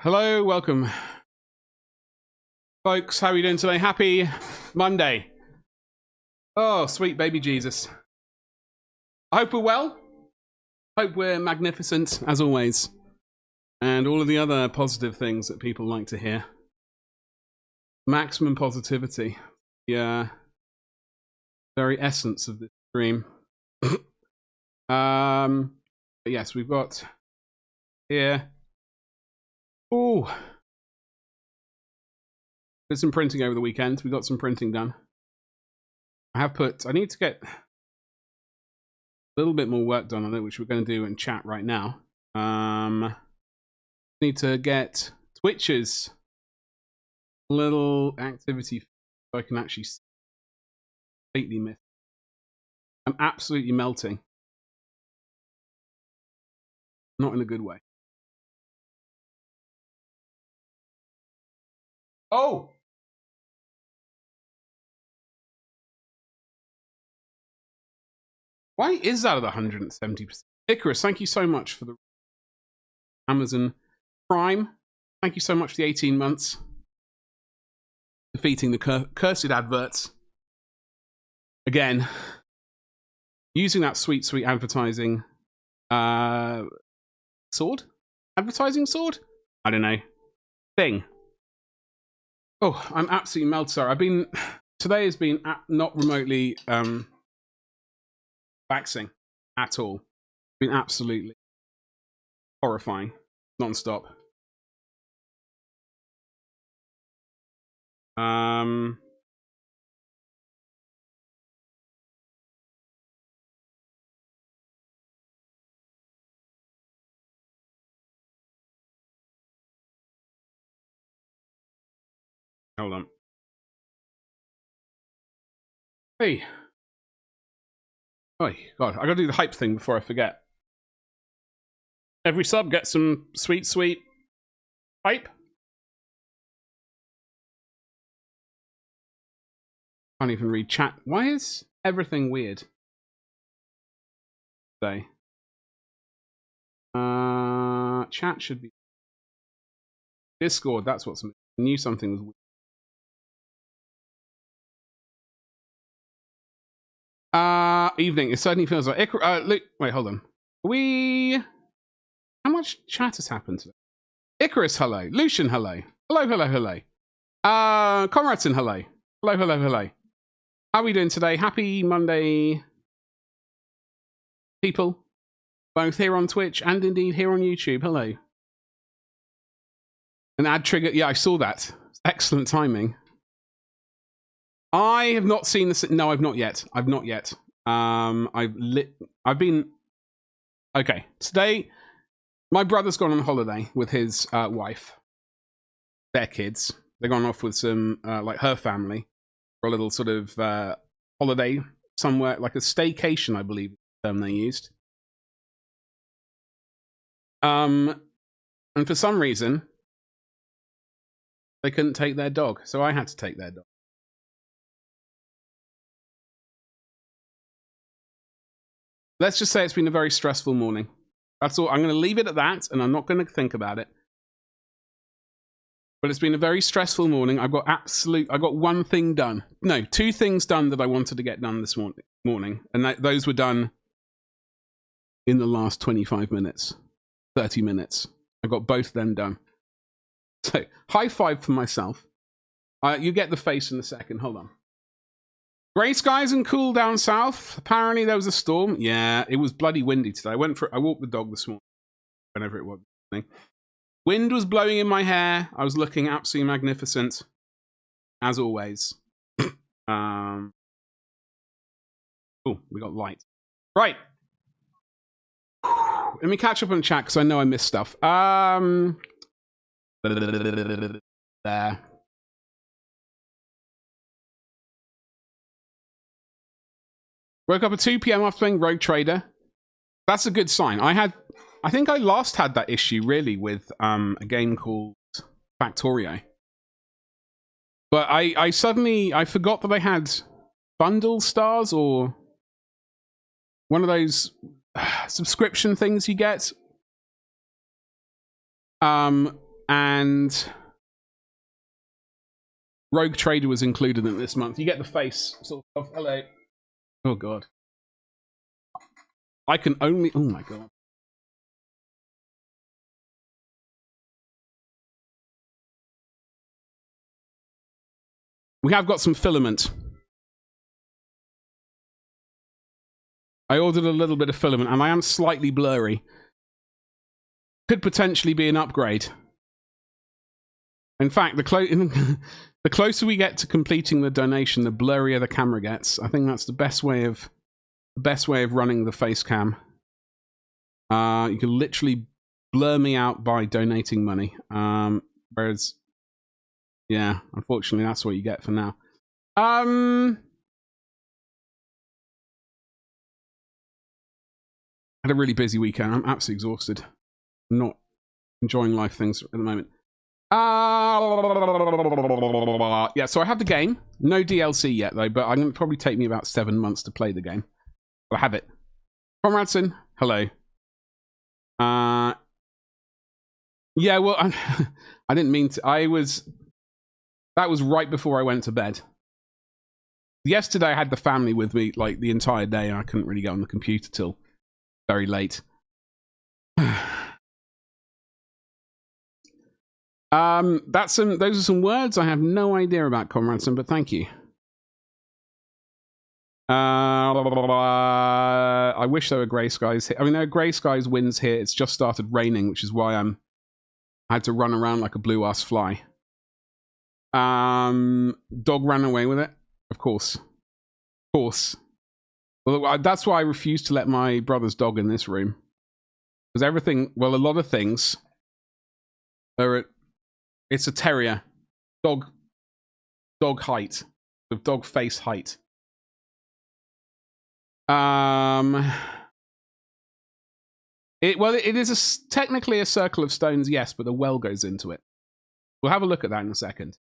Hello, welcome. Folks, how are you doing today? Happy Monday. Oh, sweet baby Jesus. I hope we're well. Hope we're magnificent, as always. And all of the other positive things that people like to hear. Maximum positivity. The very essence of this stream. But yes, we've got here. Ooh. Did some printing over the weekend. We got some printing done. I need to get a little bit more work done on it, which we're going to do in chat right now. Need to get Twitch's little activity so I can actually completely miss. I'm absolutely melting. Not in a good way. Oh! Why is that at 170%? Icarus, thank you so much for the Amazon Prime. Thank you so much for the 18 months. Defeating the cursed adverts. Again, using that sweet, sweet advertising sword? Advertising sword? I don't know. Thing. Oh, I'm absolutely melted. Sorry, today has been not remotely relaxing at all. It's been absolutely horrifying, non-stop. Hold on. Hey. Oh, God, I gotta do the hype thing before I forget. Every sub gets some sweet, sweet hype. Can't even read chat. Why is everything weird today? Chat should be Discord. That's what's. I knew something was weird. Evening. It certainly feels like Luke, wait, hold on. How much chat has happened today? Icarus, hello. Lucian, hello. Hello, hello, hello. Conradson, hello. Hello, hello, hello. How are we doing today? Happy Monday, people. Both here on Twitch and indeed here on YouTube. Hello. An ad trigger. Yeah, I saw that. Excellent timing. I have not seen this. No, I've not yet. I've not yet. I've been. Okay. Today, my brother's gone on holiday with his wife. Their kids. They've gone off with some, like her family, for a little sort of holiday somewhere, like a staycation, I believe is the term they used. And for some reason, they couldn't take their dog, so I had to take their dog. Let's just say it's been a very stressful morning. That's all. I'm going to leave it at that, and I'm not going to think about it. But it's been a very stressful morning. I got one thing done. No, two things done that I wanted to get done this morning. And those were done in the last 25 minutes, 30 minutes. I got both of them done. So, high five for myself. You get the face in a second. Hold on. Grey skies and cool down south. Apparently there was a storm. Yeah, it was bloody windy today. I walked the dog this morning, whenever it was. Wind was blowing in my hair. I was looking absolutely magnificent, as always. Oh, we got light. Right. Let me catch up on chat because I know I missed stuff. There. Woke up at 2 PM after playing Rogue Trader. That's a good sign. I think I last had that issue really with a game called Factorio. But I forgot that I had bundle stars or one of those subscription things you get. And And Rogue Trader was included in this month. You get the face, sort of. Hello. Oh, God. I can only... Oh, my God. We have got some filament. I ordered a little bit of filament, and I am slightly blurry. Could potentially be an upgrade. In fact, the closer we get to completing the donation, the blurrier the camera gets. I think that's the best way of running the face cam. You can literally blur me out by donating money. Whereas, yeah, unfortunately, that's what you get for now. Had a really busy weekend. I'm absolutely exhausted. I'm not enjoying life things at the moment. Yeah, so I have the game. No DLC yet, though, but I'm going to probably take me about 7 months to play the game. But I have it. Conradson, hello. Yeah, well, I didn't mean to. That was right before I went to bed. Yesterday, I had the family with me, like, the entire day, and I couldn't really get on the computer till very late. Those are some words I have no idea about, Conradson, but thank you. I wish there were grey skies here. I mean, there are grey skies, winds here. It's just started raining, which is why I had to run around like a blue-ass fly. Dog ran away with it. Of course. Of course. Well, that's why I refused to let my brother's dog in this room. Because everything, well, a lot of things are... It's a terrier. Dog height. Of dog face height. It is technically a circle of stones, yes, but the well goes into it. We'll have a look at that in a second.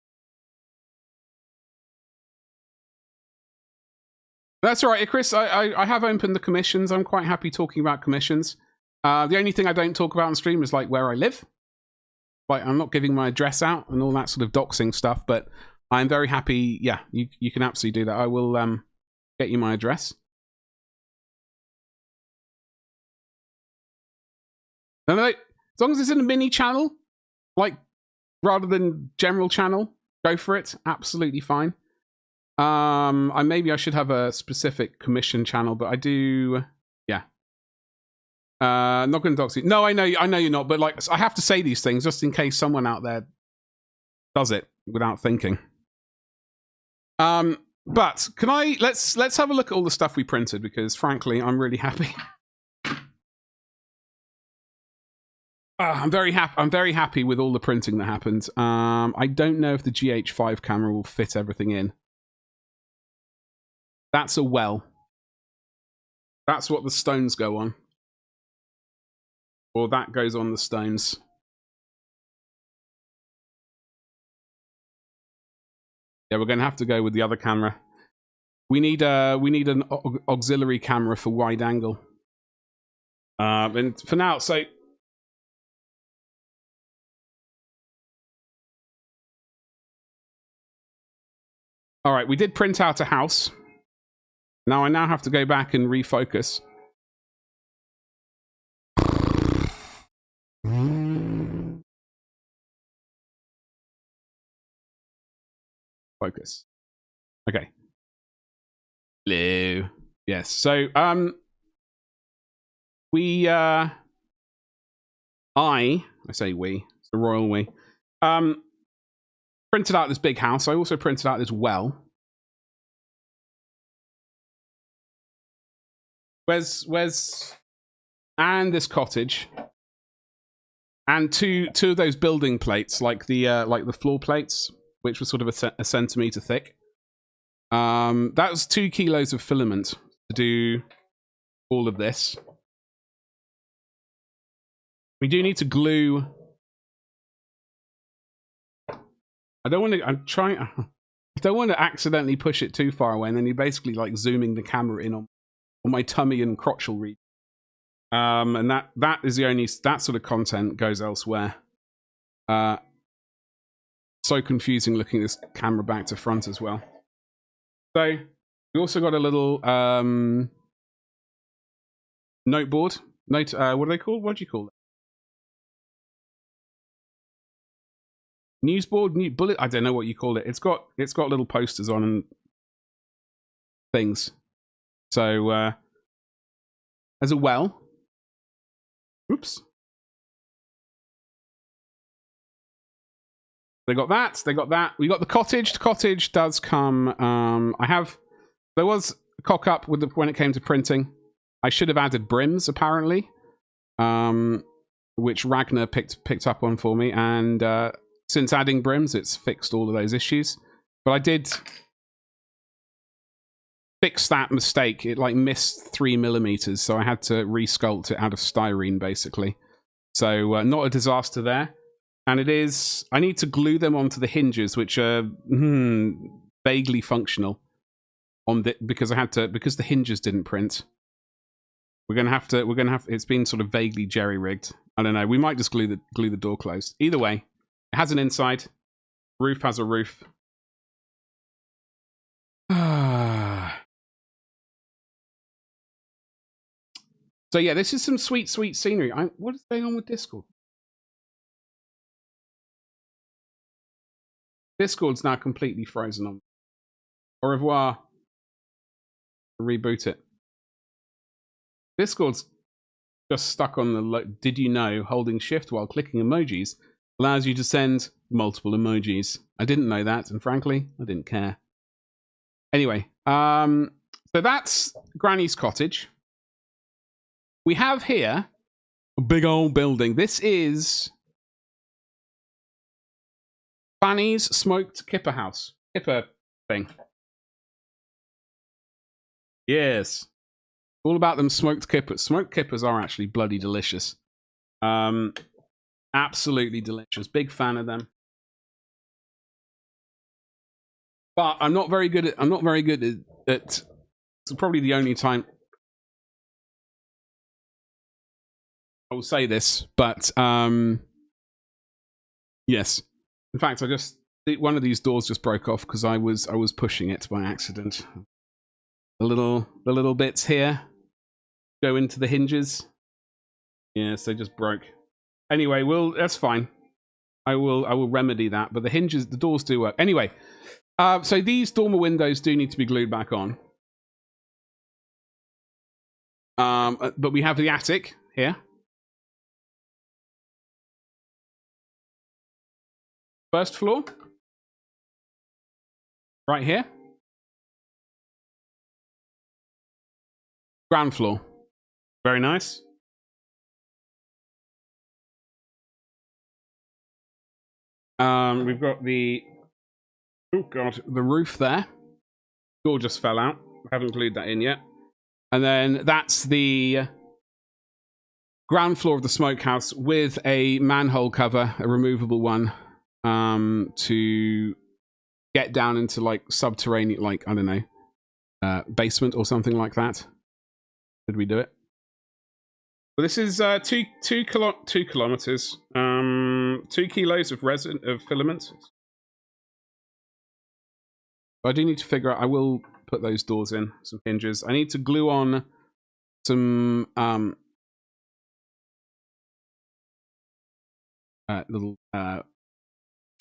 That's all right, Chris. I have opened the commissions. I'm quite happy talking about commissions. The only thing I don't talk about on stream is like where I live. Like, I'm not giving my address out and all that sort of doxing stuff, but I'm very happy. Yeah, you can absolutely do that. I will get you my address. And as long as it's in a mini channel, like rather than general channel, go for it. Absolutely fine. Maybe I should have a specific commission channel, but I do. Yeah. Not going to dox you. No, I know you're not, but like I have to say these things just in case someone out there does it without thinking. But can I let's have a look at all the stuff we printed, because frankly, I'm really happy. I'm very happy with all the printing that happened. I don't know if the GH5 camera will fit everything in. That's a well. That's what the stones go on. Or that goes on the stones. Yeah, we're going to have to go with the other camera. We need an auxiliary camera for wide angle. And for now, so... All right, we did print out a house. Now I have to go back and refocus. Focus. Okay. Hello. Yes. So I say we, it's the royal we. Printed out this big house. I also printed out this well. Where's and this cottage, and two of those building plates, like the floor plates, which were sort of a centimeter thick. That was 2 kilos of filament to do all of this. We do need to glue. I don't want to accidentally push it too far away, and then you're basically like zooming the camera in on my tummy and crotchal region. And that is the only, that sort of content goes elsewhere. So confusing looking this camera back to front as well. So we also got a little noteboard. What are they called? What do you call it? Newsboard, bullet. I don't know what you call it. It's got little posters on and things. So as a well. Oops. They got that. They got that. We got the cottage. The cottage does come. There was a cock up with when it came to printing. I should have added brims apparently, which Ragnar picked up on for me. And since adding brims, it's fixed all of those issues. But I did fix that mistake. It like missed 3 millimeters, so I had to resculpt it out of styrene basically. So not a disaster there. And it is, I need to glue them onto the hinges, which are vaguely functional because the hinges didn't print. We're gonna have it's been sort of vaguely jerry-rigged. I don't know. We might just glue the door closed. Either way, it has an inside. Roof has a roof. So yeah, this is some sweet scenery. What is going on with Discord? Discord's now completely frozen on. Au revoir. Reboot it. Discord's just stuck on the did you know holding shift while clicking emojis allows you to send multiple emojis. I didn't know that, and frankly, I didn't care. Anyway, so that's Granny's cottage. We have here a big old building. This is Fanny's smoked kipper house. Kipper thing. Yes. All about them smoked kippers. Smoked kippers are actually bloody delicious. Absolutely delicious. Big fan of them. But I'm not very good at it's probably the only time I will say this, but yes. In fact, one of these doors just broke off because I was pushing it by accident. The little bits here go into the hinges. Yes, they just broke. Anyway, that's fine. I will remedy that. But the doors do work. Anyway, so these dormer windows do need to be glued back on. But we have the attic here. First floor. Right here. Ground floor. Very nice. We've got the roof there. Door just fell out. I haven't glued that in yet. And then that's the ground floor of the smokehouse with a manhole cover, a removable one, to get down into like subterranean, like I don't know, basement or something like that. Did we do it? Well, this is 2 kilometers, 2 kilos of resin of filament. I do need to figure out. I will put those doors in, some hinges. I need to glue on some little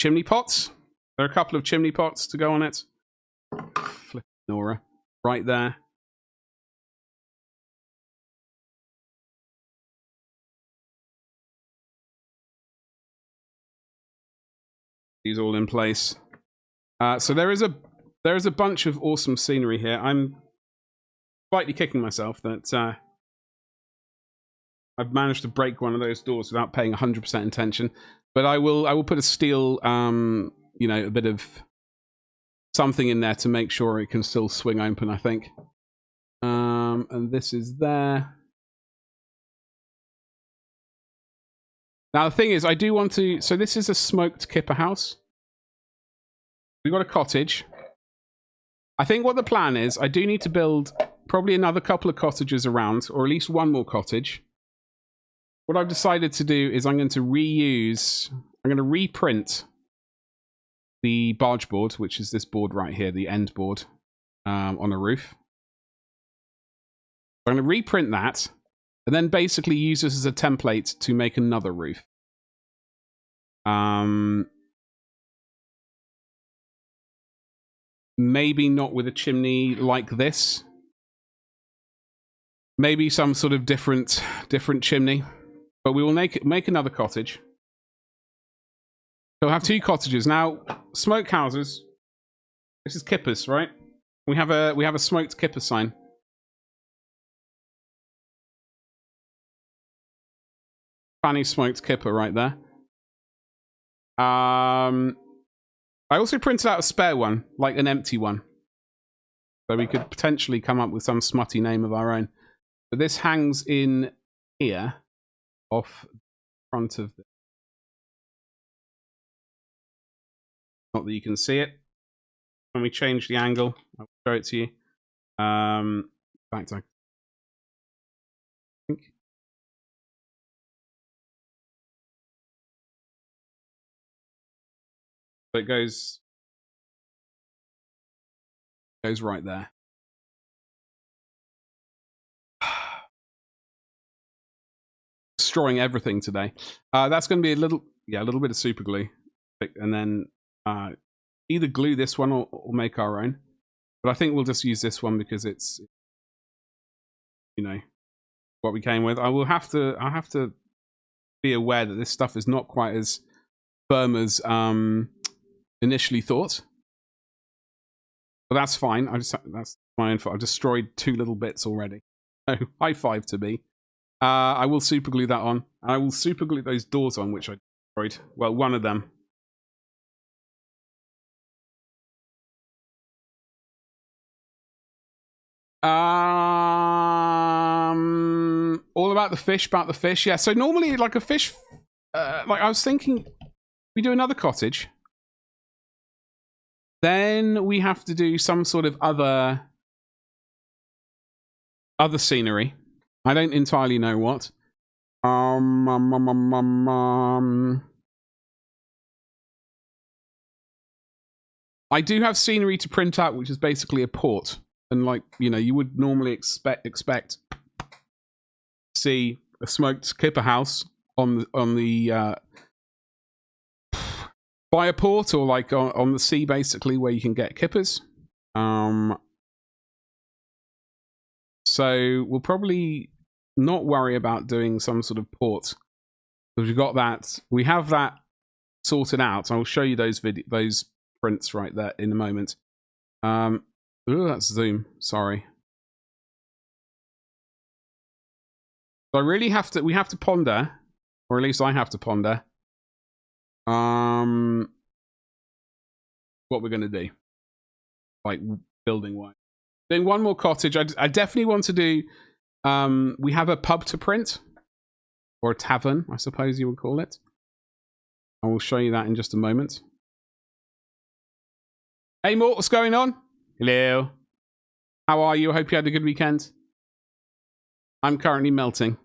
chimney pots. There are a couple of chimney pots to go on it. Flip Nora, right there. These all in place. So there is a bunch of awesome scenery here. I'm slightly kicking myself that I've managed to break one of those doors without paying 100% attention. But I will put a steel, you know, a bit of something in there to make sure it can still swing open, I think. And this is there. Now, the thing is, I do want to... So this is a smoked kipper house. We've got a cottage. I think what the plan is, I do need to build probably another couple of cottages around, or at least one more cottage. What I've decided to do is I'm going to reuse... I'm going to reprint the barge board, which is this board right here, the end board on a roof. I'm going to reprint that and then basically use this as a template to make another roof. Maybe not with a chimney like this. Maybe some sort of different chimney. But we will make another cottage. So we'll have 2 cottages. Now, smoke houses. This is kippers, right? We have a smoked kipper sign. Fanny smoked kipper right there. I also printed out a spare one, like an empty one. So we could potentially come up with some smutty name of our own. But this hangs in here, off the front of the... Not that you can see it. When we change the angle, I'll show it to you. In fact, I think... So it goes right there. Destroying everything today. That's going to be a little bit of super glue, and then either glue this one or make our own. But I think we'll just use this one because it's, you know, what we came with. I'll have to be aware that this stuff is not quite as firm as initially thought. But that's fine. That's my own fault. I've destroyed 2 little bits already. So high five to me. I will super glue that on. And I will super glue those doors on, which I destroyed. Well, one of them. All about the fish, Yeah, so normally, like a fish... like, I was thinking... We do another cottage. Then we have to do some sort of other scenery. I don't entirely know what. I do have scenery to print out, which is basically a port. And like, you know, you would normally expect to see a smoked kipper house on the by a port, or like on the sea, basically, where you can get kippers. So we'll probably not worry about doing some sort of port, because we've got that. We have that sorted out. I'll show you those prints right there in a moment. Ooh, that's zoom. Sorry. So I really have to. We have to ponder, or at least I have to ponder. What we're gonna do, like building wise. Doing one more cottage. I definitely want to do. We have a pub to print, or a tavern, I suppose you would call it. I will show you that in just a moment. Hey, Mort, what's going on? Hello. How are you? I hope you had a good weekend. I'm currently melting.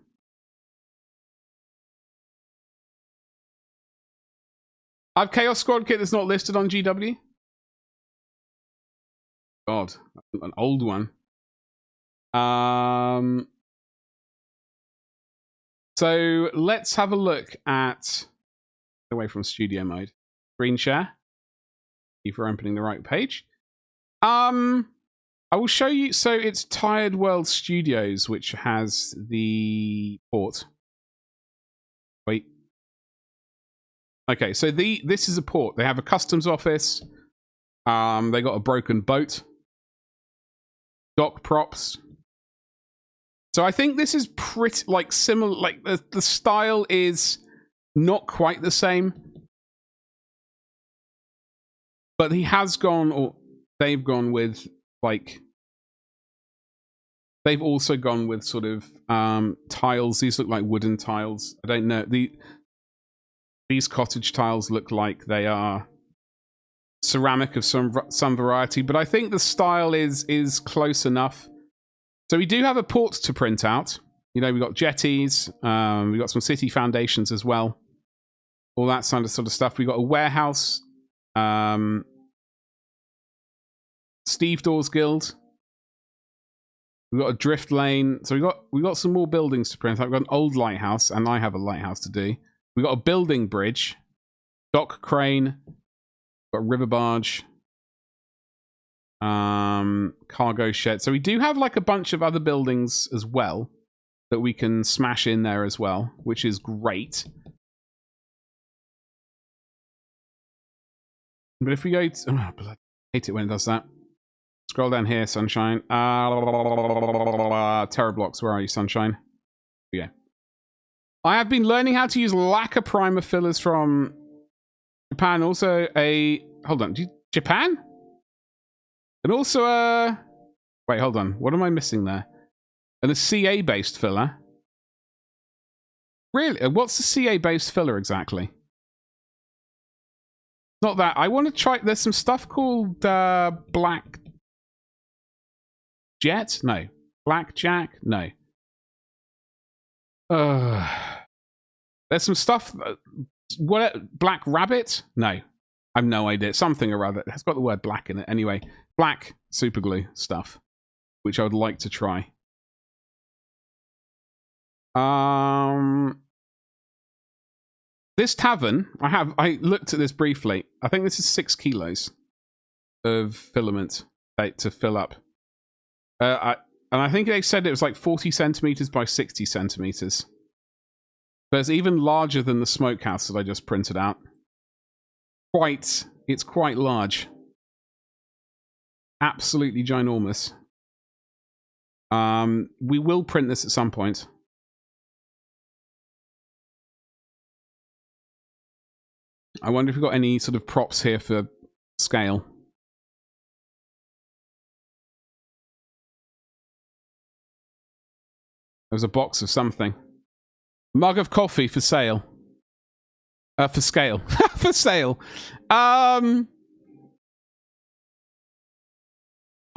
I have Chaos Squad kit that's not listed on GW. God, an old one. So let's have a look at, away from studio mode, screen share. Thank you for opening the right page. I will show you. So it's Tired World Studios, which has the port. Wait. Okay, so this is a port. They have a customs office. They got a broken boat. Dock props. So I think this is pretty like similar. Like the style is not quite the same, but he has gone, or they've gone with like. They've also gone with sort of tiles. These look like wooden tiles. I don't know. These cottage tiles look like they are ceramic of some variety, but I think the style is close enough. So we do have a port to print out. You know, we've got jetties. We've got some city foundations as well. all that sort of stuff. We got a warehouse, Steve Dawes Guild. We got a drift lane. So we got some more buildings to print. I've got an old lighthouse, and I have a lighthouse to do. We got a building bridge, dock crane, got a river barge, cargo shed. So we do have like a bunch of other buildings as well that we can smash in there as well, which is great. But if we go to, I hate it when it does that. Scroll down here, Sunshine. TERRABLOKS, where are you, Sunshine? Yeah. I have been learning how to use lacquer primer fillers from Japan. Also hold on, Japan? And also wait, hold on. What am I missing there? And a CA-based filler. Really? What's the CA-based filler exactly? Not that. I want to try. There's some stuff called Black Jet? No. Blackjack? No. There's some stuff. What? Black Rabbit? No. I've no idea. Something or other. It has got the word black in it. Anyway, black superglue stuff, which I would like to try. This tavern, I looked at this briefly. I think this is 6 kilos of filament to fill up. And I think they said it was like 40 centimeters by 60 centimeters. But it's even larger than the smokehouse that I just printed out. It's quite large. Absolutely ginormous. We will print this at some point. I wonder if we've got any sort of props here for scale. There's a box of something. Mug of coffee for sale. For scale. For sale.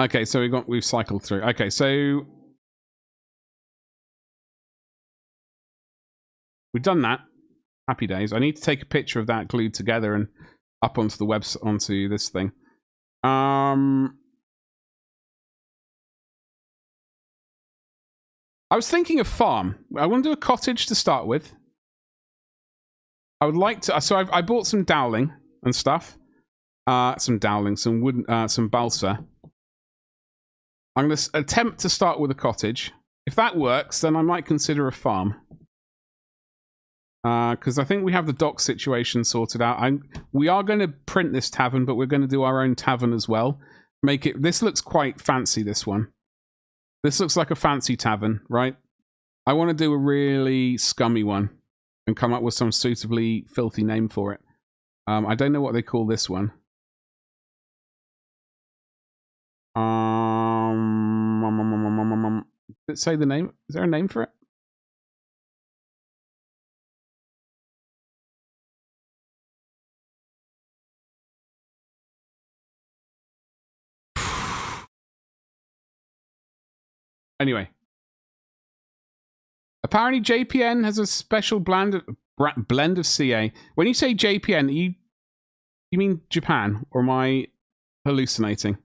Okay, so we've cycled through. Okay, so we've done that. Happy days. I need to take a picture of that glued together and up onto the website, onto this thing. I was thinking of farm. I want to do a cottage to start with. I would like to. So I bought some dowling and stuff. Some dowling, some wooden, some balsa. I'm going to attempt to start with a cottage. If that works, then I might consider a farm. Because I think we have the dock situation sorted out. We are going to print this tavern, but we're going to do our own tavern as well. Make it. This looks quite fancy. This one. This looks like a fancy tavern, right? I want to do a really scummy one and come up with some suitably filthy name for it. I don't know what they call this one. Did it say the name? Is there a name for it? Anyway. Apparently JPN has a special blend of CA. When you say JPN, you mean Japan? Or am I hallucinating?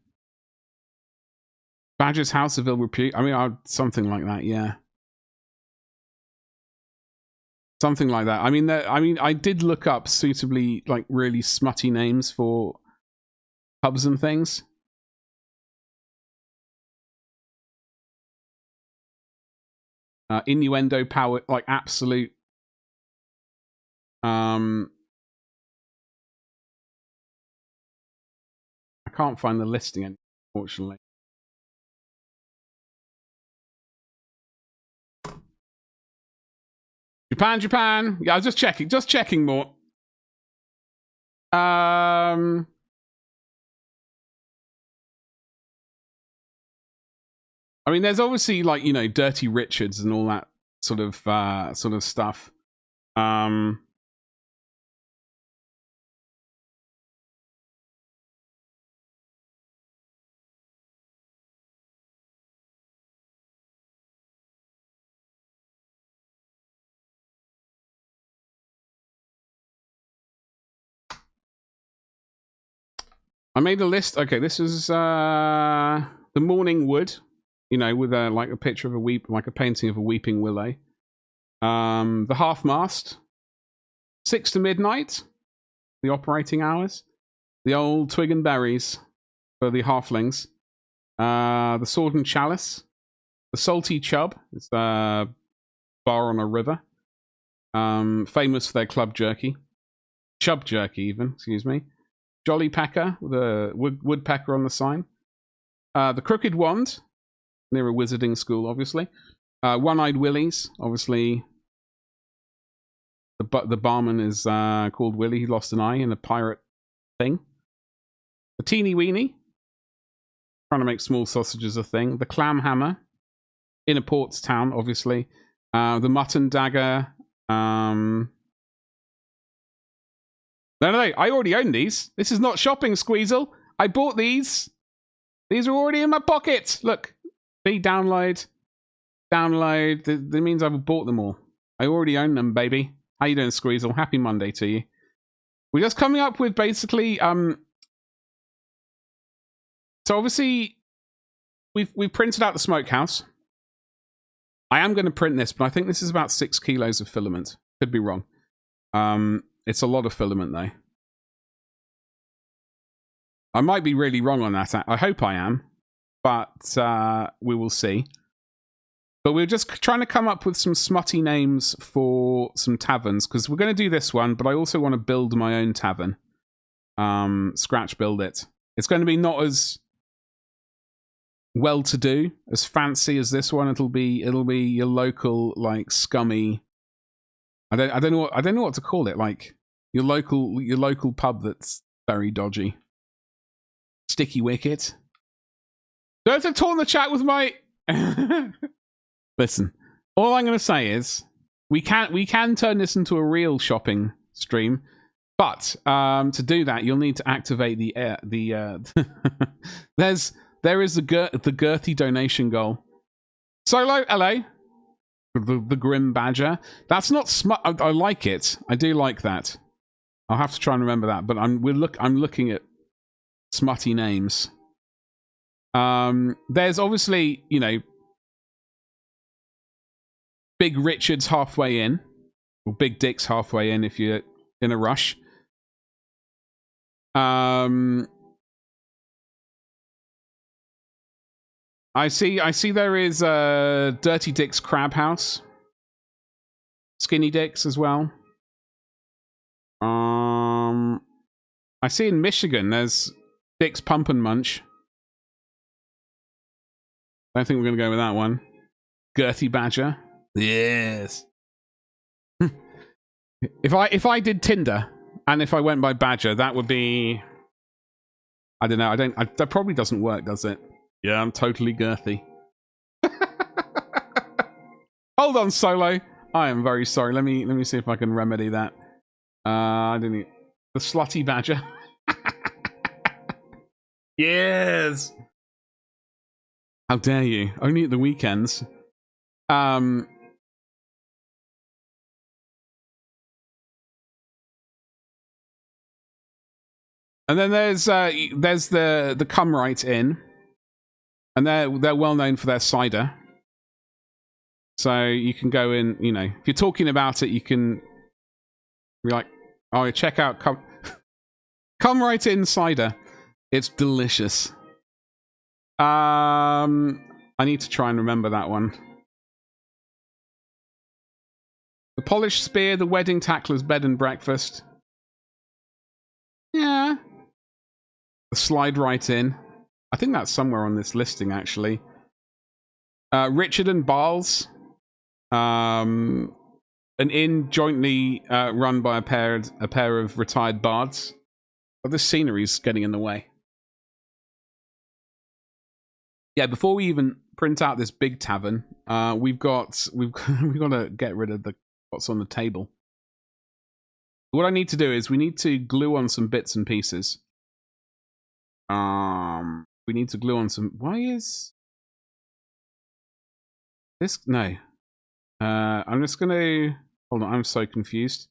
Badger's House of Ill Repute? I mean, something like that, yeah. Something like that. I mean, I did look up suitably, like, really smutty names for pubs and things. Innuendo power, like absolute. I can't find the listing, unfortunately. Japan. Yeah, I was just checking more. I mean, there's obviously, like, you know, Dirty Richards and all that sort of stuff. I made a list. Okay, this is the morning wood, you know, with like a picture of like a painting of a weeping willow. The half mast, 6 to midnight, the operating hours. The old twig and berries for the halflings. The sword and chalice. The salty chub. It's a bar on a river. Famous for their club jerky. Chub jerky, even, excuse me. Jolly pecker with a woodpecker on the sign. The crooked wand, near a wizarding school, obviously. One-eyed willies, obviously. The barman is called Willie. He lost an eye in a pirate thing. The teeny weeny, trying to make small sausages a thing. The clam hammer, in a port's town, obviously. The mutton dagger. No, I already own these. This is not shopping, Squeezle. I bought these. These are already in my pocket. Look. See, download. Download. That means I've bought them all. I already own them, baby. How you doing, Squeezle? Happy Monday to you. We're just coming up with basically... So obviously, we've printed out the smokehouse. I am going to print this, but I think this is about 6 kilos of filament. Could be wrong. It's a lot of filament, though. I might be really wrong on that. I hope I am, but we will see. But we're just trying to come up with some smutty names for some taverns, because we're going to do this one, but I also want to build my own tavern. Scratch build it. It's going to be not as well-to-do, as fancy as this one. It'll be your local, like, scummy. I don't know what to call it. Like your local pub that's very dodgy. Sticky wicket. Don't have to talk in the chat with my. Listen, all I'm going to say is we can turn this into a real shopping stream, but to do that you'll need to activate the there is the girthy donation goal. Solo, hello. The Grim Badger. That's not smut. I like it. I do like that. I'll have to try and remember that. But I'm looking at smutty names. There's obviously, you know, Big Richard's halfway in, or Big Dick's halfway in if you're in a rush. I see there is Dirty Dick's Crab House. Skinny Dick's as well. I see in Michigan there's Dick's Pump and Munch. I don't think we're going to go with that one. Girthy Badger. Yes. If I did Tinder and if I went by Badger, that would be... I don't know. That probably doesn't work, does it? Yeah, I'm totally girthy. Hold on, Solo. I am very sorry. Let me see if I can remedy that. I didn't. The slutty badger. Yes. How dare you? Only at the weekends. And then there's the Come Right Inn. And they're well known for their cider. So you can go in, you know, if you're talking about it, you can be like, oh, check out Come Right In cider. It's delicious. I need to try and remember that one. The Polished Spear, the Wedding Tackler's Bed and Breakfast. Yeah. The Slide Right In. I think that's somewhere on this listing, actually. Richard and Barles. An inn jointly run by a pair of retired bards. But this scenery's getting in the way. Yeah, before we even print out this big tavern, we've got to get rid of what's on the table. What I need to do is we need to glue on some bits and pieces. We need to glue on some... Why is... this... No. I'm just going to... Hold on, I'm so confused.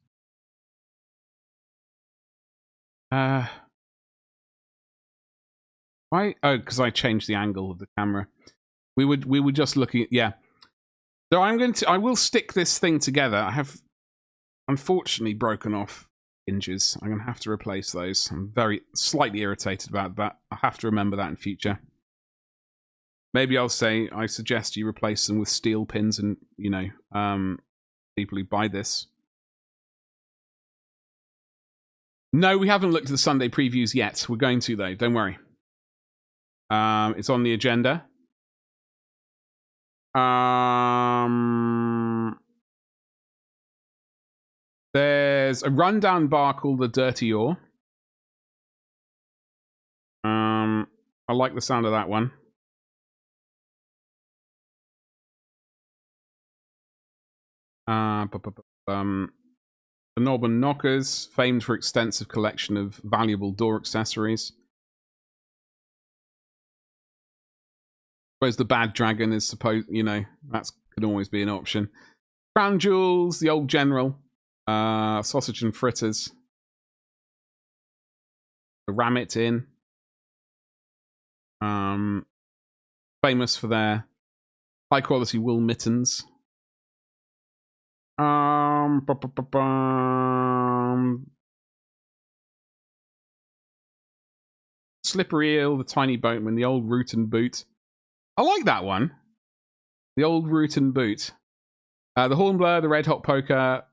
Why? Oh, because I changed the angle of the camera. We were just looking at, yeah. So I will stick this thing together. I have unfortunately broken off hinges. I'm going to have to replace those. I'm slightly irritated about that. I have to remember that in future. Maybe I suggest you replace them with steel pins and, you know, people who buy this. No, we haven't looked at the Sunday previews yet. We're going to, though. Don't worry. It's on the agenda. There's a rundown bar called the Dirty Ore. I like the sound of that one. The Knob and Knockers, famed for extensive collection of valuable door accessories. I suppose the Bad Dragon is supposed, you know, that could always be an option. Crown Jewels, the Old General, Sausage and Fritters, the Ramit Inn, famous for their high quality wool mittens. Slippery Eel, the Tiny Boatman, the Old Root and Boot. I like that one. The Old Root and Boot. The Hornblower, the Red Hot Poker,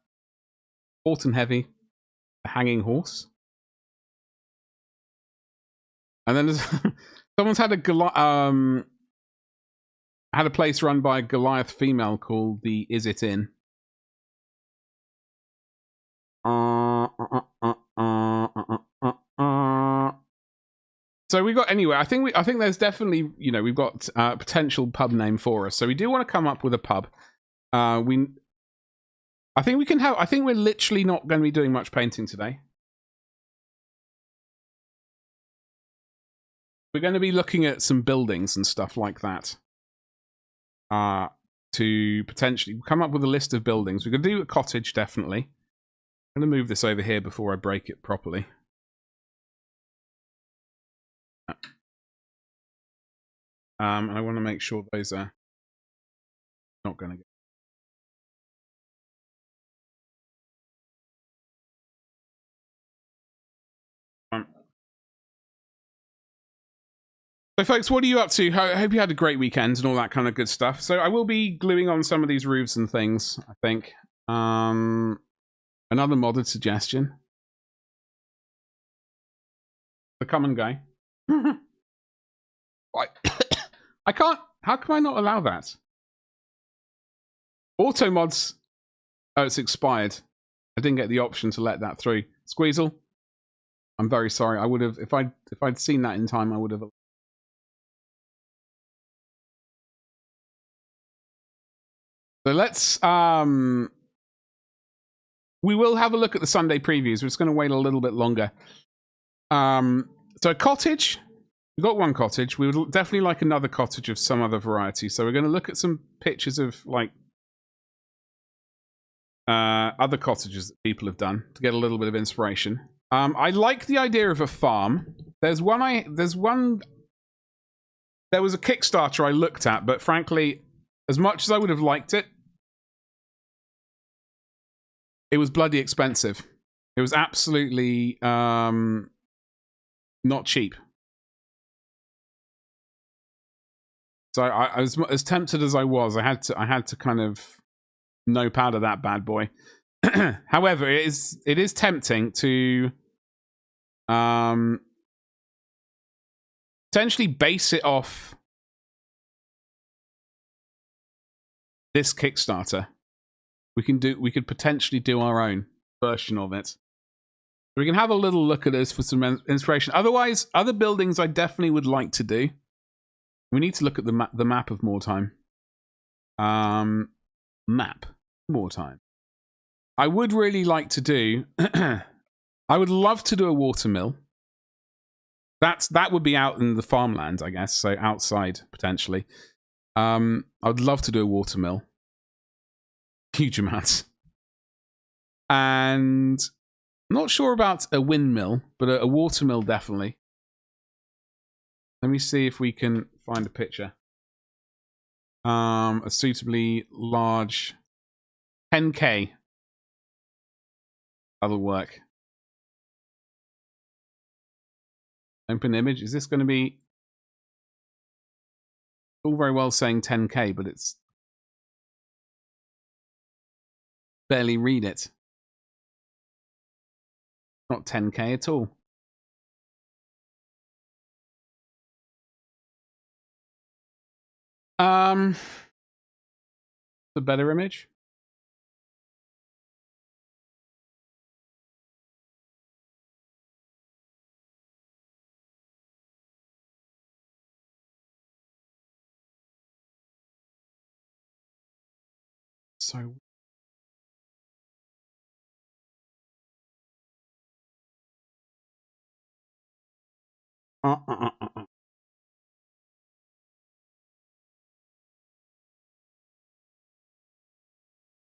Horton Heavy, the Hanging Horse. And then someone's had a place run by a Goliath female called the Is It Inn. So we got anyway. I think there's definitely, you know, we've got a potential pub name for us. So we do want to come up with a pub. I think we can have. I think we're literally not going to be doing much painting today. We're going to be looking at some buildings and stuff like that. To potentially come up with a list of buildings. We're going to do a cottage, definitely. I'm going to move this over here before I break it properly. And I want to make sure those are not going to get... So folks, what are you up to? I hope you had a great weekend and all that kind of good stuff. So I will be gluing on some of these roofs and things, I think. Another modded suggestion. The come and go. I can't... How can I not allow that? Auto mods. Oh, it's expired. I didn't get the option to let that through. Squeezle, I'm very sorry. I would have... If I'd seen that in time, I would have... So let's, we will have a look at the Sunday previews. We're just going to wait a little bit longer. So a cottage, we've got one cottage. We would definitely like another cottage of some other variety. So we're going to look at some pictures of like other cottages that people have done to get a little bit of inspiration. I like the idea of a farm. There was a Kickstarter I looked at, but frankly, as much as I would have liked it, it was bloody expensive. It was absolutely not cheap. So I was as tempted as I was. I had to kind of no powder that bad boy. However, it is tempting to potentially base it off this Kickstarter. We could potentially do our own version of it. We can have a little look at this for some inspiration. Otherwise, other buildings I definitely would like to do. We need to look at the map of Moortime. Map Moortime. I would really like to do... I would love to do a watermill. That would be out in the farmland, I guess. So outside, potentially. I would love to do a watermill. Huge amounts. And I'm not sure about a windmill, but a watermill definitely. Let me see if we can find a picture. A suitably large 10K. That'll work. Open image. Is this going to be all very well saying 10K, but it's barely read it. Not 10K at all. The better image. So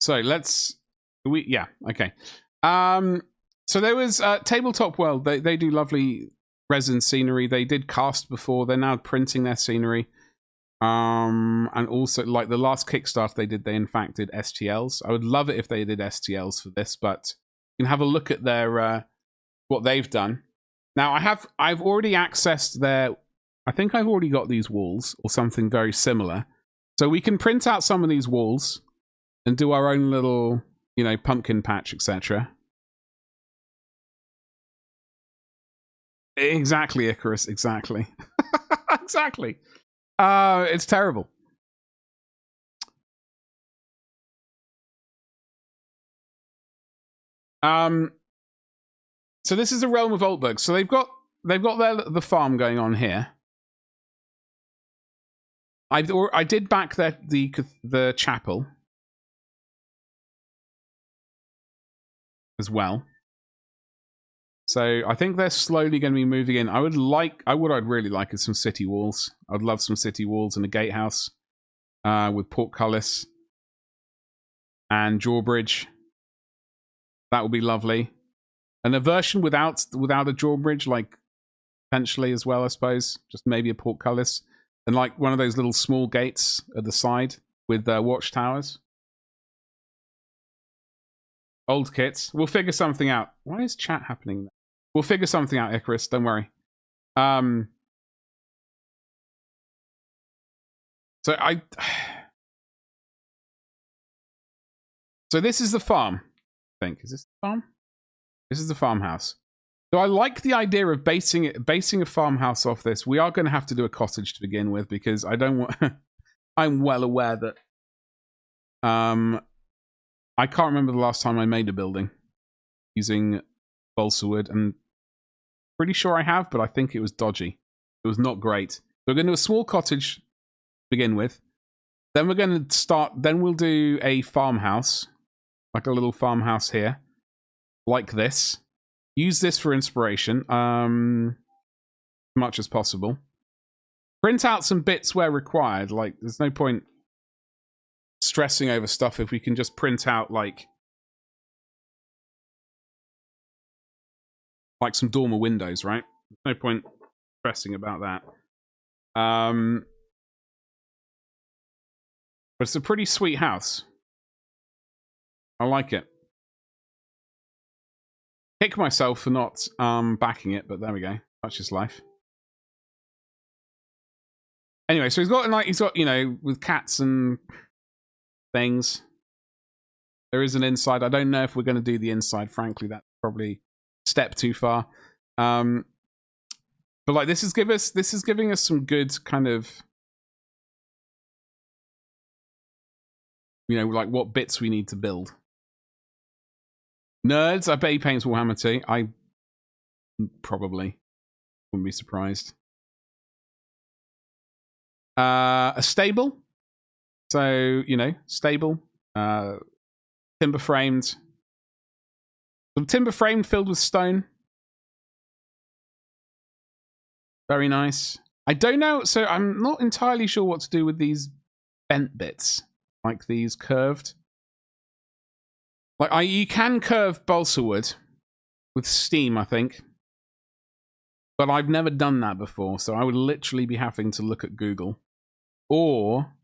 So let's okay. So there was Tabletop World. They do lovely resin scenery. They did cast before. They're now printing their scenery. And also like the last Kickstarter they did, they in fact did STLs. I would love it if they did STLs for this, but you can have a look at their what they've done. Now I've already accessed their, I think I've already got these walls or something very similar. So we can print out some of these walls and do our own little, you know, pumpkin patch, etc. Exactly, Icarus, exactly. Exactly. It's terrible. So this is the realm of Altberg. So they've got the farm going on here. I did back the chapel as well. So I think they're slowly going to be moving in. I'd really like is some city walls. I'd love some city walls and a gatehouse with portcullis and drawbridge. That would be lovely. And a version without a drawbridge, like potentially as well, I suppose. Just maybe a portcullis and like one of those little small gates at the side with watchtowers. Old kits. We'll figure something out. Why is chat happening? We'll figure something out, Icarus. Don't worry. So this is the farm. I think is this the farm? This is the farmhouse. So I like the idea of basing a farmhouse off this. We are going to have to do a cottage to begin with because I don't want. I'm well aware that. I can't remember the last time I made a building using balsa wood, and pretty sure I have, but I think it was dodgy. It was not great. So we're going to do a small cottage to begin with. Then we're going to start. Then we'll do a farmhouse, like a little farmhouse here, like this. Use this for inspiration, as much as possible. Print out some bits where required. Like, there's no point stressing over stuff if we can just print out like some dormer windows, right? There's no point stressing about that. But it's a pretty sweet house. I like it. Kick myself for not backing it, but there we go. That's just life. Anyway, so he's got, you know, with cats and things. There is an inside. I don't know if we're going to do the inside, frankly. That's probably a step too far. But like this is giving us some good kind of, you know, like what bits we need to build. Nerds, I bet he paints Warhammer too. I probably wouldn't be surprised. A stable. So, you know, stable. Timber framed. Some timber framed filled with stone. Very nice. I don't know. So I'm not entirely sure what to do with these bent bits. Like these curved. Like you can curve balsa wood with steam, I think. But I've never done that before, so I would literally be having to look at Google. Or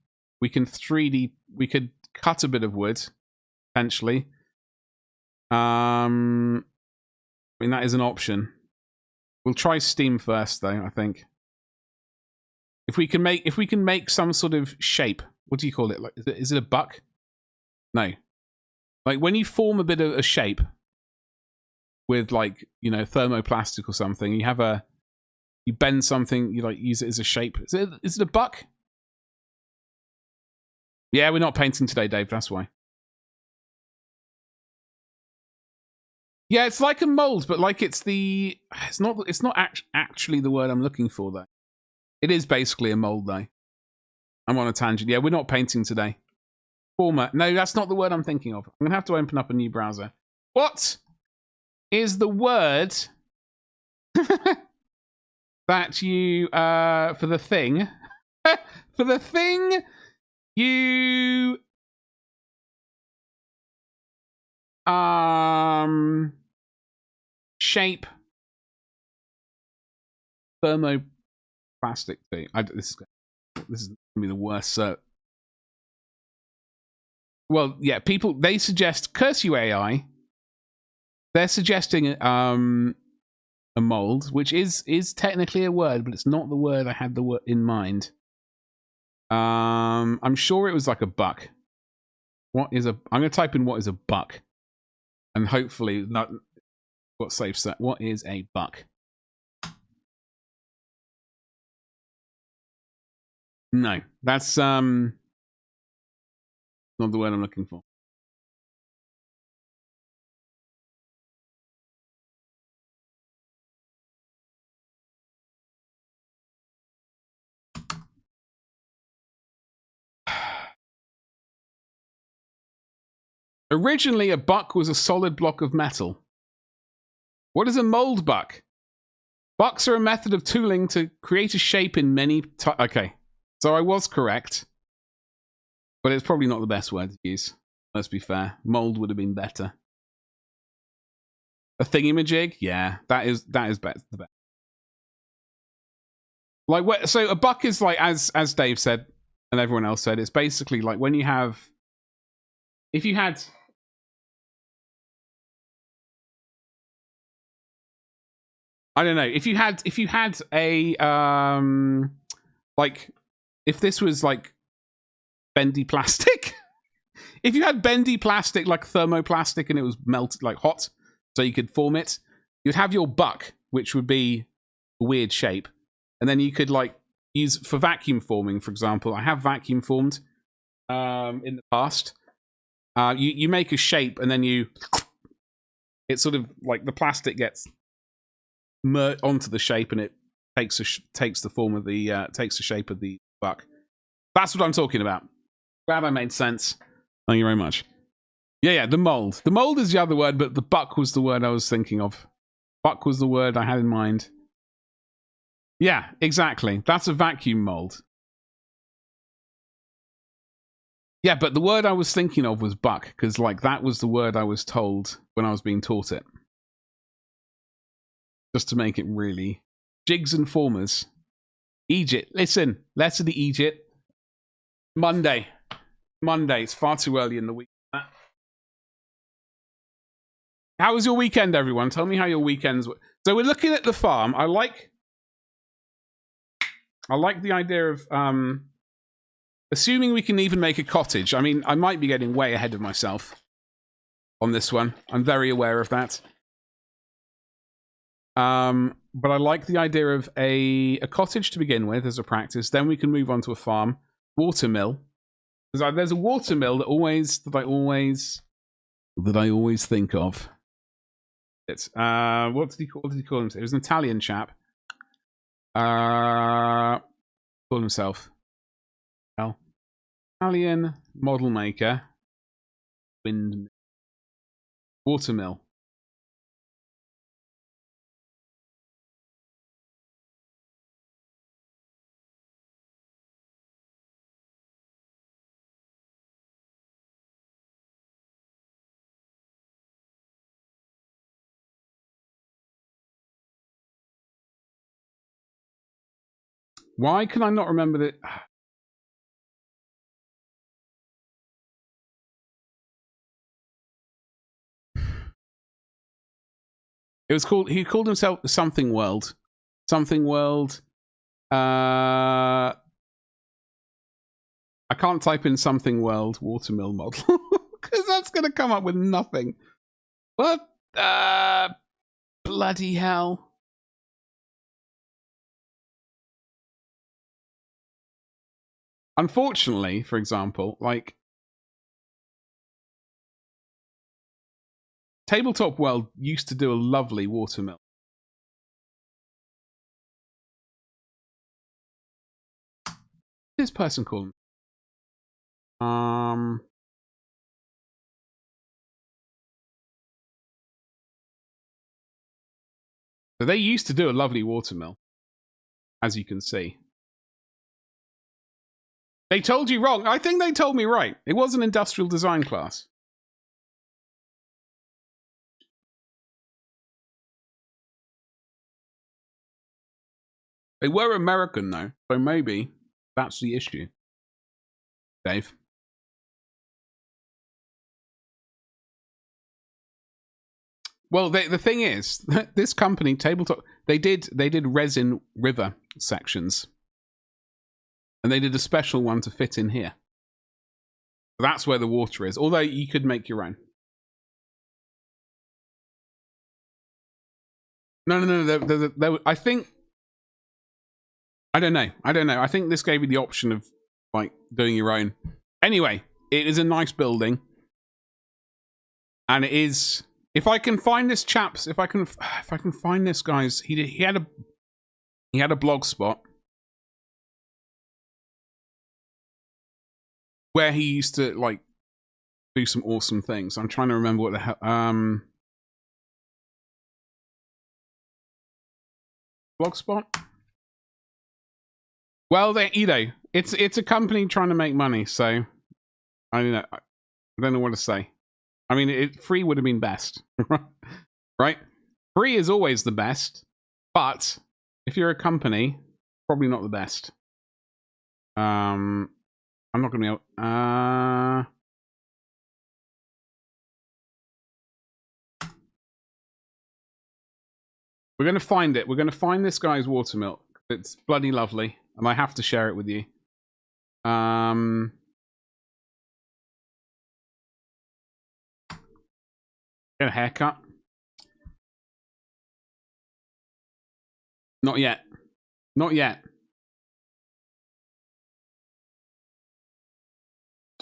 we can 3D, we could cut a bit of wood, potentially. I mean, that is an option. We'll try Steam first, though, I think. If we can make some sort of shape, what do you call it? Like, is it a buck? No. Like, when you form a bit of a shape with, like, you know, thermoplastic or something, you bend something, you like use it as a shape. Is it a buck? Yeah, we're not painting today, Dave, that's why. Yeah, it's like a mold, but like it's not actually the word I'm looking for, though. It is basically a mold, though. I'm on a tangent. Yeah, we're not painting today. Former. No, that's not the word I'm thinking of. I'm going to have to open up a new browser. What is the word that you, for the thing, for the thing you, shape thermoplastic thing? This is going to be the worst. So, well, yeah, people, they suggest, curse you AI, they're suggesting a mold, which is technically a word, but it's not the word I had the word in mind. I'm sure it was like a buck. I'm going to type in what is a buck, and hopefully not what safe set. What is a buck? No, that's not the word I'm looking for. Originally, a buck was a solid block of metal. What is a mold buck? Bucks are a method of tooling to create a shape in many... Okay, so I was correct. But it's probably not the best word to use. Let's be fair. Mold would have been better. A thingamajig? Yeah, that is better. The best. Like, so a buck is like, as Dave said, and everyone else said, it's basically like when you have... If you had... I don't know. If you had a like, if this was like bendy plastic, if you had bendy plastic like thermoplastic and it was melted like hot, so you could form it, you'd have your buck, which would be a weird shape, and then you could like use for vacuum forming, for example. I have vacuum formed in the past. You make a shape and then it's sort of like the plastic gets onto the shape and it takes the form of the takes the shape of the buck. That's what I'm talking about. Glad I made sense. Thank you very much. Yeah, the mold. The mold is the other word, but the buck was the word I was thinking of. Buck was the word I had in mind. Yeah, exactly. That's a vacuum mold. Yeah, but the word I was thinking of was buck, because like that was the word I was told when I was being taught it. Just to make it really... Jigs and formers. Egypt. Listen, letter to Egypt. Monday. It's far too early in the week. How was your weekend, everyone? Tell me how your weekends were. So we're looking at the farm. I like the idea of assuming we can even make a cottage. I mean, I might be getting way ahead of myself on this one. I'm very aware of that. But I like the idea of a cottage to begin with as a practice. Then we can move on to a farm. Watermill. There's a watermill that I always think of. It's what did he call himself? It was an Italian chap. Called himself. Well, Italian model maker. Watermill. Why can I not remember that? It was called. He called himself Something World. Something World. I can't type in Something World watermill model because that's going to come up with nothing. What? Bloody hell. Unfortunately, for example, like Tabletop World used to do a lovely watermill. This person called so they used to do a lovely watermill, as you can see. They told you wrong. I think they told me right. It was an industrial design class. They were American, though, so maybe that's the issue. Dave. Well, the thing is, this company, Tabletop, they did resin river sections. And they did a special one to fit in here. That's where the water is. Although you could make your own. No. I think... I don't know. I think this gave you the option of, like, doing your own. Anyway, it is a nice building. And it is... If I can find this chap's... If I can find this guy's... He had a blog spot. Where he used to, like, do some awesome things. I'm trying to remember what the hell... Blogspot? Well, it's a company trying to make money, so... I don't know. I don't know what to say. I mean, free would have been best. Right? Free is always the best, but if you're a company, probably not the best. I'm not going to be able... We're going to find it. We're going to find this guy's watermill. It's bloody lovely, and I have to share it with you. Get a haircut. Not yet. Not yet.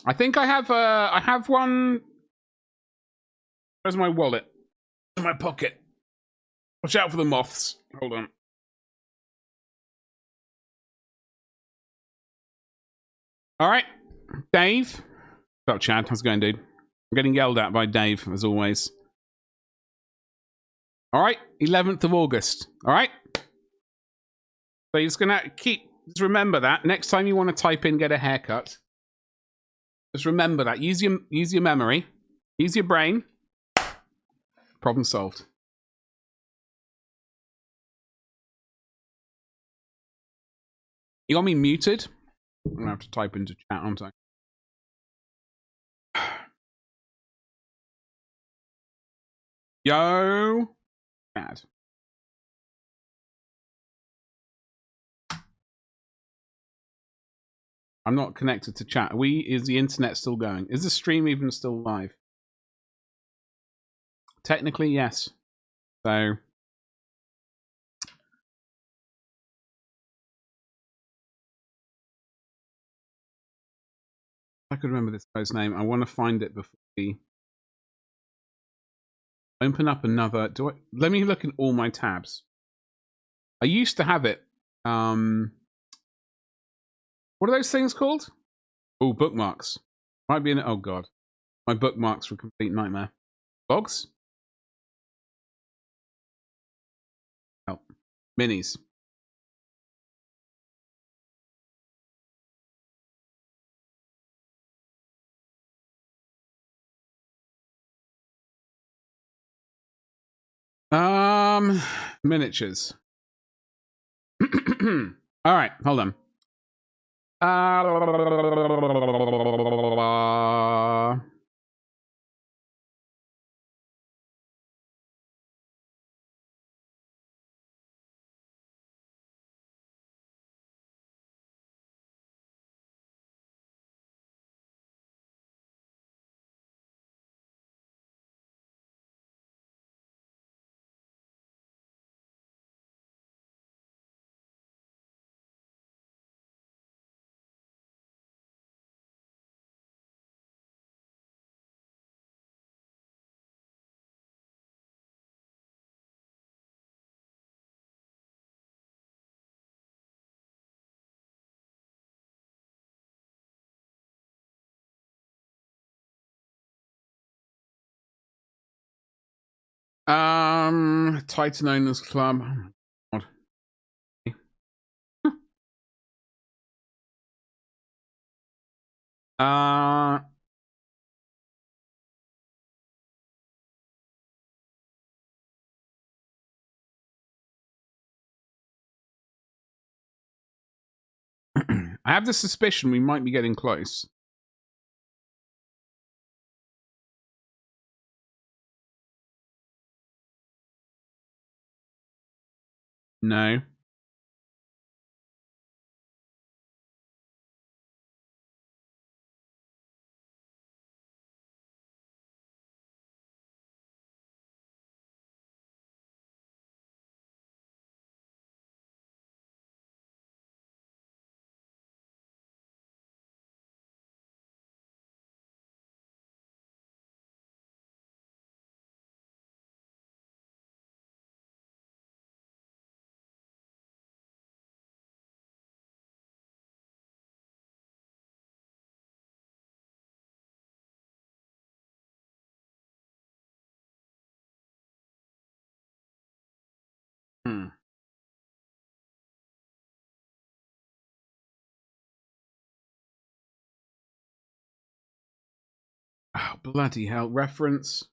I think I have one. Where's my wallet? In my pocket. Watch out for the moths. Hold on. All right, Dave. What's up, Chad? How's it going, dude? I'm getting yelled at by Dave, as always. All right, 11th of August. All right. So you're just gonna just remember that next time you want to type in "get a haircut." Just remember that. Use your memory. Use your brain. Problem solved. You got me muted? I'm gonna have to type into chat, aren't I? Yo. Bad. I'm not connected to chat. Is the internet still going? Is the stream even still live? Technically, yes. So... I could remember this guy's name. I want to find it before we open up another. Let me look in all my tabs. I used to have it. What are those things called? Oh, bookmarks. Might be in it. Oh god, my bookmarks were a complete nightmare. Logs. Oh, minis. Miniatures. All right, hold on. Titan Owners Club. Oh my God. I have the suspicion we might be getting close. No. Hmm. Oh, bloody hell. Reference.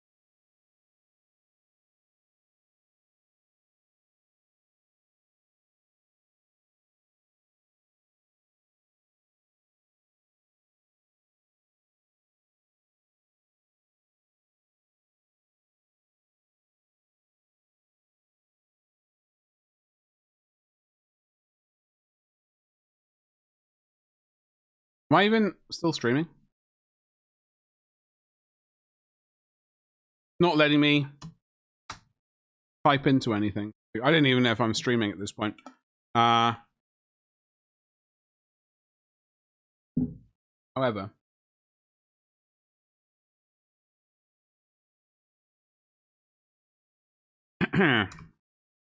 Am I even still streaming? Not letting me type into anything. I don't even know if I'm streaming at this point. However. I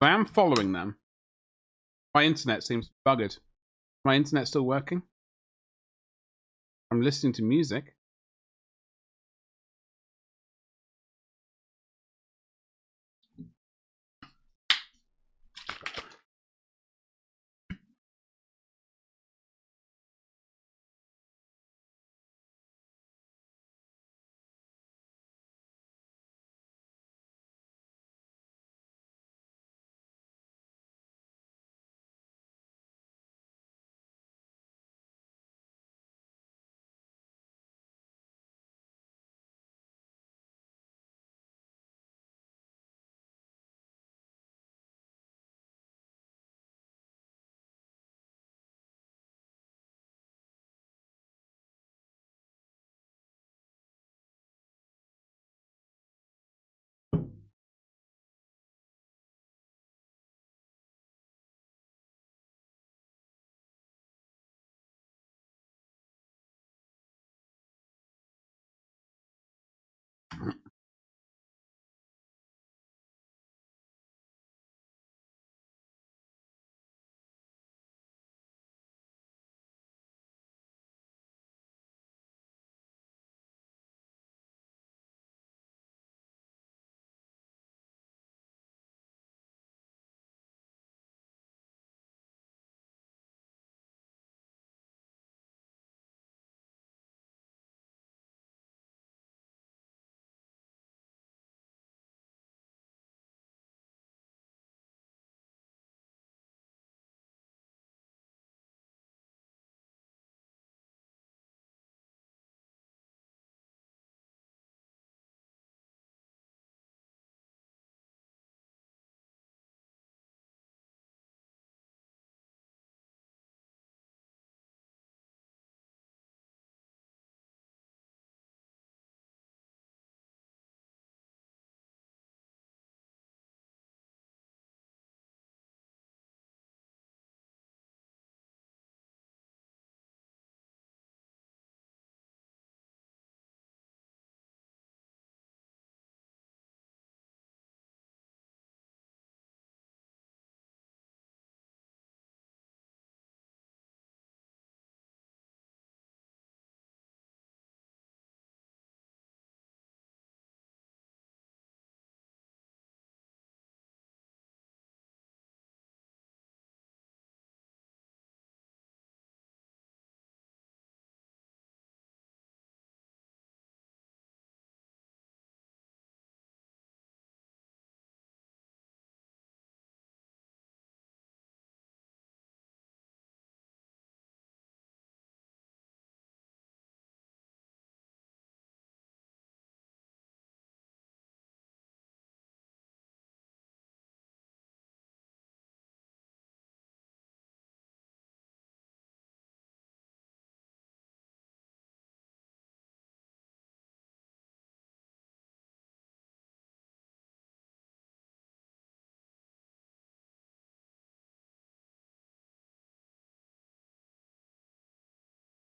am following them. My internet seems buggered. My internet still working? I'm listening to music.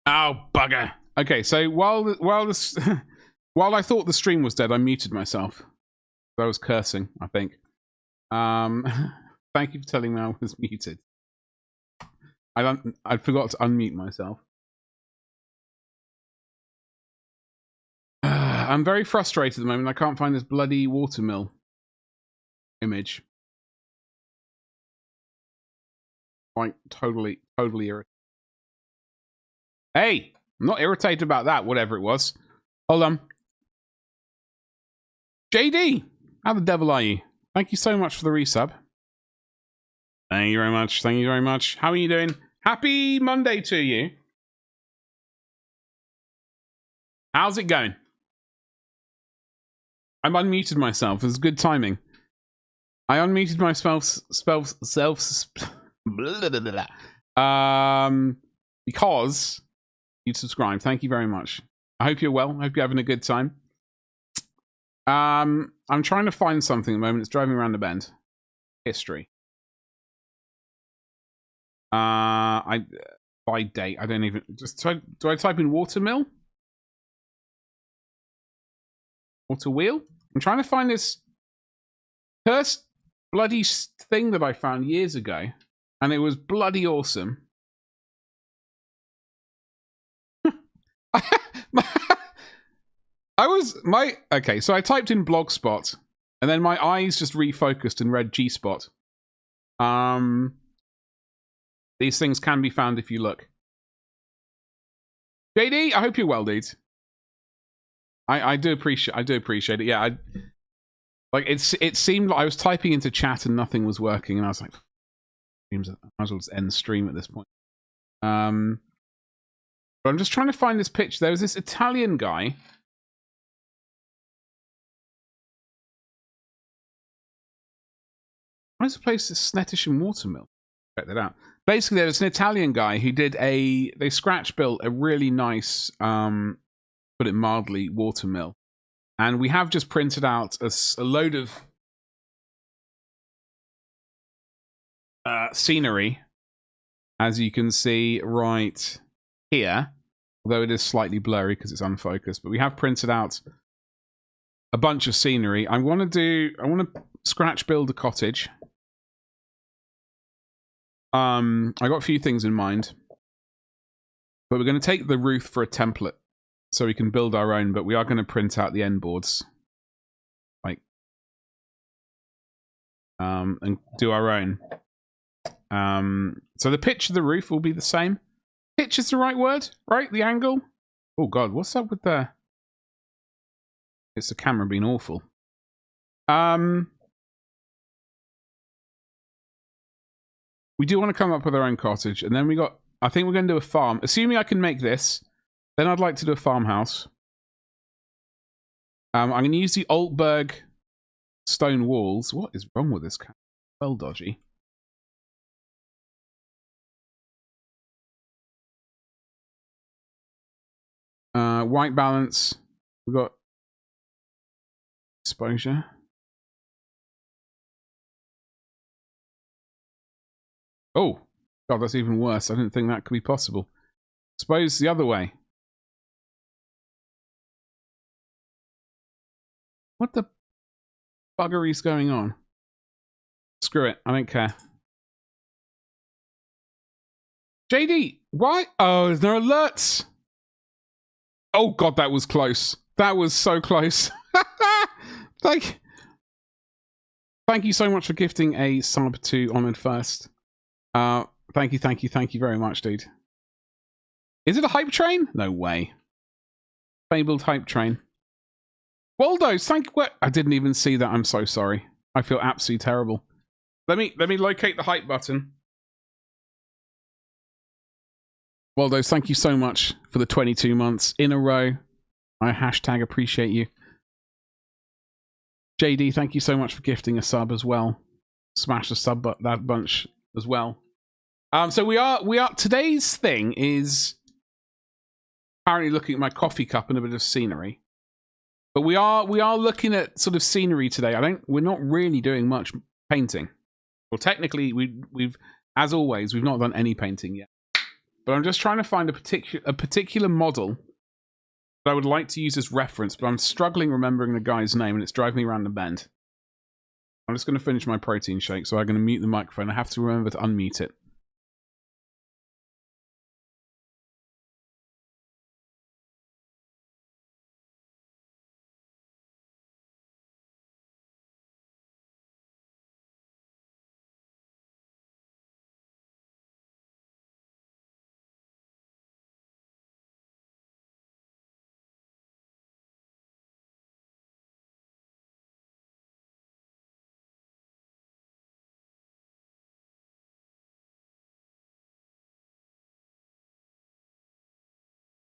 Oh, bugger. Okay, so while while I thought the stream was dead, I muted myself. I was cursing, I think. Thank you for telling me I was muted. I forgot to unmute myself. I'm very frustrated at the moment. I can't find this bloody watermill image. Like, totally irritated. Hey, I'm not irritated about that, whatever it was. Hold on. JD, how the devil are you? Thank you so much for the resub. Thank you very much. Thank you very much. How are you doing? Happy Monday to you. How's it going? I'm unmuted myself. It was good timing. I unmuted myself because you subscribed. Thank you very much. I hope you're well. I hope you're having a good time. I'm trying to find something at the moment. It's driving around the bend. History. By date. I don't even do I type in watermill? Water wheel? I'm trying to find this first bloody thing that I found years ago, and it was bloody awesome. Okay, so I typed in Blogspot, and then my eyes just refocused and read G-Spot. These things can be found if you look. JD, I hope you're well, dude. I do appreciate it. Yeah, it seemed like I was typing into chat and nothing was working, and I was like, I might as well just end the stream at this point. But I'm just trying to find this picture. There was this Italian guy. Where's the place? This Snetisham Watermill. Check that out. Basically, there was an Italian guy who did they scratch built a really nice, put it mildly, watermill. And we have just printed out a load of scenery, as you can see right here, although it is slightly blurry because it's unfocused. But we have printed out a bunch of scenery. I want to scratch build a cottage. I got a few things in mind, but we're going to take the roof for a template so we can build our own, but we are going to print out the end boards, like, and do our own. So the pitch of the roof will be the same. Pitch is the right word, right? The angle. Oh God, what's up with the? It's the camera being awful. We do want to come up with our own cottage, and then I think we're going to do a farm. Assuming I can make this, then I'd like to do a farmhouse. I'm going to use the Altberg stone walls. What is wrong with this camera? Well dodgy. White balance. We've got exposure. Oh, God, that's even worse. I didn't think that could be possible. Suppose the other way. What the buggery's going on? Screw it. I don't care. JD, why? Oh, is there alerts? Oh, God, that was close. That was so close. Thank you so much for gifting a sub to Honored First. Thank you very much, dude. Is it a hype train? No way. Fabled hype train. Waldo's, I didn't even see that. I'm so sorry. I feel absolutely terrible. Let me locate the hype button. Waldo's, thank you so much for the 22 months in a row. I hashtag appreciate you. JD, thank you so much for gifting a sub as well. Smash the sub that bunch as well. So we are today's thing is apparently looking at my coffee cup and a bit of scenery. But we are looking at sort of scenery today. We're not really doing much painting. Well, technically we've as always, we've not done any painting yet. but I'm just trying to find a particular model that I would like to use as reference, but I'm struggling remembering the guy's name, and it's driving me around the bend. I'm just going to finish my protein shake, so I'm going to mute the microphone. I have to remember to unmute it.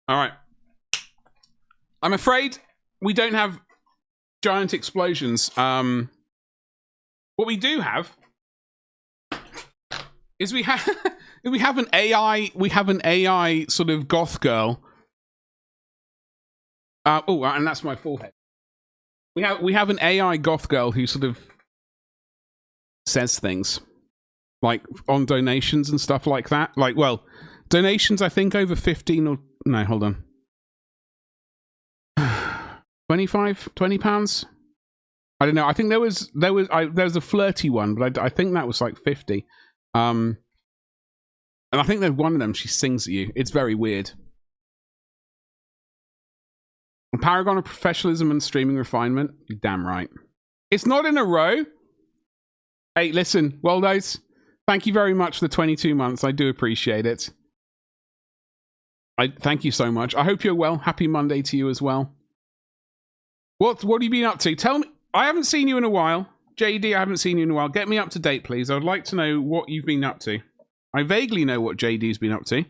All right. I'm afraid we don't have giant explosions. What we do have is we have an AI sort of goth girl. And that's my forehead. We have an AI goth girl who sort of says things like on donations and stuff like that. Like, well, donations I think over 15 or no, hold on. 25, 20 pounds. I don't know. I think there was a flirty one, but I think that was like 50. And I think that one of them she sings at you. It's very weird. A paragon of professionalism and streaming refinement. You're damn right. It's not in a row. Hey, listen, Waldos. Thank you very much for the 22 months. I do appreciate it. I thank you so much. I hope you're well. Happy Monday to you as well. What have you been up to? Tell me. I haven't seen you in a while. JD, I haven't seen you in a while. Get me up to date, please. I would like to know what you've been up to. I vaguely know what JD's been up to.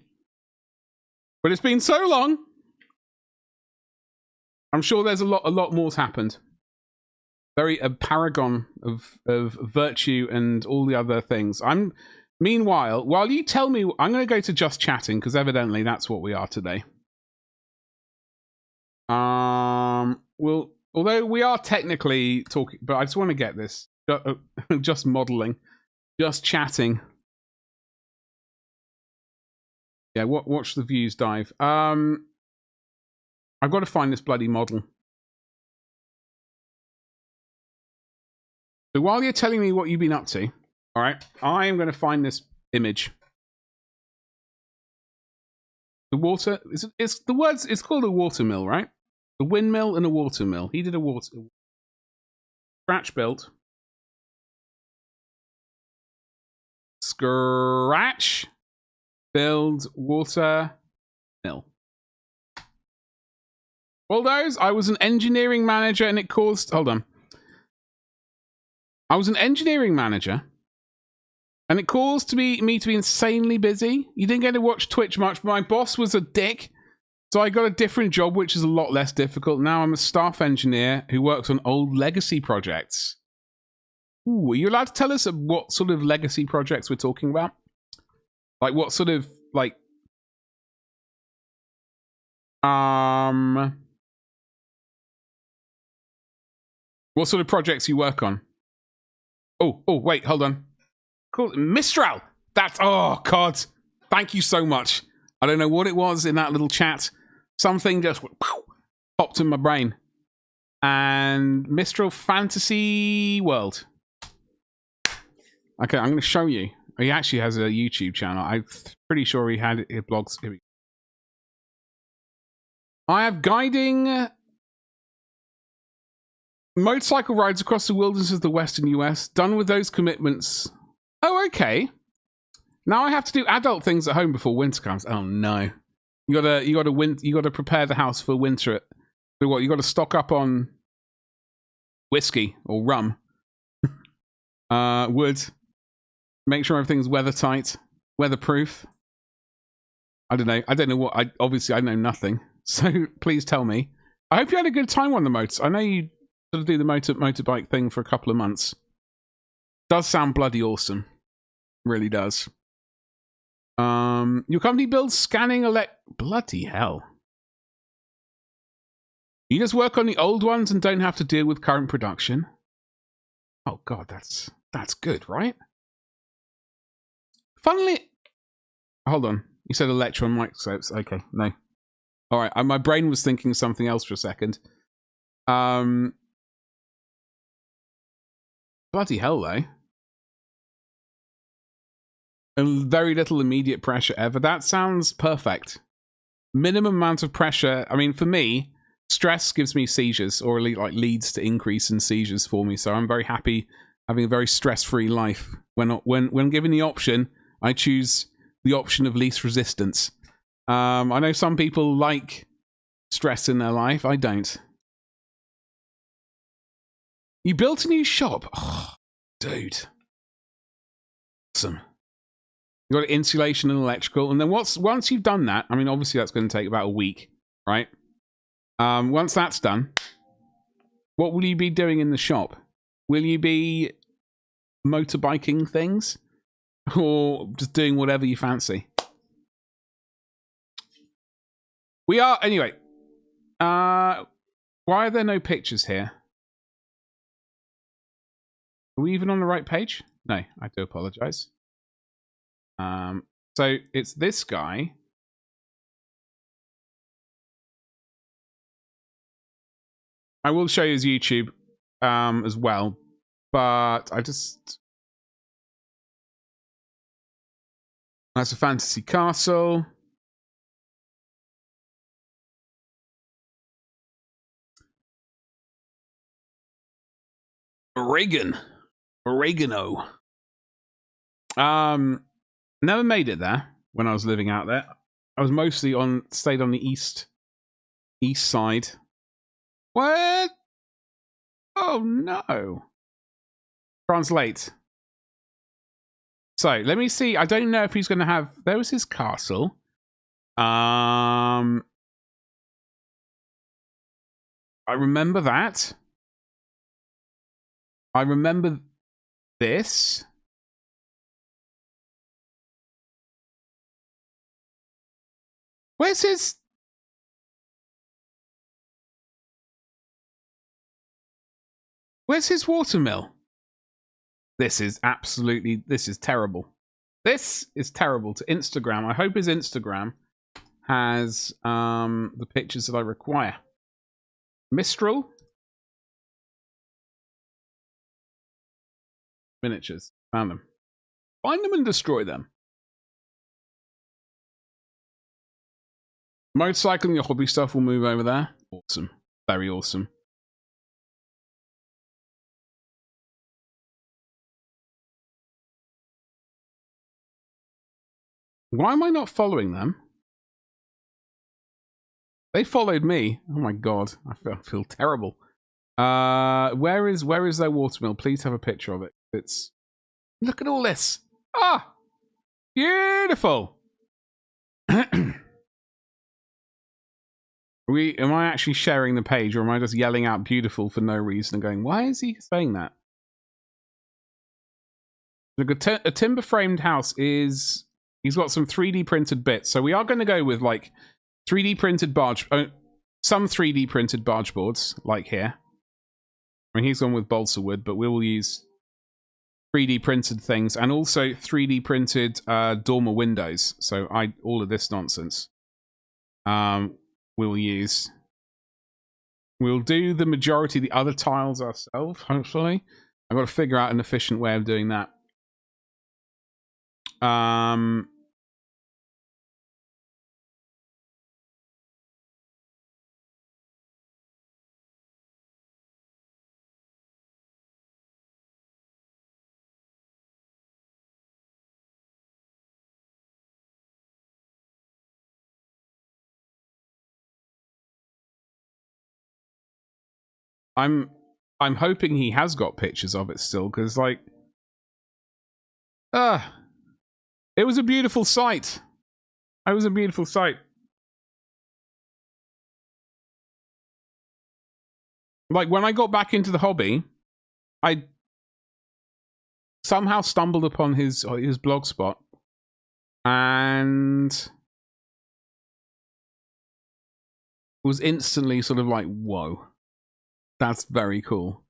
But it's been so long. I'm sure there's a lot more's happened. A paragon of virtue and all the other things. Meanwhile, while you tell me, I'm going to go to just chatting because evidently that's what we are today. Well, although we are technically talking, but I just want to get this. Just modeling, just chatting. Yeah, watch the views dive. I've got to find this bloody model. So while you're telling me what you've been up to, all right, I am going to find this image. The water, it's called a watermill, right? A windmill and a watermill. He did a scratch built. Scratch build water mill. All those, I was an engineering manager and it caused, hold on. I was an engineering manager and it caused me to be insanely busy. You didn't get to watch Twitch much, but my boss was a dick. So I got a different job, which is a lot less difficult. Now I'm a staff engineer who works on old legacy projects. Ooh, are you allowed to tell us what sort of legacy projects we're talking about? Like what sort of, like... What sort of projects you work on? Oh, wait, hold on. Cool. Mistral! That's, oh, God. Thank you so much. I don't know what it was in that little chat. Something just popped in my brain. And Mistral Fantasy World. Okay, I'm going to show you. He actually has a YouTube channel. I'm pretty sure he had blogs. Here we go. I have guiding motorcycle rides across the wilderness of the western US. Done with those commitments. Oh, okay. Now I have to do adult things at home before winter comes. Oh no. You gotta prepare the house for winter. So what, you gotta stock up on whiskey or rum. Wood. Make sure everything's weathertight. Weatherproof. I don't know what obviously I know nothing. So please tell me. I hope you had a good time on the motor. I know you sort of do the motorbike thing for a couple of months. Does sound bloody awesome. Really does. Your company builds scanning bloody hell. You just work on the old ones and don't have to deal with current production. Oh god, that's good, right? Funnily, hold on. You said electron microscopes. Okay, no. All right, my brain was thinking something else for a second. Bloody hell, though. And very little immediate pressure ever. That sounds perfect. Minimum amount of pressure. I mean, for me, stress gives me seizures, or like leads to increase in seizures for me. So I'm very happy having a very stress-free life. When given the option, I choose the option of least resistance. I know some people like stress in their life. I don't. You built a new shop. Oh, dude. Awesome. You got insulation and electrical, and then once you've done that, I mean, obviously that's going to take about a week, right? Once that's done, what will you be doing in the shop? Will you be motorbiking things, or just doing whatever you fancy? We are anyway. Why are there no pictures here? Are we even on the right page? No, I do apologize. So it's this guy. I will show you his YouTube as well, but I just... That's a fantasy castle. Oregano. Never made it there when I was living out there. I was mostly stayed on the east side. What? Oh no. Translate. So let me see. I don't know if he's going to have. There was his castle. I remember that. I remember this. Where's his... Where's his watermill? This is absolutely... This is terrible. This is terrible to Instagram. I hope his Instagram has the pictures that I require. Mistral? Miniatures. Found them. Find them and destroy them. Motorcycle and your hobby stuff will move over there. Awesome. Very awesome. Why am I not following them? They followed me. Oh my god. I feel terrible. Where is their watermill? Please have a picture of it. It's... Look at all this. Ah! Beautiful! Am I actually sharing the page, or am I just yelling out beautiful for no reason and going, why is he saying that? Look, a timber framed house is... He's got some 3D printed bits. So we are going to go with like 3D printed barge... some 3D printed barge boards, like here. I mean, he's gone with balsa wood, but we will use 3D printed things, and also 3D printed dormer windows. So all of this nonsense. We'll use. We'll do the majority of the other tiles ourselves, hopefully. I've got to figure out an efficient way of doing that. I'm hoping he has got pictures of it still, because like, it was a beautiful sight. It was a beautiful sight. Like, when I got back into the hobby, I somehow stumbled upon his blog spot, and was instantly sort of like, whoa. That's very cool.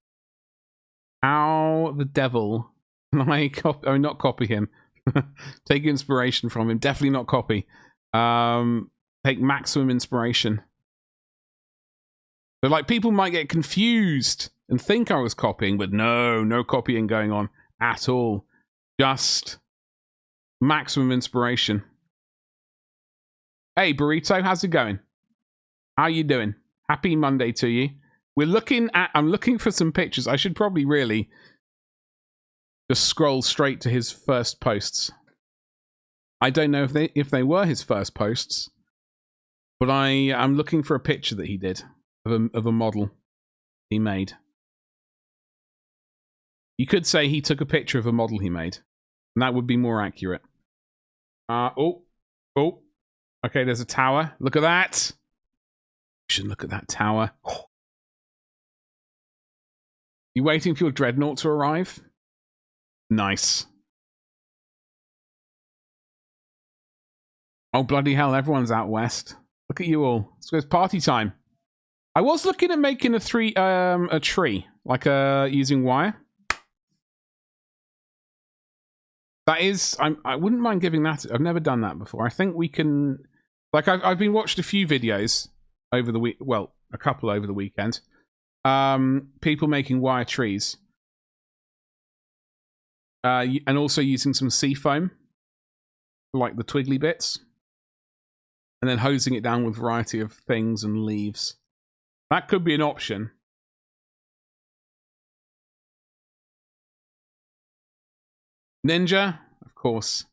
How the devil can I copy? Oh, not copy him. Take inspiration from him. Definitely not copy. Take maximum inspiration. So, like, people might get confused and think I was copying, but no copying going on at all. Just maximum inspiration. Hey, Burrito, how's it going? How you doing? Happy Monday to you. I'm looking for some pictures. I should probably really just scroll straight to his first posts. I don't know if they were his first posts, but I'm looking for a picture that he did of a model he made. You could say he took a picture of a model he made, and that would be more accurate. Oh. Okay, there's a tower. Look at that. You should look at that tower. You waiting for your dreadnought to arrive? Nice. Oh, bloody hell, everyone's out west. Look at you all. So it's party time. I was looking at making a tree, like using wire. That is, I wouldn't mind giving that. I've never done that before. I think we can, like, I've been watched a few videos over the week. Well, a couple over the weekend. People making wire trees, and also using some sea foam, like the twiggly bits, and then hosing it down with a variety of things and leaves. That could be an option. Ninja, of course.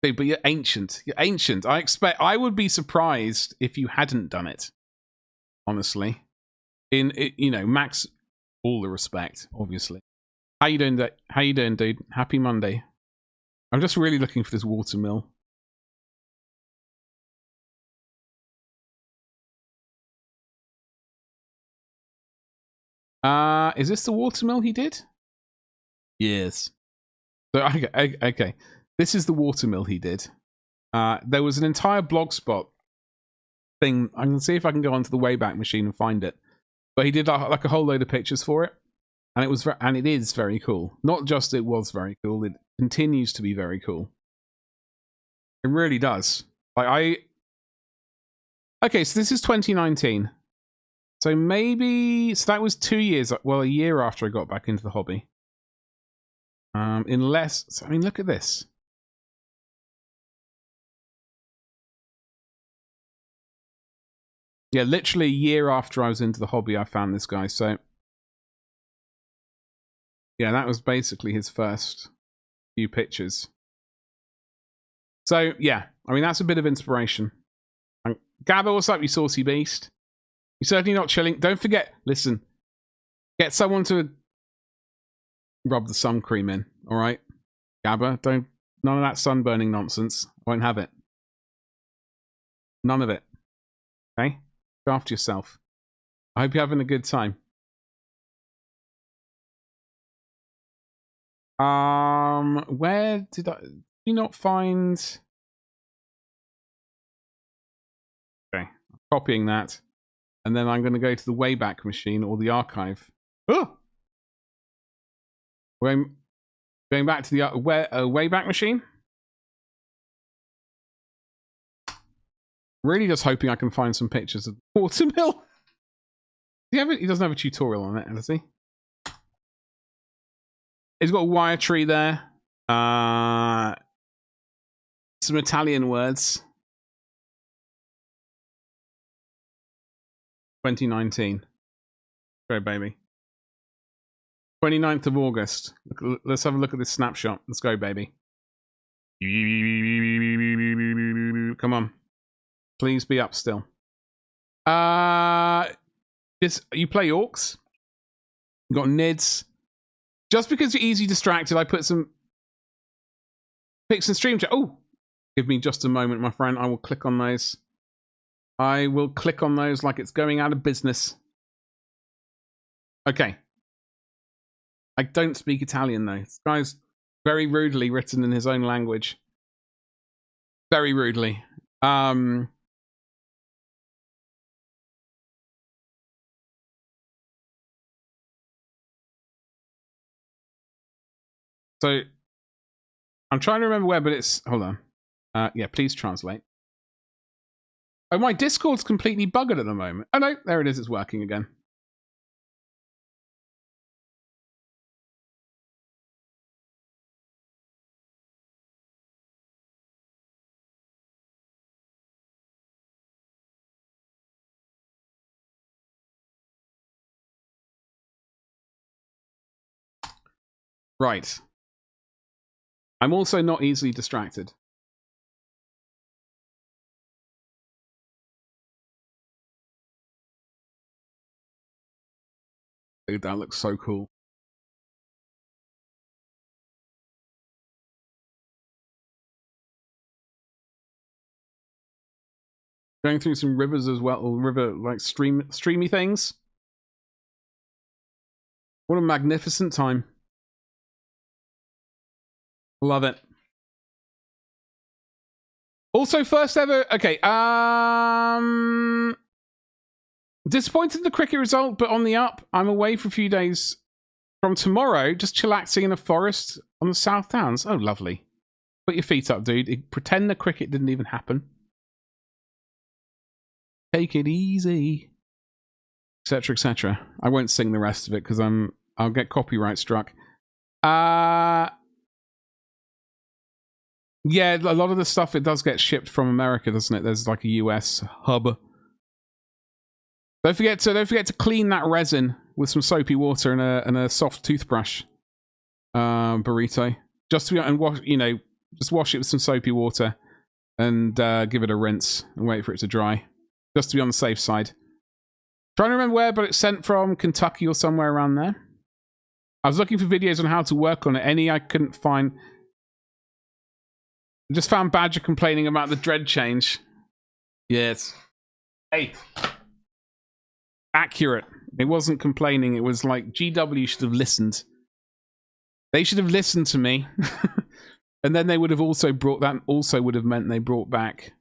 Dude, but you're ancient. You're ancient. I would be surprised if you hadn't done it. Honestly. Max, all the respect, obviously. How you doing, dude? Happy Monday. I'm just really looking for this water mill. Is this the water mill he did? Yes. So, okay. This is the water mill he did. There was an entire blogspot thing. I can see if I can go onto the Wayback Machine and find it. But he did like a whole load of pictures for it, and it is very cool. Not just it was very cool; it continues to be very cool. It really does. Okay, so this is 2019. So that was 2 years. Well, a year after I got back into the hobby. Look at this. Yeah, literally a year after I was into the hobby, I found this guy. So, yeah, that was basically his first few pictures. So, yeah, that's a bit of inspiration. Gabba, what's up, you saucy beast? You're certainly not chilling. Don't forget, listen, get someone to rub the sun cream in, all right? Gabba, none of that sunburning nonsense. I won't have it. None of it. Okay? Look after yourself. I hope you're having a good time. Where did you not find? Okay, I'm copying that, and then I'm going to go to the Wayback Machine or the archive. Oh, going back to the Wayback Machine. Really, just hoping I can find some pictures of the watermill. He doesn't have a tutorial on it, does he? He's got a wire tree there. Some Italian words. 2019. Go, baby. 29th of August. Let's have a look at this snapshot. Let's go, baby. Come on. Please be up still. You play orcs? You got nids. Just because you're easy distracted, I put some pics and stream chat. Oh, give me just a moment, my friend. I will click on those. I will click on those like it's going out of business. Okay. I don't speak Italian, though. This guy's very rudely written in his own language. Very rudely. So, I'm trying to remember where, but it's... Hold on. Yeah, please translate. Oh, my Discord's completely buggered at the moment. Oh no, there it is. It's working again. Right. I'm also not easily distracted. Dude, that looks so cool. Going through some rivers as well, or river like streamy things. What a magnificent time. Love it. Also, first ever. Okay. Disappointed in the cricket result, but on the up. I'm away for a few days from tomorrow, just chillaxing in a forest on the South Downs. Oh, lovely. Put your feet up, dude. Pretend the cricket didn't even happen. Take it easy. Etc. etc. I won't sing the rest of it because I'll get copyright struck. Yeah, a lot of the stuff, it does get shipped from America, doesn't it? There's like a US hub. Don't forget to clean that resin with some soapy water and a soft toothbrush. Burrito. Just to and wash, just wash it with some soapy water and give it a rinse and wait for it to dry. Just to be on the safe side. Trying to remember where, but it's sent from Kentucky or somewhere around there. I was looking for videos on how to work on it. Any I couldn't find. I just found Badger complaining about the dread change. Yes. Hey. Accurate. It wasn't complaining. It was like, GW should have listened. They should have listened to me. And then they would have also brought that, also would have meant they brought back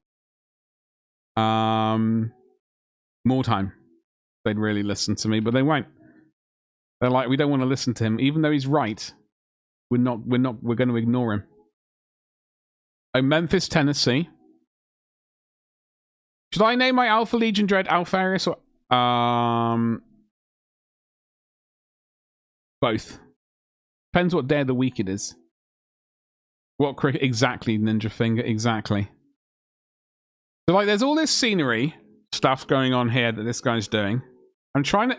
more time. They'd really listen to me, but they won't. They're like, we don't want to listen to him. Even though he's right, we're going to ignore him. Oh, Memphis, Tennessee. Should I name my Alpha Legion Dread Alpharius or both? Depends what day of the week it is. What cricket exactly, Ninja Finger, exactly. So like there's all this scenery stuff going on here that this guy's doing. I'm trying to...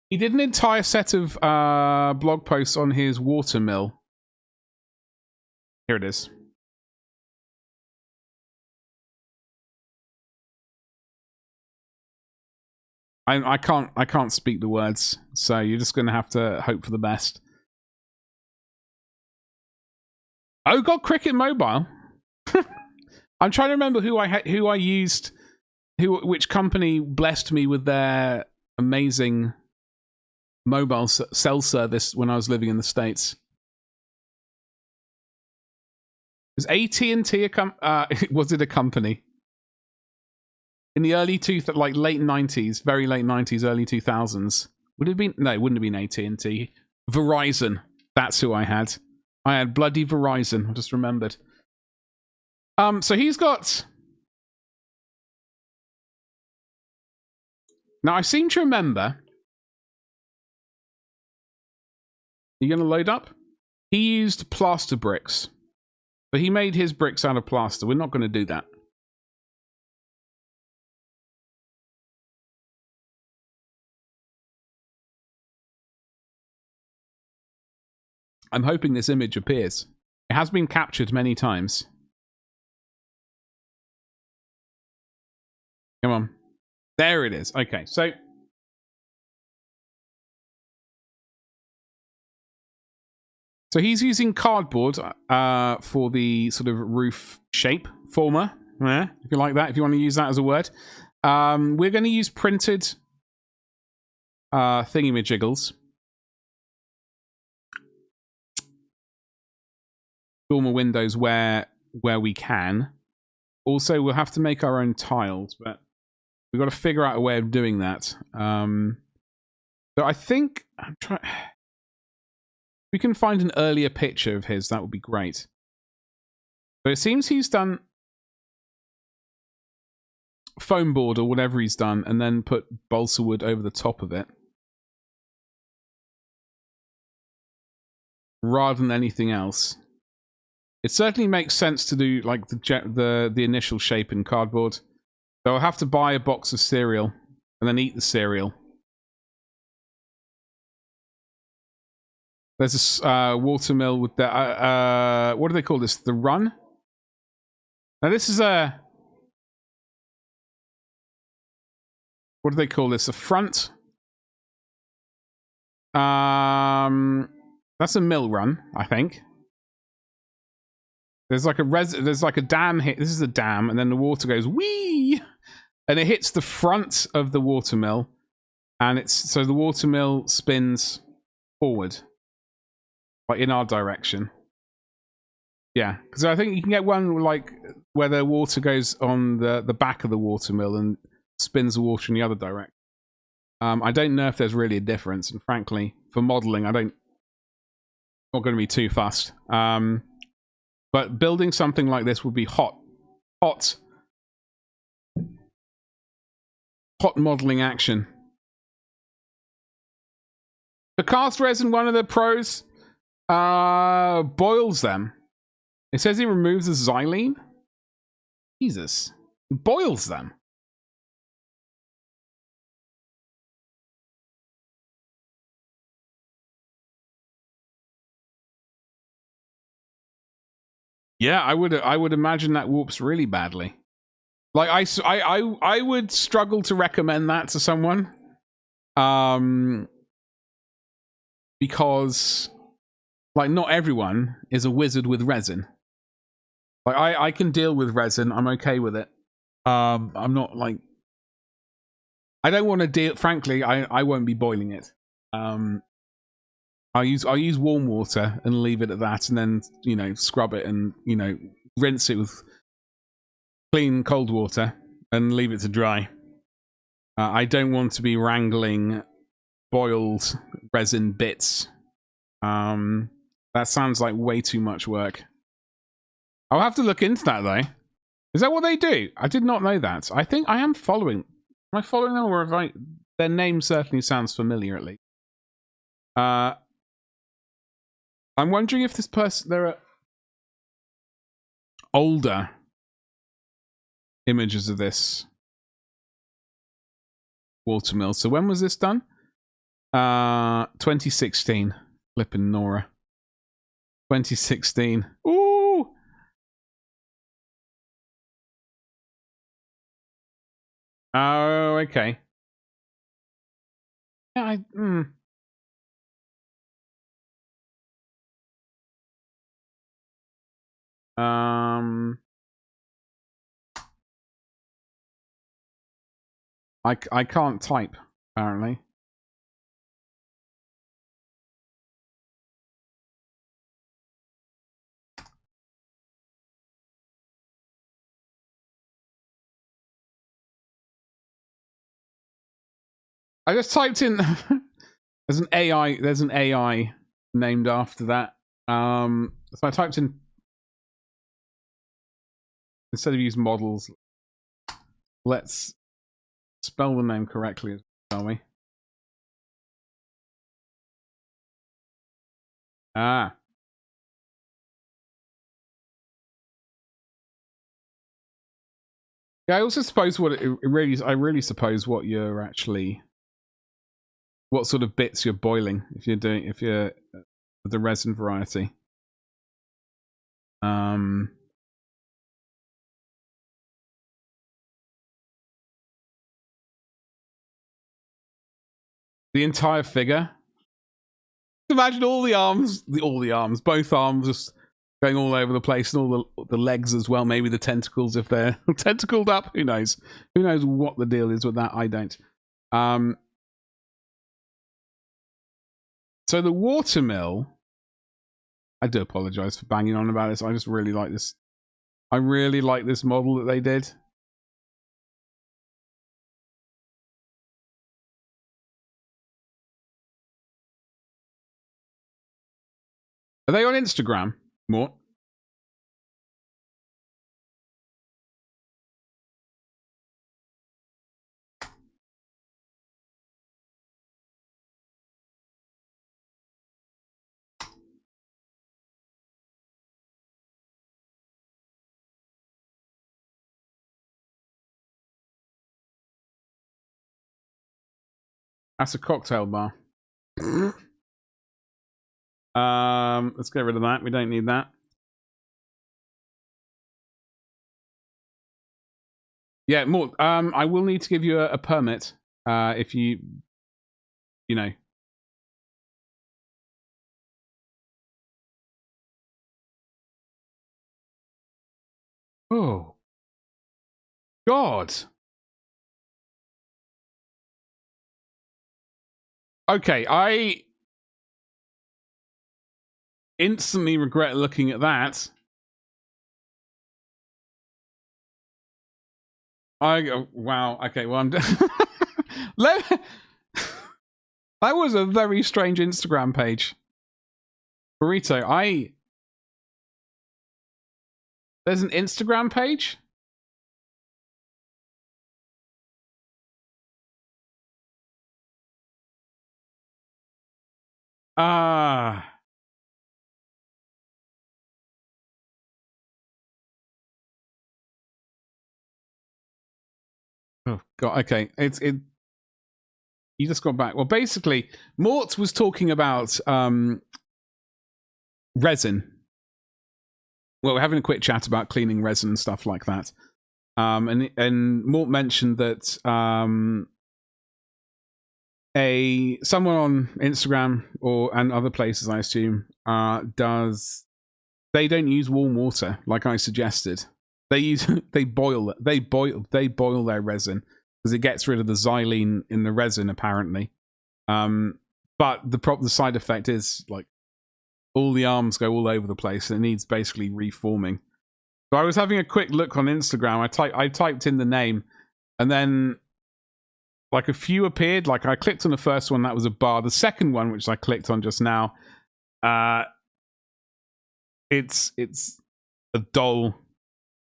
He did an entire set of blog posts on his water mill. Here it is. I can't speak the words, so you're just gonna have to hope for the best. Oh God, Cricket Mobile. I'm trying to remember who I used, which company blessed me with their amazing mobile cell service when I was living in the States. Was AT&T was it a company? In the early late 90s, very late 90s, early 2000s. Would it have been? No, it wouldn't have been AT&T. Verizon. That's who I had. I had bloody Verizon. I just remembered. So he's got... Now, I seem to remember... Are you going to load up? He used plaster bricks. So he made his bricks out of plaster. We're not going to do that. I'm hoping this image appears. It has been captured many times. Come on. There it is. Okay, so... So he's using cardboard for the sort of roof shape former. Yeah, if you like that, if you want to use that as a word. We're going to use printed thingy-majiggles. Dormer windows where we can. Also, we'll have to make our own tiles, but we've got to figure out a way of doing that. So I think I'm trying. We can find an earlier picture of his. That would be great. So it seems he's done. foam board or whatever he's done, and then put balsa wood over the top of it, rather than anything else. It certainly makes sense to do like the initial shape in cardboard. So I'll have to buy a box of cereal and then eat the cereal. There's a water mill with the what do they call this? The run. Now this is a, what do they call this? A front. That's a mill run, I think. There's like a dam hit. This is a dam, and then the water goes wee, and it hits the front of the water mill, and so the water mill spins forward, like in our direction. Yeah, because I think you can get one like where the water goes on the back of the water mill and spins the water in the other direction. I don't know if there's really a difference, and frankly, for modeling, I'm not going to be too fussed. But building something like this would be hot modeling action. The cast resin, one of the pros, boils them. It says he removes the xylene. Jesus, he boils them. Yeah, I would imagine that warps really badly. Like I would struggle to recommend that to someone, because like not everyone is a wizard with resin. Like I can deal with resin. I'm okay with it. I'm not like, I don't want to deal. Frankly, I won't be boiling it. I'll use warm water and leave it at that, and then, you know, scrub it and, you know, rinse it with clean cold water and leave it to dry. I don't want to be wrangling boiled resin bits. That sounds like way too much work. I'll have to look into that though. Is that what they do? I did not know that. I think I am following. Am I following them, or have I? Their name certainly sounds familiar at least. I'm wondering if this person, there are older images of this water mill. So when was this done? 2016. Flippin' Nora. 2016. Ooh! Oh, okay. Yeah, I can't type, apparently. I just typed in there's an AI named after that. So I typed in, instead of using models, let's spell the name correctly, shall we? Ah. Yeah, I also suppose I really suppose what you're actually, what sort of bits you're boiling if you're the resin variety. The entire figure. Imagine all the arms, both arms just going all over the place, and all the legs as well. Maybe the tentacles if they're tentacled up. Who knows? Who knows what the deal is with that? I don't. So the water mill. I do apologize for banging on about this. I just really like this. I really like this model that they did. Are they on Instagram? More? That's a cocktail bar. Let's get rid of that. We don't need that. Yeah, more. I will need to give you a permit if you know. Oh, God. Okay, I instantly regret looking at that. Wow. Okay, well, I'm. That was a very strange Instagram page. Burrito, there's an Instagram page? Ah. Oh, God. Okay. You just got back. Well, basically, Mort was talking about resin. Well, we're having a quick chat about cleaning resin and stuff like that. And Mort mentioned that someone on Instagram and other places, I assume, they don't use warm water like I suggested. They boil their resin because it gets rid of the xylene in the resin apparently. But the side effect is like all the arms go all over the place and it needs basically reforming. So I was having a quick look on Instagram. I typed in the name and then like a few appeared. Like I clicked on the first one, that was a bar. The second one, which I clicked on just now, it's a doll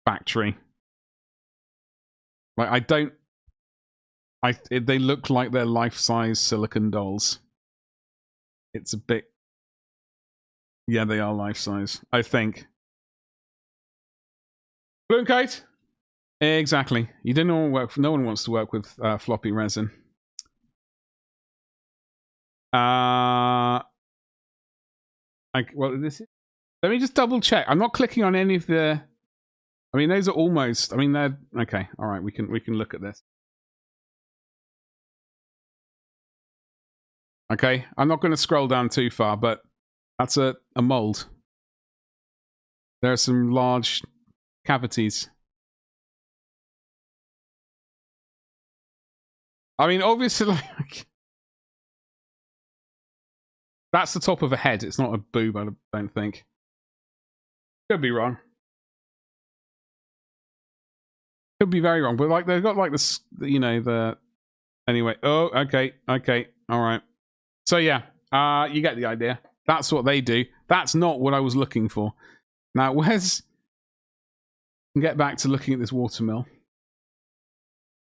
factory. Like they look like they're life-size silicon dolls. It's a bit. Yeah, they are life-size, I think. Bloonkite? Exactly. You didn't want to work. No one wants to work with floppy resin. Well, this is. Let me just double check. I'm not clicking on any of the. I mean, those are almost. I mean, they're okay. All right, we can look at this. Okay, I'm not going to scroll down too far, but that's a mold. There are some large cavities. I mean, obviously, like, that's the top of a head. It's not a boob, I don't think. Could be wrong. Could be very wrong, but like they've got like this, you know, the. Anyway, oh, okay, all right. So yeah, you get the idea. That's what they do. That's not what I was looking for. Now, get back to looking at this watermill.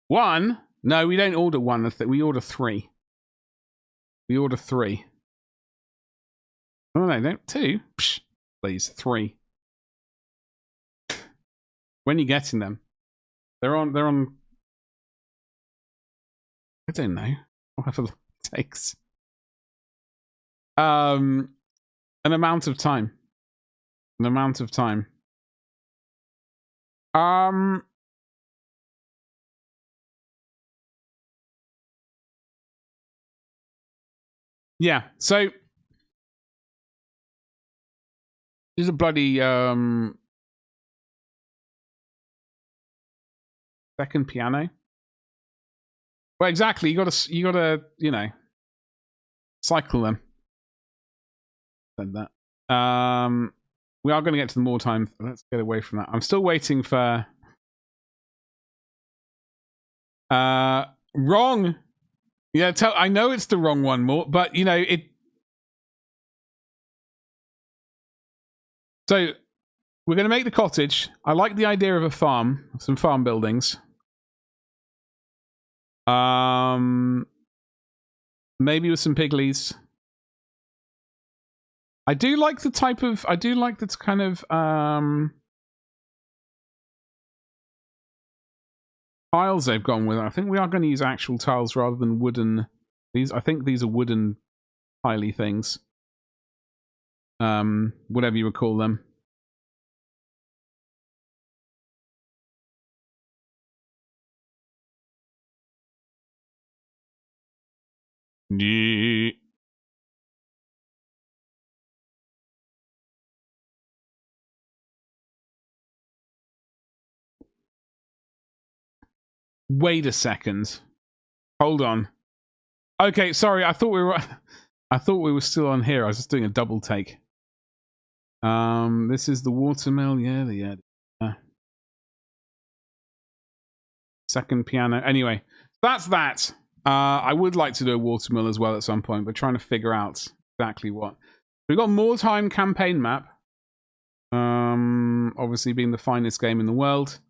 One? No, we don't order one. We order three. We order three. Oh no, don't two. Psh, please, three. When are you getting them? They're on. I don't know. Whatever it takes. An amount of time. An amount of time. Yeah, so there's a bloody second piano. Well, exactly. You gotta, you know, cycle them. Said that. We are going to get to the more time. Let's get away from that. I'm still waiting for. Wrong. Yeah, I know it's the wrong one, more, but you know it. So we're going to make the cottage. I like the idea of a farm, some farm buildings. Maybe with some piggies. I do like the type of. I do like the kind of tiles they've gone with. I think we are going to use actual tiles rather than wooden These, I think these are wooden tiley things. Whatever you would call them. Yeah. Wait a second. Hold on. Okay, sorry. I thought we were still on here. I was just doing a double take. This is the watermill. Yeah. Second piano. Anyway, that's that. I would like to do a watermill as well at some point, but trying to figure out exactly what. We've got More Time campaign map. Obviously being the finest game in the world.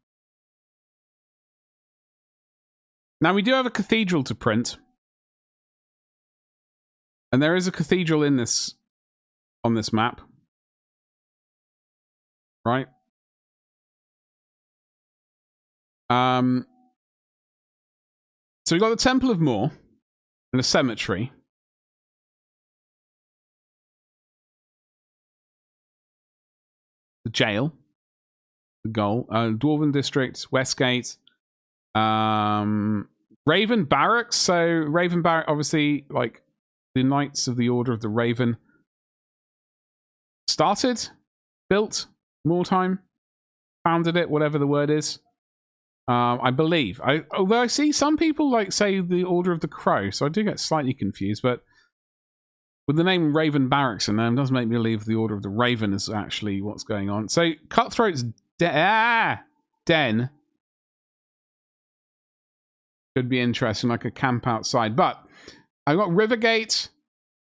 Now we do have a cathedral to print. And there is a cathedral in this on this map. Right? So we've got the Temple of More and a cemetery. The jail. The goal. Dwarven District, Westgate. Raven Barracks. So Raven Barracks, obviously, like the Knights of the Order of the Raven started, built, more time, founded it, whatever the word is. I believe. Although I see some people like say the Order of the Crow, so I do get slightly confused, but with the name Raven Barracks in there, it does make me believe the Order of the Raven is actually what's going on. So Cutthroat's Den could be interesting, like a camp outside. But I've got Rivergate,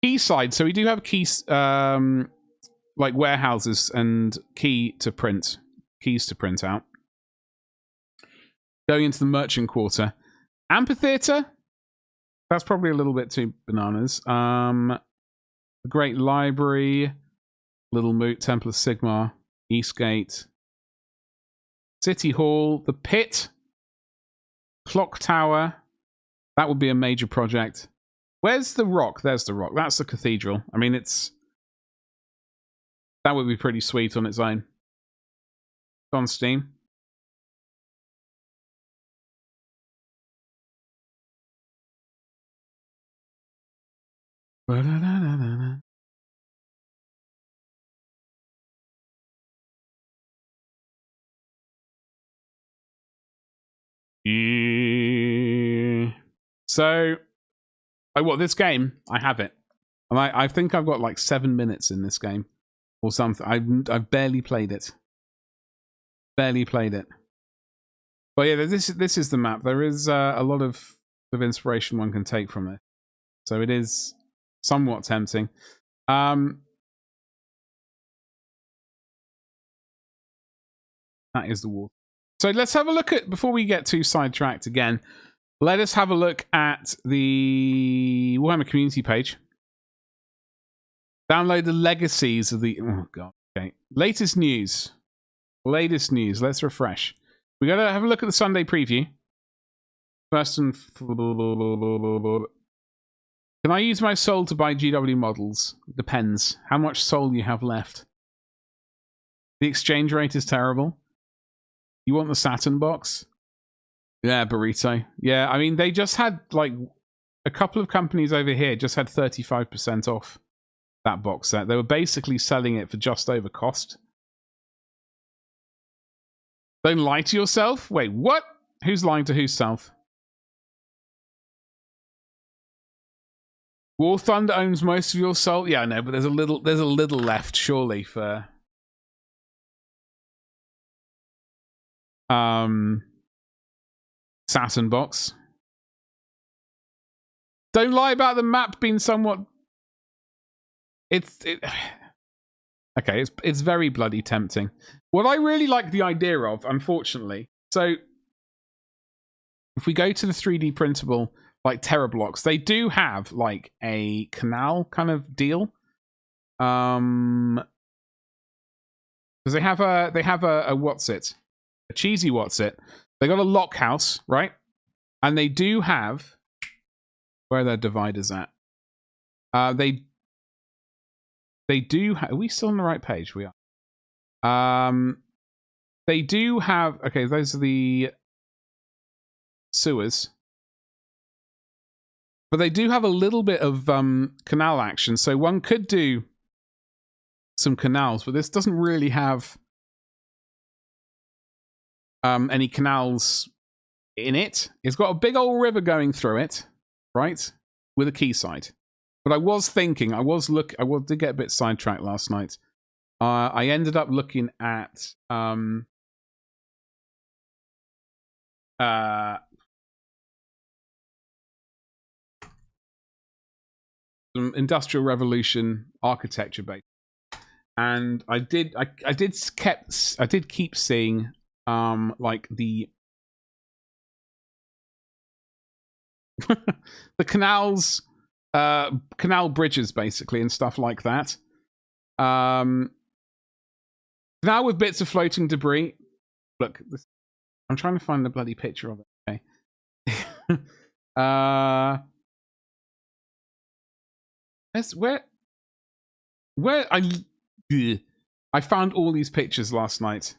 Quayside. So we do have keys, like warehouses and keys to print out. Going into the merchant quarter. Amphitheatre. That's probably a little bit too bananas. Great Library. Little Moot, Temple of Sigmar. Eastgate. City Hall. The Pit. Clock Tower. That would be a major project. Where's the rock? There's the rock. That's the cathedral. I mean, that would be pretty sweet on its own. It's on Steam. Yeah. So, this game, I have it. And I think I've got like 7 minutes in this game or something. I've barely played it. But yeah, this is the map. There is a lot of inspiration one can take from it. So it is somewhat tempting. That is the wall. So let's have a look at, before we get too sidetracked again, let us have a look at the Warhammer community page. Download the legacies of the... Oh, God. Okay. Latest news. Let's refresh. We got to have a look at the Sunday preview. First and... Can I use my soul to buy GW models? Depends. How much soul you have left. The exchange rate is terrible. You want the Saturn box? Yeah, Burrito. Yeah, I mean, they just had, like, a couple of companies over here just had 35% off that box set. They were basically selling it for just over cost. Don't lie to yourself? Wait, what? Who's lying to whose self? War Thunder owns most of your soul? Yeah, I know, but there's a little left, surely, for... Saturn box. Don't lie about the map being somewhat... Okay, it's very bloody tempting. What I really like the idea of, unfortunately, so if we go to the 3D printable, like TERRABLOKS, they do have like a canal kind of deal. Because they have a what's it? A cheesy what's it? They got a lock house, right? And they do have... Where are their dividers at? They do. Are we still on the right page? We are. They do have. Okay, those are the sewers, but they do have a little bit of canal action. So one could do some canals, but this doesn't really have any canals in it. It's got a big old river going through it, right, with a quayside. But I was thinking, I did get a bit sidetracked last night. I ended up looking at some Industrial Revolution architecture base, and I did keep seeing like the the canals, canal bridges basically and stuff like that. Now with bits of floating debris. Look, I'm trying to find the bloody picture of it. Okay. That's where I found all these pictures last night.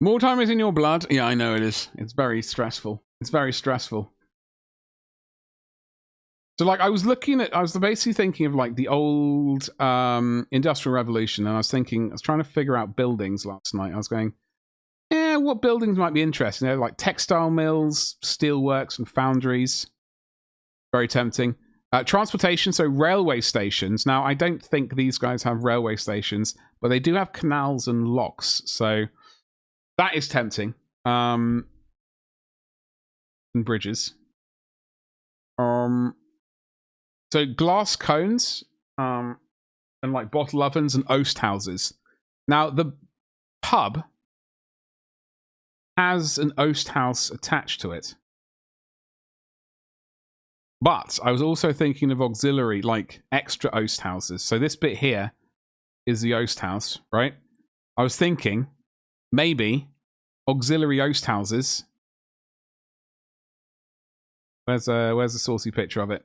More time is in your blood. Yeah, I know it is. It's very stressful. It's very stressful. So, like, I was basically thinking of, like, the old Industrial Revolution, and I was trying to figure out buildings last night. I was going, yeah, what buildings might be interesting? You know, like textile mills, steelworks, and foundries. Very tempting. Transportation, so railway stations. Now, I don't think these guys have railway stations, but they do have canals and locks, so that is tempting. And bridges. So glass cones, and like bottle ovens and oast houses. Now the pub has an oast house attached to it. But I was also thinking of auxiliary, like extra oast houses. So this bit here is the oast house, right? I was thinking maybe auxiliary oast houses. Where's a saucy picture of it?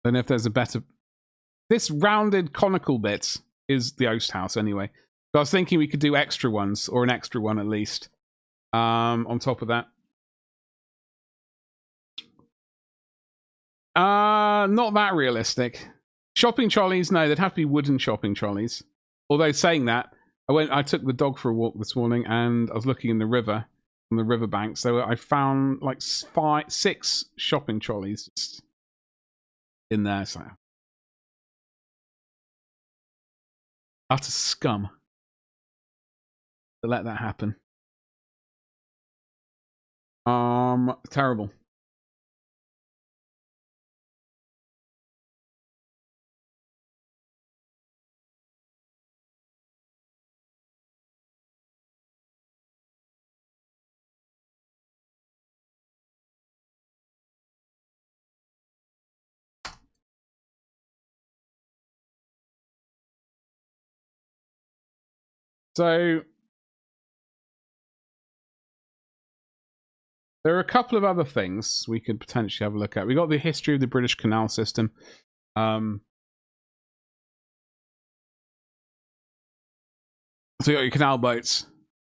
I don't know if there's a better... This rounded conical bit is the oast house anyway. So I was thinking we could do extra ones, or an extra one at least, on top of that. Not that realistic. Shopping trolleys, no, they'd have to be wooden shopping trolleys. Although saying that, I took the dog for a walk this morning, and I was looking in the river, on the riverbank, so I found like 6 shopping trolleys just in there. So utter scum to let that happen. Terrible. So there are a couple of other things we could potentially have a look at. We got the history of the British canal system. So you got your canal boats.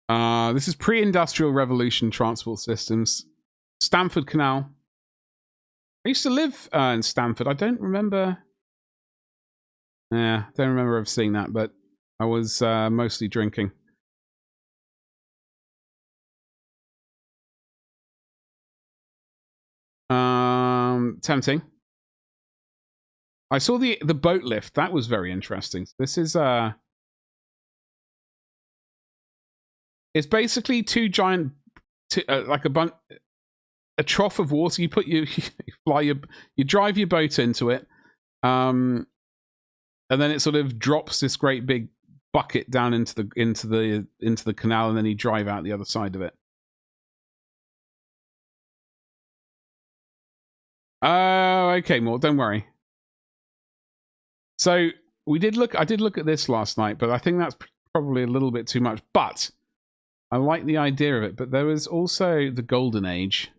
This is pre-industrial revolution transport systems. Stamford Canal. I used to live in Stamford. I don't remember. Yeah, don't remember ever seeing that, but I was mostly drinking. Tempting. I saw the boat lift. That was very interesting. This is it's basically 2 giant, like a trough of water. You put you drive your boat into it, and then it sort of drops this great big bucket down into the canal, and then you drive out the other side of it. okay, Mort, don't worry. So I did look at this last night, but I think that's probably a little bit too much. But I like the idea of it. But there was also the Golden Age.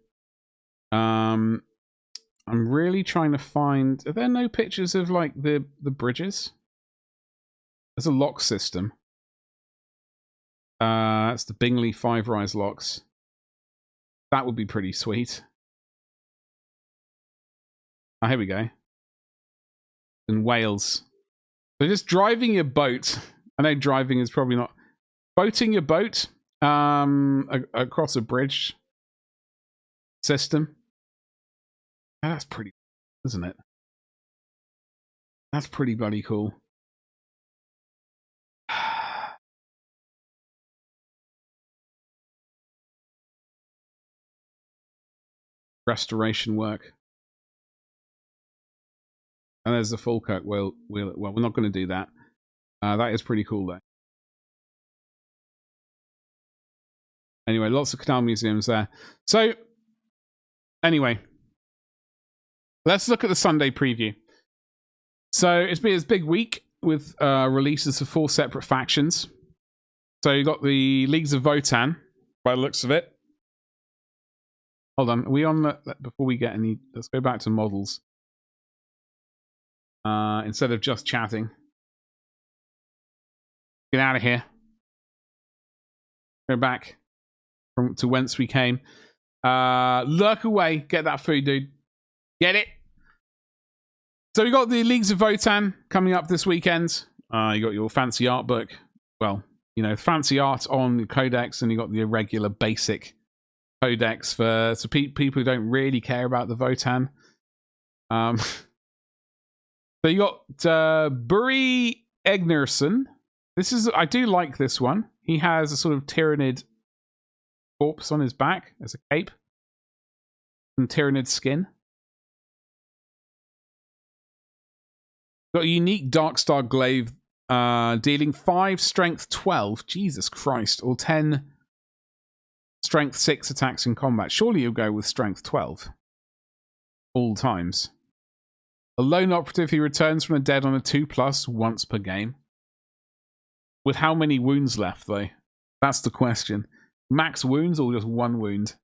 I'm really trying to find. Are there no pictures of like the bridges? There's a lock system. That's the Bingley 5-rise locks. That would be pretty sweet. Oh, here we go. In Wales. So just driving your boat. I know driving is probably not. Boating your boat across a bridge system. Oh, that's pretty, isn't it? That's pretty bloody cool. Restoration work. And there's the Falkirk. Well, we're not going to do that. That is pretty cool, though. Anyway, lots of canal museums there. So, anyway, let's look at the Sunday preview. So, it's been a big week with releases of 4 separate factions. So, you got the Leagues of Votan, by the looks of it. Hold on, are we on the, before we get any, let's go back to models. Instead of just chatting. Get out of here. Go back to whence we came. Lurk away. Get that food, dude. Get it? So we got the Leagues of Votan coming up this weekend. You got your fancy art book. Well, you know, fancy art on the codex, and you got the irregular basic codex for people who don't really care about the Votan. So you got Buri Egnerson. I do like this one. He has a sort of Tyrannid corpse on his back as a cape. And Tyrannid skin. Got a unique Darkstar Glaive, dealing 5 strength 12. Jesus Christ. Or 10 strength 6 attacks in combat. Surely you'll go with strength 12. All times. A lone operative, he returns from the dead on a 2+ once per game. With how many wounds left, though? That's the question. Max wounds or just 1 wound?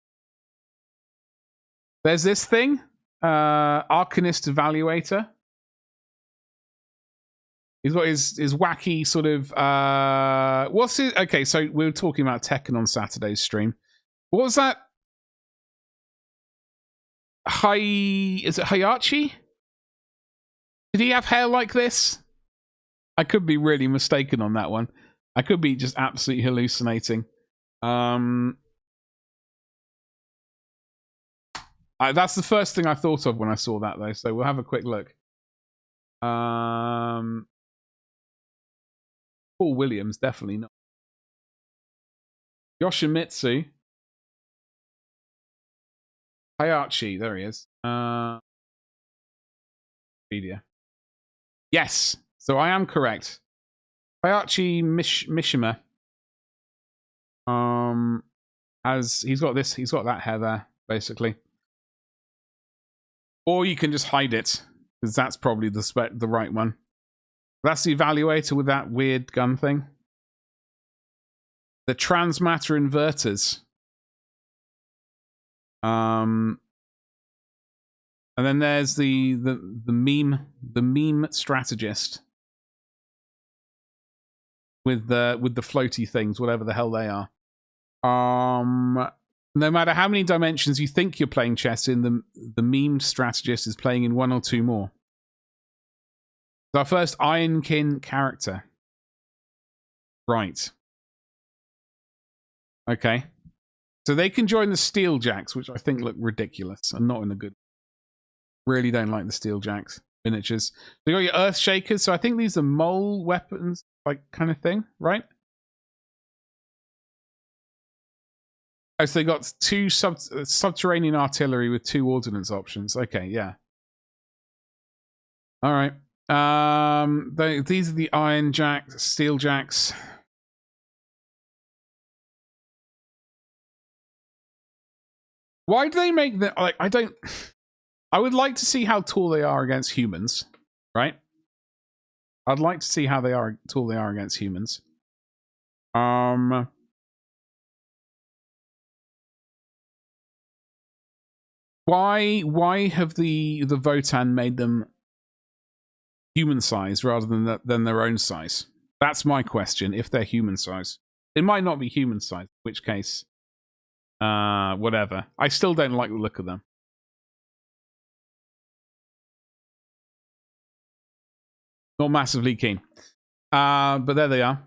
There's this thing. Arcanist Evaluator. He's got his wacky sort of... what's it? Okay, so we were talking about Tekken on Saturday's stream. What was that? Is it Hayachi? Did he have hair like this? I could be really mistaken on that one. I could be just absolutely hallucinating. That's the first thing I thought of when I saw that, though. So we'll have a quick look. Paul Williams, definitely not. Yoshimitsu. Hayachi, there he is. Wikipedia. Yes, so I am correct. Hayachi Mishima. He's got that hair there, basically. Or you can just hide it, because that's probably the right one. That's the evaluator with that weird gun thing. The transmatter inverters. And then there's the meme strategist with the floaty things, whatever the hell they are. No matter how many dimensions you think you're playing chess in, the meme strategist is playing in 1 or 2 more. It's our first Ironkin character. Right. Okay. So they can join the Steeljacks, which I think look ridiculous and not in a good... Really don't like the Steeljacks miniatures. So you got your Earthshakers, so I think these are mole weapons, like kind of thing, right? Oh, so they got 2 subterranean artillery with 2 ordnance options. Okay, yeah. All right. These are the Iron Jacks, Steeljacks. Why do they make the like? I would like to see how tall they are against humans, right? I'd like to see how tall they are against humans. Why have the Votann made them human size rather than their own size? That's my question. If they're human size, it might not be human size. In which case, whatever. I still don't like the look of them. Not massively keen. But there they are.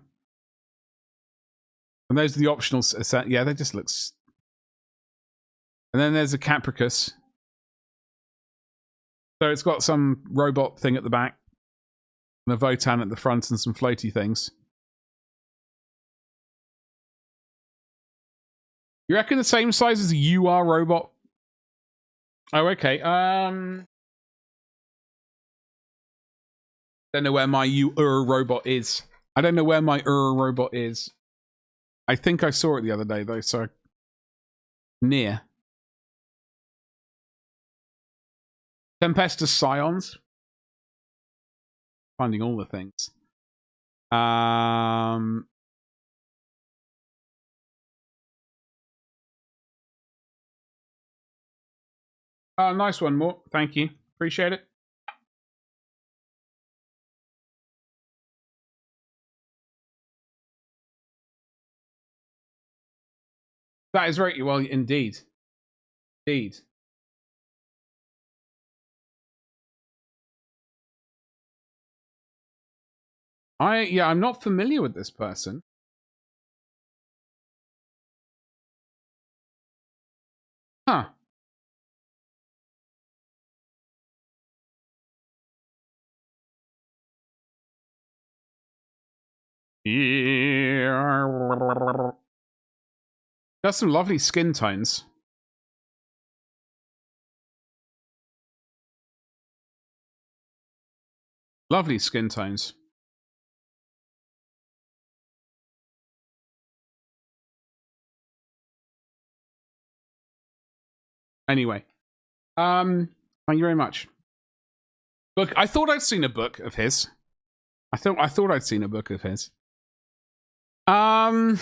And those are the optional set. Yeah, they just look. And then there's a Capricus. So it's got some robot thing at the back. And a Votann at the front and some floaty things. You reckon the same size as a UR robot? Oh, okay. Don't know where my robot is. I don't know where my robot is. I think I saw it the other day, though, so... Near. Tempestus Scions. Finding all the things. Oh, nice one, Mort. Thank you. Appreciate it. That is very well, indeed. Indeed. I'm not familiar with this person. Huh. Yeah. Got some lovely skin tones. Lovely skin tones. Anyway, thank you very much. Look, I thought I'd seen a book of his. I thought I'd seen a book of his. So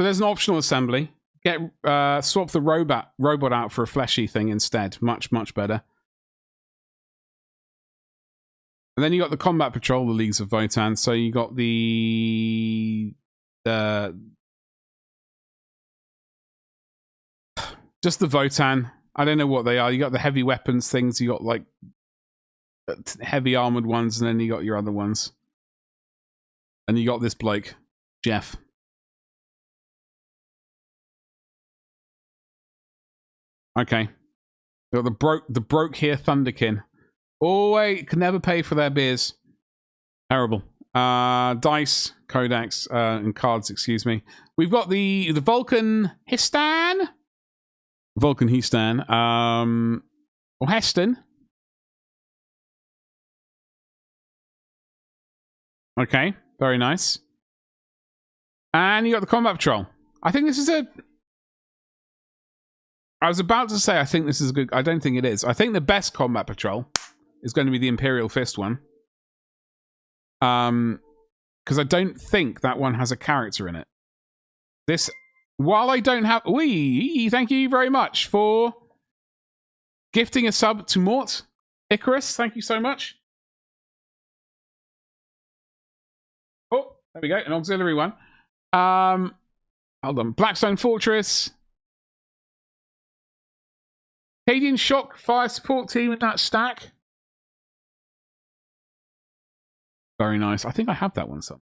there's an optional assembly. Swap the robot out for a fleshy thing instead. Much better. And then you got the Combat Patrol, the Leagues of Votann. So you got just the Votann. I don't know what they are. You got the heavy weapons things. You got like heavy armored ones, and then you got your other ones. And you got this bloke, Jeff. Okay. You got the broke here Thunderkin. Oh wait, can never pay for their beers. Terrible. Dice, Codex, and cards, excuse me. We've got the Vulcan Histan. Vulcan Histan. Or Heston. Okay, very nice. And you got the Combat Patrol. I think this is a... I was about to say I think this is a good... I don't think it is. I think the best Combat Patrol is going to be the Imperial Fist one. Because I don't think that one has a character in it. This... While I don't have... Thank you very much for gifting a sub to Mort. Icarus, thank you so much. Oh, there we go. An auxiliary one. Hold on. Blackstone Fortress. Cadian Shock Fire Support Team in that stack. Very nice. I think I have that one, son.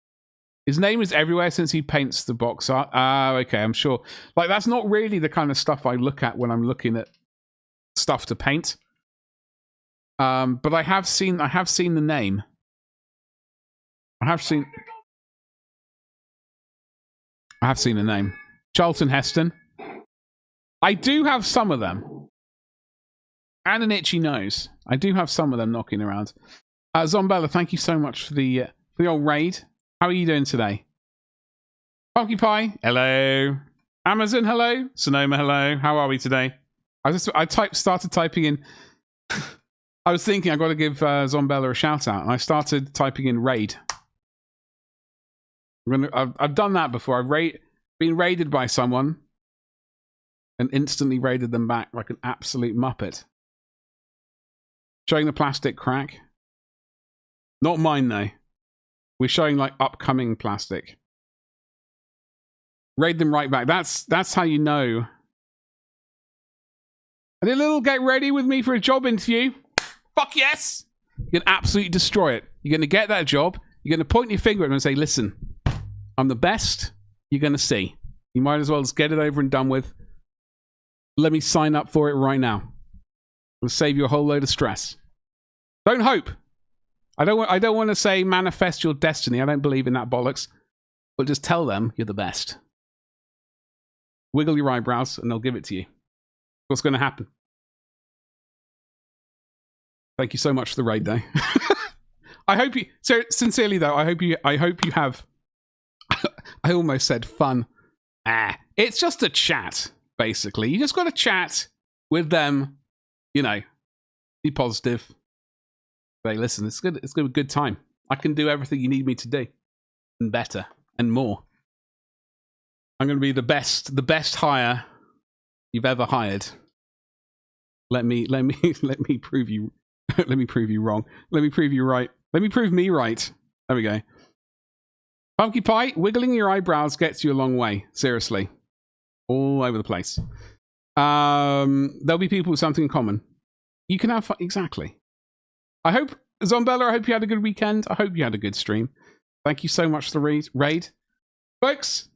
His name is everywhere since he paints the box art. Okay, I'm sure. Like, that's not really the kind of stuff I look at when I'm looking at stuff to paint. But I have seen the name. I have seen the name. Charlton Heston. I do have some of them. And an itchy nose. I do have some of them knocking around. Zombella, thank you so much for the old raid. How are you doing today? Pumpkin Pie, hello. Amazon, hello. Sonoma, hello. How are we today? started typing in. I was thinking I got to give Zombella a shout out, and I started typing in raid. I've done that before. I've been raided by someone and instantly raided them back like an absolute muppet. Showing the plastic crack. Not mine though. We're showing like upcoming plastic. Raid them right back. That's how you know. And a little get ready with me for a job interview. Fuck yes! You're going to absolutely destroy it. You're going to get that job. You're going to point your finger at them and say, listen, I'm the best. You're going to see. You might as well just get it over and done with. Let me sign up for it right now. It'll save you a whole load of stress. Don't hope. I don't want to say manifest your destiny. I don't believe in that bollocks. But just tell them you're the best. Wiggle your eyebrows and they'll give it to you. What's going to happen? Thank you so much for the raid, though. I hope you, so sincerely though, I hope you have. I almost said fun. It's just a chat, basically. You just got to chat with them. You know, be positive. Say, listen, it's good. It's gonna be a good time. I can do everything you need me to do, and better, and more. I'm going to be the best hire you've ever hired. Let me prove you. Let me prove you wrong. Let me prove you right. Let me prove me right. There we go. Pumpkin Pie, wiggling your eyebrows gets you a long way. Seriously. All over the place. There'll be people with something in common. You can have fun. Exactly. I hope, Zombella, I hope you had a good weekend. I hope you had a good stream. Thank you so much for the raid. Folks,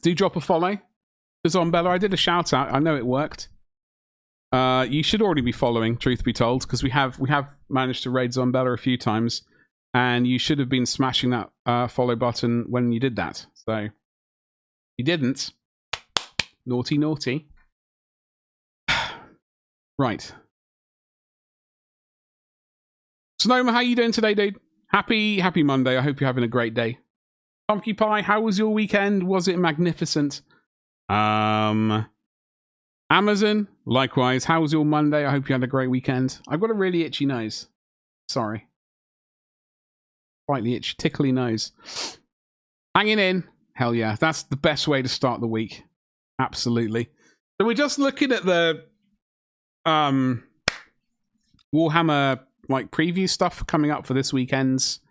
do drop a follow to Zombella. I did a shout out. I know it worked. You should already be following, truth be told, because we have managed to raid Zombella a few times, and you should have been smashing that follow button when you did that. So you didn't. Naughty, naughty. Right. Sonoma, how you doing today, dude? Happy Monday. I hope you're having a great day. Pumpkin Pie, how was your weekend? Was it magnificent? Amazon, likewise. How was your Monday? I hope you had a great weekend. I've got a really itchy nose. Sorry. Slightly itchy, tickly nose. Hanging in. Hell yeah. That's the best way to start the week. Absolutely. So we're just looking at the Warhammer like preview stuff coming up for this weekend's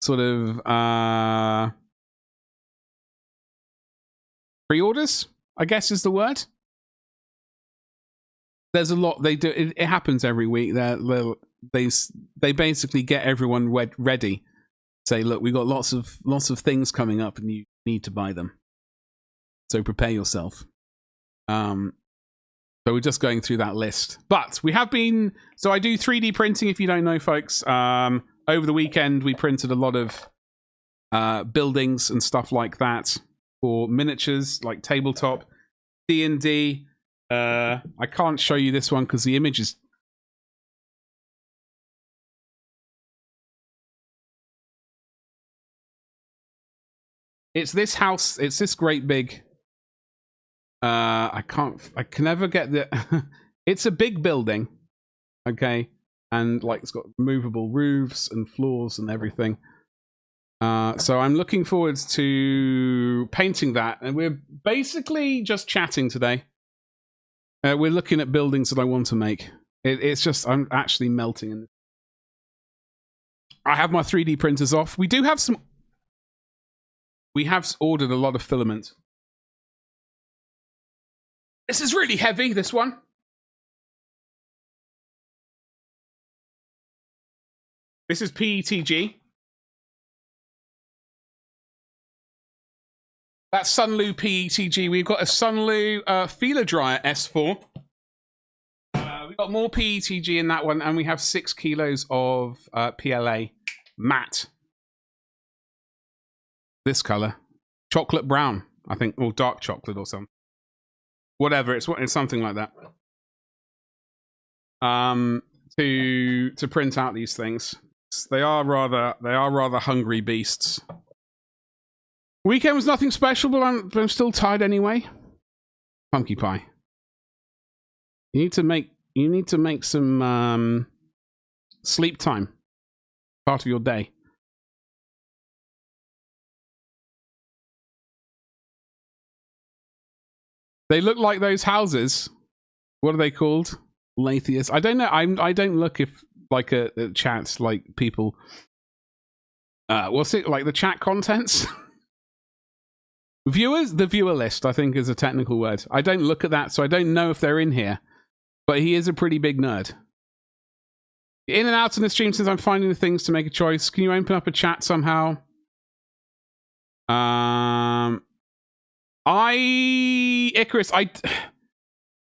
sort of pre-orders, I guess is the word. There's a lot they do. It happens every week. They basically get everyone ready. Say, look, we've got lots of things coming up, and you need to buy them. So prepare yourself. So we're just going through that list. But we have been. So I do 3D printing. If you don't know, folks, over the weekend we printed a lot of buildings and stuff like that for miniatures, like tabletop, D&D. I can't show you this one because the image is... It's this house. It's this great big... I can never get the... It's a big building. Okay. And like it's got movable roofs and floors and everything. So I'm looking forward to painting that. And we're basically just chatting today. We're looking at buildings that I want to make. It's just, I'm actually melting. In I have my 3D printers off. We do have some... We have ordered a lot of filament. This is really heavy, this one. This is PETG. That's Sunlu PETG. We've got a Sunlu feeler dryer S4. We've got more PETG in that one, and we have 6 kilos of PLA matte. This color, chocolate brown, I think, or dark chocolate or something. Whatever, it's something like that. To print out these things, they are rather hungry beasts. Weekend was nothing special, but I'm still tired anyway. Pumpkin Pie. You need to make some sleep time part of your day. They look like those houses. What are they called? Lathius. I don't know. I don't look if like a chat like people. What's it like? The chat contents. Viewers, the viewer list, I think, is a technical word. I don't look at that, so I don't know if they're in here. But he is a pretty big nerd. In and out on the stream since I'm finding the things to make a choice. Can you open up a chat somehow? Icarus, I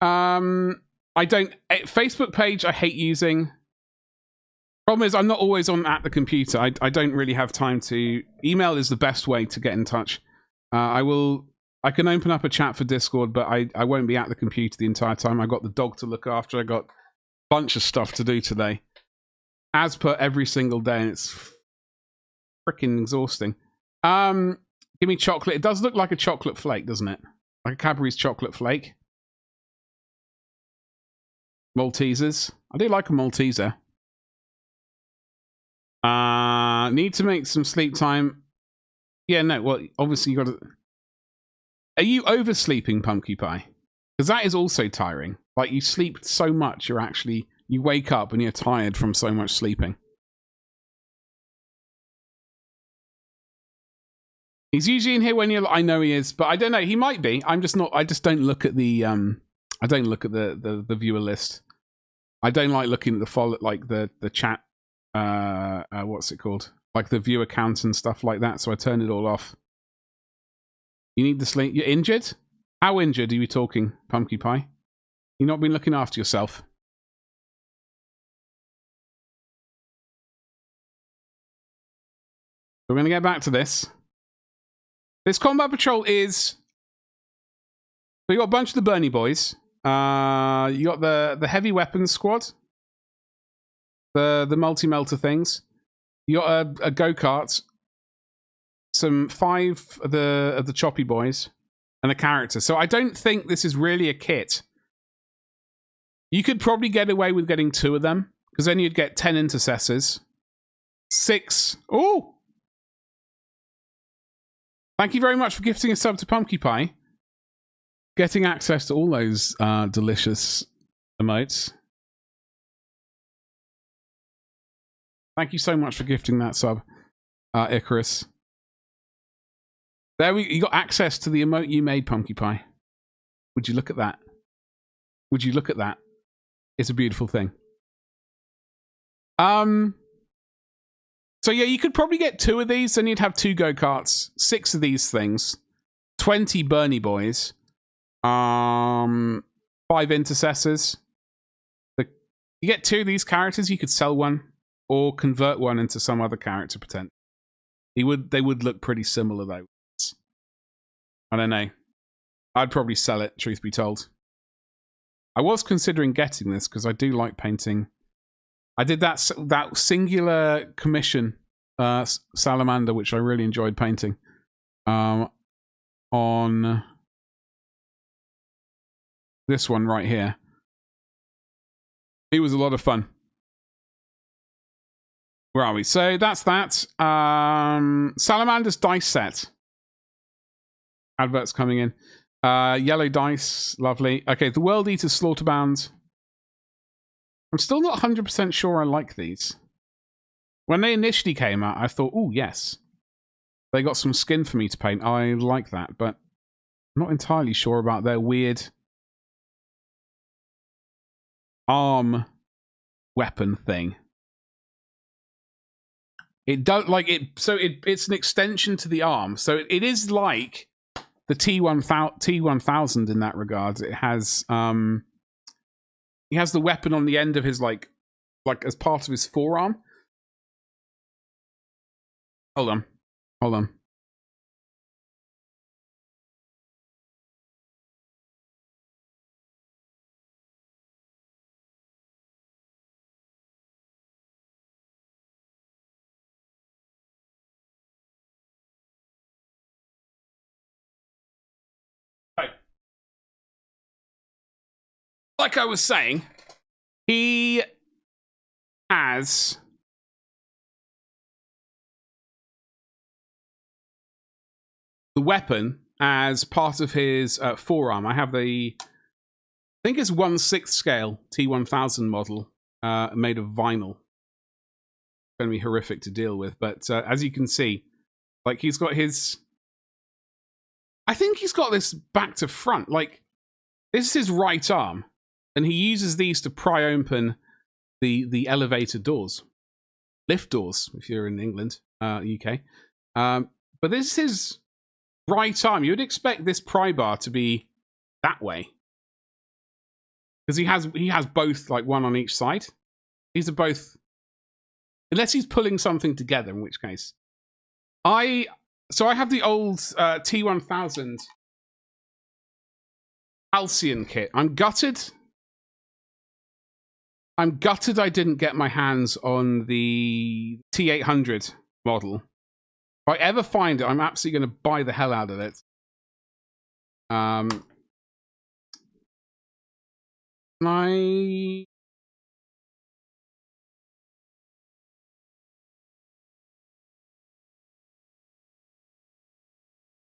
don't. Facebook page, I hate using. Problem is, I'm not always on at the computer. I don't really have time to. Email is the best way to get in touch. I can open up a chat for Discord, but I won't be at the computer the entire time. I got the dog to look after. I got a bunch of stuff to do today, as per every single day, and it's freaking exhausting. Give me chocolate. It does look like a chocolate flake, doesn't it? Like a Cadbury's chocolate flake. Maltesers. I do like a Malteser. Need to make some sleep time. Yeah, no, well, obviously you got to... Are you oversleeping, Pumpkin Pie? Because that is also tiring. Like, you sleep so much, you wake up and you're tired from so much sleeping. He's usually in here when you're... I know he is, but I don't know. He might be. I'm just not... I just don't look at the... I don't look at the viewer list. I don't like looking at the follow... Like, the chat... what's it called? Like, the viewer count and stuff like that, so I turn it all off. You need the sleep... You're injured? How injured are you talking, Pumpkin Pie? You've not been looking after yourself. We're going to get back to this. This combat patrol is... So you got a bunch of the Bernie boys. You got the heavy weapons squad. The multi-melter things. You got a go-kart. Some 5 of the choppy boys. And a character. So I don't think this is really a kit. You could probably get away with getting 2 of them. Because then you'd get 10 intercessors. 6. Oh! Thank you very much for gifting a sub to Pumpkin Pie. Getting access to all those delicious emotes. Thank you so much for gifting that sub, Icarus. You got access to the emote you made, Pumpkin Pie. Would you look at that? Would you look at that? It's a beautiful thing. So yeah, you could probably get 2 of these, then you'd have 2 go-karts, 6 of these things, 20 Bernie boys, 5 intercessors. You get 2 of these characters, you could sell one, or convert one into some other character potentially. They would look pretty similar though. I don't know. I'd probably sell it, truth be told. I was considering getting this because I do like painting. I did that singular commission salamander, which I really enjoyed painting. On this one right here. It was a lot of fun. Where are we? So that's that. Salamander's dice set. Adverts coming in. Yellow dice. Lovely. Okay, the World Eater Slaughterbound. I'm still not 100% sure I like these. When they initially came out, I thought, oh, yes. They got some skin for me to paint. I like that, but I'm not entirely sure about their weird arm weapon thing. It don't like it, so it's an extension to the arm. So it is like the T1000 in that regard. It has he has the weapon on the end of his like as part of his forearm. Hold on. like I was saying, he has the weapon as part of his forearm. I have the, I think it's 1/6 scale T1000 model made of vinyl. Going to be horrific to deal with, but as you can see, like he's got his, I think he's got this back to front. Like this is his right arm, and he uses these to pry open the elevator doors, lift doors if you're in England, UK. But this is his right arm. You would expect this pry bar to be that way, because he has both, like one on each side. These are both, unless he's pulling something together, in which case. So I have the old T1000 Halcyon kit. I'm gutted I didn't get my hands on the T800 model. If I ever find it, I'm absolutely going to buy the hell out of it.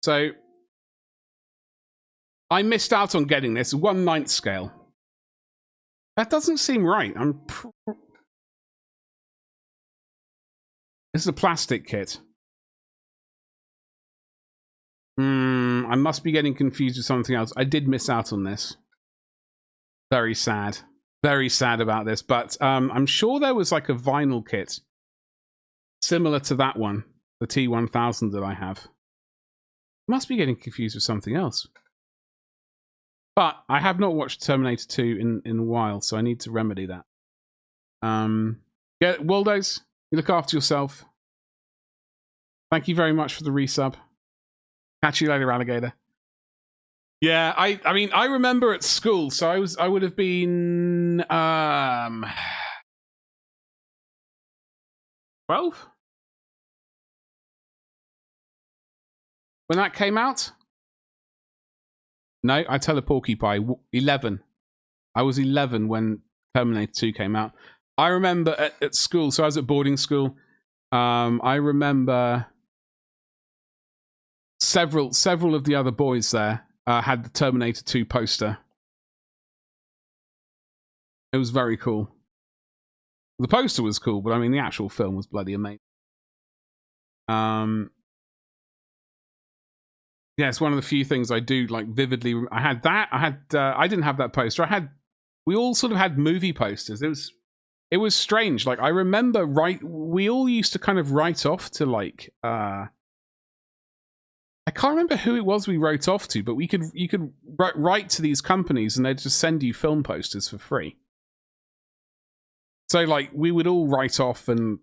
So I missed out on getting this 1/9 scale. That doesn't seem right. This is a plastic kit. I must be getting confused with something else. I did miss out on this. Very sad. Very sad about this. But I'm sure there was like a vinyl kit similar to that one, the T1000 that I have. Must be getting confused with something else. But I have not watched Terminator 2 in a while, so I need to remedy that. Yeah, Waldos, you look after yourself. Thank you very much for the resub. Catch you later, alligator. Yeah, I mean, I remember at school, so I would have been 12 when that came out. No, I tell a porcupie. 11. I was 11 when Terminator 2 came out. I remember at school, so I was at boarding school. I remember several of the other boys there had the Terminator 2 poster. It was very cool. The poster was cool, but I mean the actual film was bloody amazing. Yeah, it's one of the few things I do like vividly. I had that. I didn't have that poster. We all sort of had movie posters. It was strange. Like I remember, we all used to kind of write off to like. I can't remember who it was we wrote off to, but you could write to these companies and they'd just send you film posters for free. So like we would all write off, and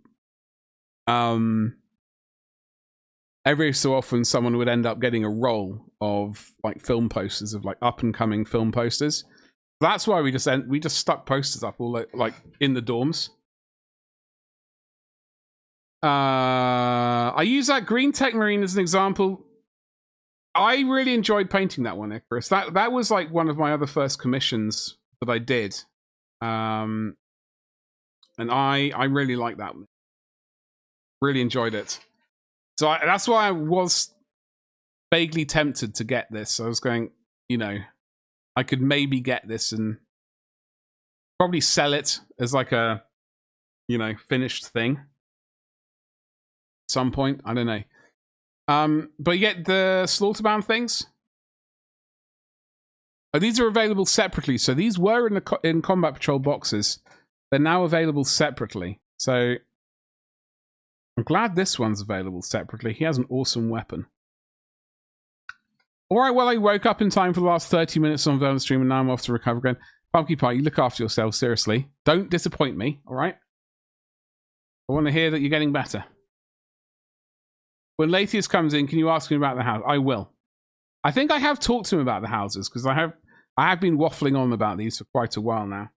every so often someone would end up getting a roll of like film posters of like up and coming film posters. That's why we just stuck posters up all like in the dorms. I use that Green Tech Marine as an example. I really enjoyed painting that one, Icarus. That was like one of my other first commissions that I did. And I really liked that one. Really enjoyed it. So that's why I was vaguely tempted to get this. I was going, you know, I could maybe get this and probably sell it as like a, you know, finished thing at some point. I don't know. But yet the Slaughterbound things, these are available separately. So these were in Combat Patrol boxes. They're now available separately. So I'm glad this one's available separately. He has an awesome weapon. All right, well, I woke up in time for the last 30 minutes on Vermin Stream, and now I'm off to recover again. Pumpkin Pie, you look after yourself, seriously. Don't disappoint me, all right? I want to hear that you're getting better. When Latius comes in, can you ask him about the house? I will. I think I have talked to him about the houses, because I have been waffling on about these for quite a while now.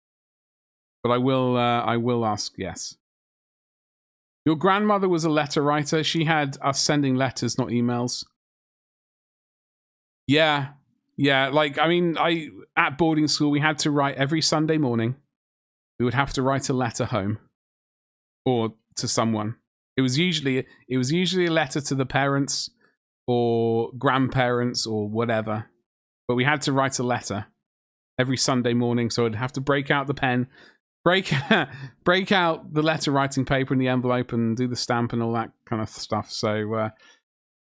But I will ask, yes. Your grandmother was a letter writer. She had us sending letters, not emails. Yeah. Yeah, like, I mean, at boarding school, we had to write every Sunday morning. We would have to write a letter home or to someone. It was usually a letter to the parents or grandparents or whatever. But we had to write a letter every Sunday morning, so I'd have to break out the pen, break out the letter writing paper in the envelope and do the stamp and all that kind of stuff. So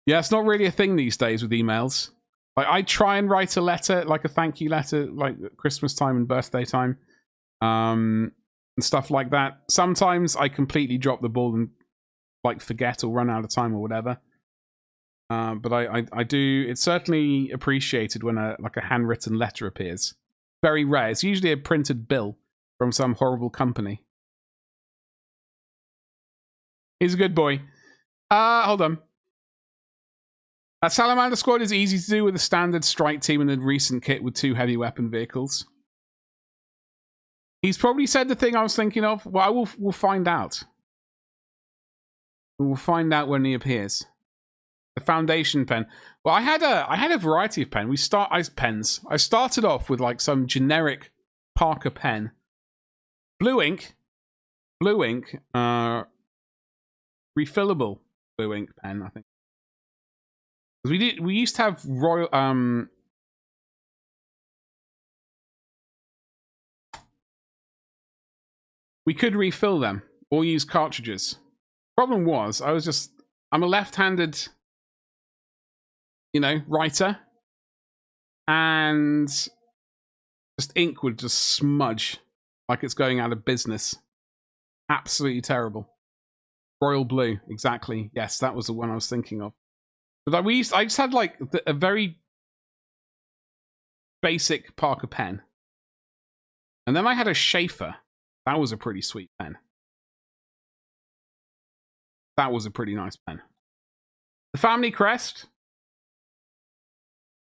yeah, it's not really a thing these days with emails. Like, I try and write a letter, like a thank you letter, like at Christmas time and birthday time, and stuff like that. Sometimes I completely drop the ball and like forget or run out of time or whatever. But I do. It's certainly appreciated when a handwritten letter appears. Very rare. It's usually a printed bill from some horrible company. He's a good boy. Hold on. Salamander Squad is easy to do with a standard strike team and a recent kit with 2 heavy weapon vehicles. He's probably said the thing I was thinking of. Well, we'll find out. We'll find out when he appears. The foundation pen. Well, I had a variety of pens. I started off with like some generic Parker pen. Blue ink, refillable blue ink pen, I think. We used to have royal we could refill them or use cartridges. Problem was, I'm a left-handed, writer, and just ink would just smudge like it's going out of business. Absolutely terrible. Royal blue, exactly. Yes, that was the one I was thinking of. But I just had like a very basic Parker pen. And then I had a Schaefer. That was a pretty sweet pen. That was a pretty nice pen. The family crest.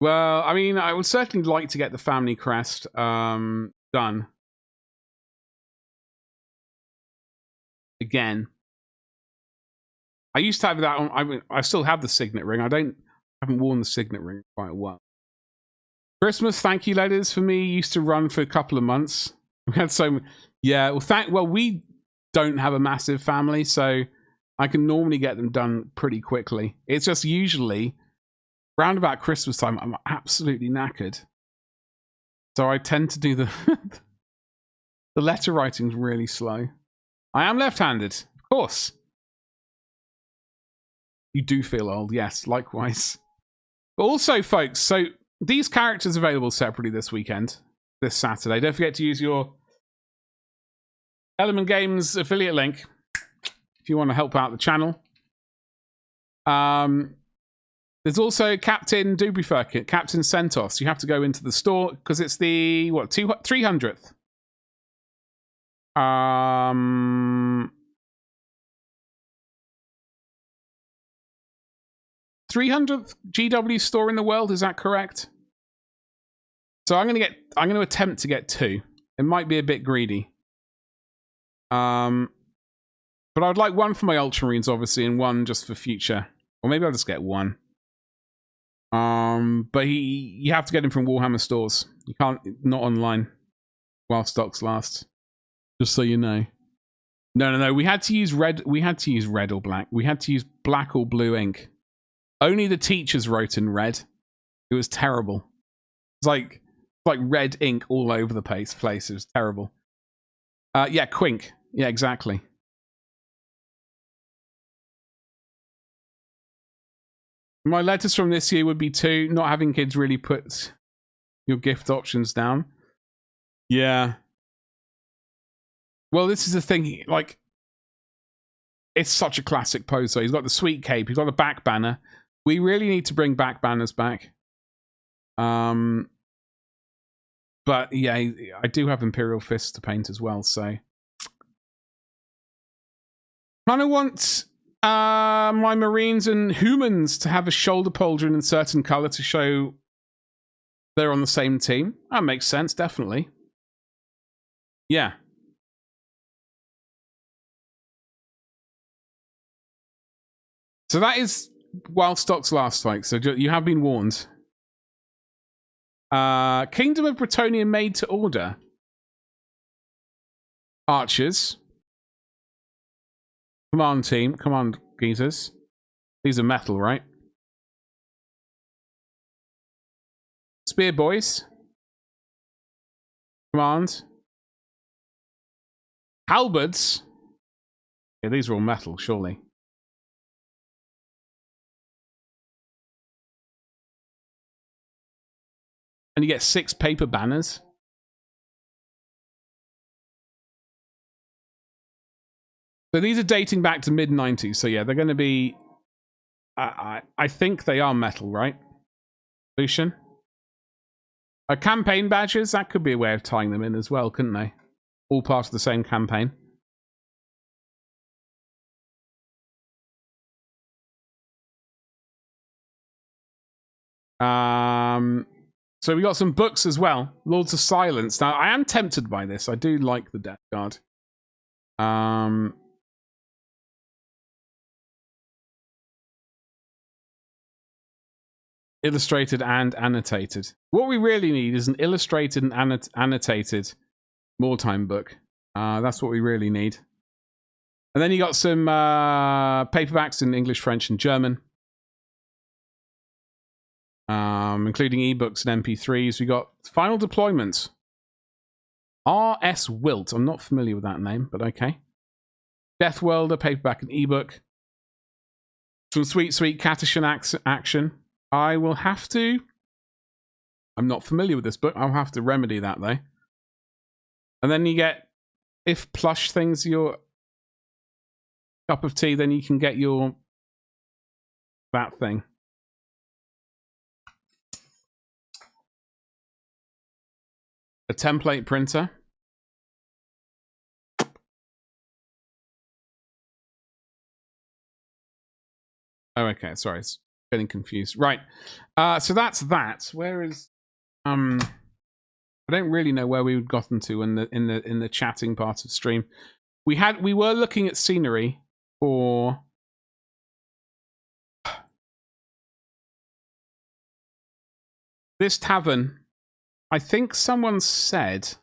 Well, I mean, I would certainly like to get the family crest done. Again. I used to have that on. I still have the signet ring. I haven't worn the signet ring in quite a while. Christmas thank you letters for me used to run for a couple of months. We had so many. Yeah, well, we don't have a massive family, so I can normally get them done pretty quickly. It's just usually round about Christmas time, I'm absolutely knackered. So I tend to do the letter writing's really slow. I am left-handed, of course. You do feel old, yes, likewise. But also, folks, so these characters are available separately this weekend, this Saturday. Don't forget to use your Element Games affiliate link if you want to help out the channel. There's also Captain Dubrifer kit, Captain Centos. You have to go into the store because it's the 300th. 300th GW store in the world, is that correct? So I'm going to attempt to get 2. It might be a bit greedy. But I'd like 1 for my Ultramarines, obviously, and 1 just for future. Or maybe I'll just get 1. But you have to get him from Warhammer stores. You can't, not online, while stocks last. Just so you know. No. We had to use red. We had to use red or black. We had to use black or blue ink. Only the teachers wrote in red. It was terrible. It's like red ink all over the place. It was terrible. Yeah, Quink. Yeah, exactly. My letters from this year would be 2. Not having kids really puts your gift options down. Yeah. Well, this is the thing. Like, it's such a classic pose. So he's got the sweet cape. He's got the back banner. We really need to bring back banners back. But yeah, I do have Imperial Fists to paint as well. So kind of want my Marines and humans to have a shoulder pauldron in a certain color to show they're on the same team. That makes sense, definitely. Yeah. So that is while stocks last, like, so you have been warned. Kingdom of Bretonnia made to order. Archers. Command team. Come on, geezers. These are metal, right? Spear boys. Command. Halberds. Yeah, these are all metal, surely. And you get 6 paper banners. So these are dating back to mid-90s. So yeah, they're going to be... I think they are metal, right? Lucian? Campaign badges, that could be a way of tying them in as well, couldn't they? All part of the same campaign. So we got some books as well. Lords of Silence. Now, I am tempted by this. I do like the Death Guard. Illustrated and annotated. What we really need is an illustrated and annotated wartime book. That's what we really need. And then you got some paperbacks in English, French, and German. Including ebooks and MP3s. We got Final Deployment. R.S. Wilt. I'm not familiar with that name, but okay. Death Welder, paperback and ebook. Some sweet, sweet Catachan action. I will have to... I'm not familiar with this book. I'll have to remedy that, though. And then you get... If plush things your cup of tea, then you can get your... that thing. A template printer. Oh, okay. Sorry, it's getting confused. Right. So that's that. Where is I don't really know where we've gotten to in the chatting part of stream. We were looking at scenery for this tavern. I think someone said...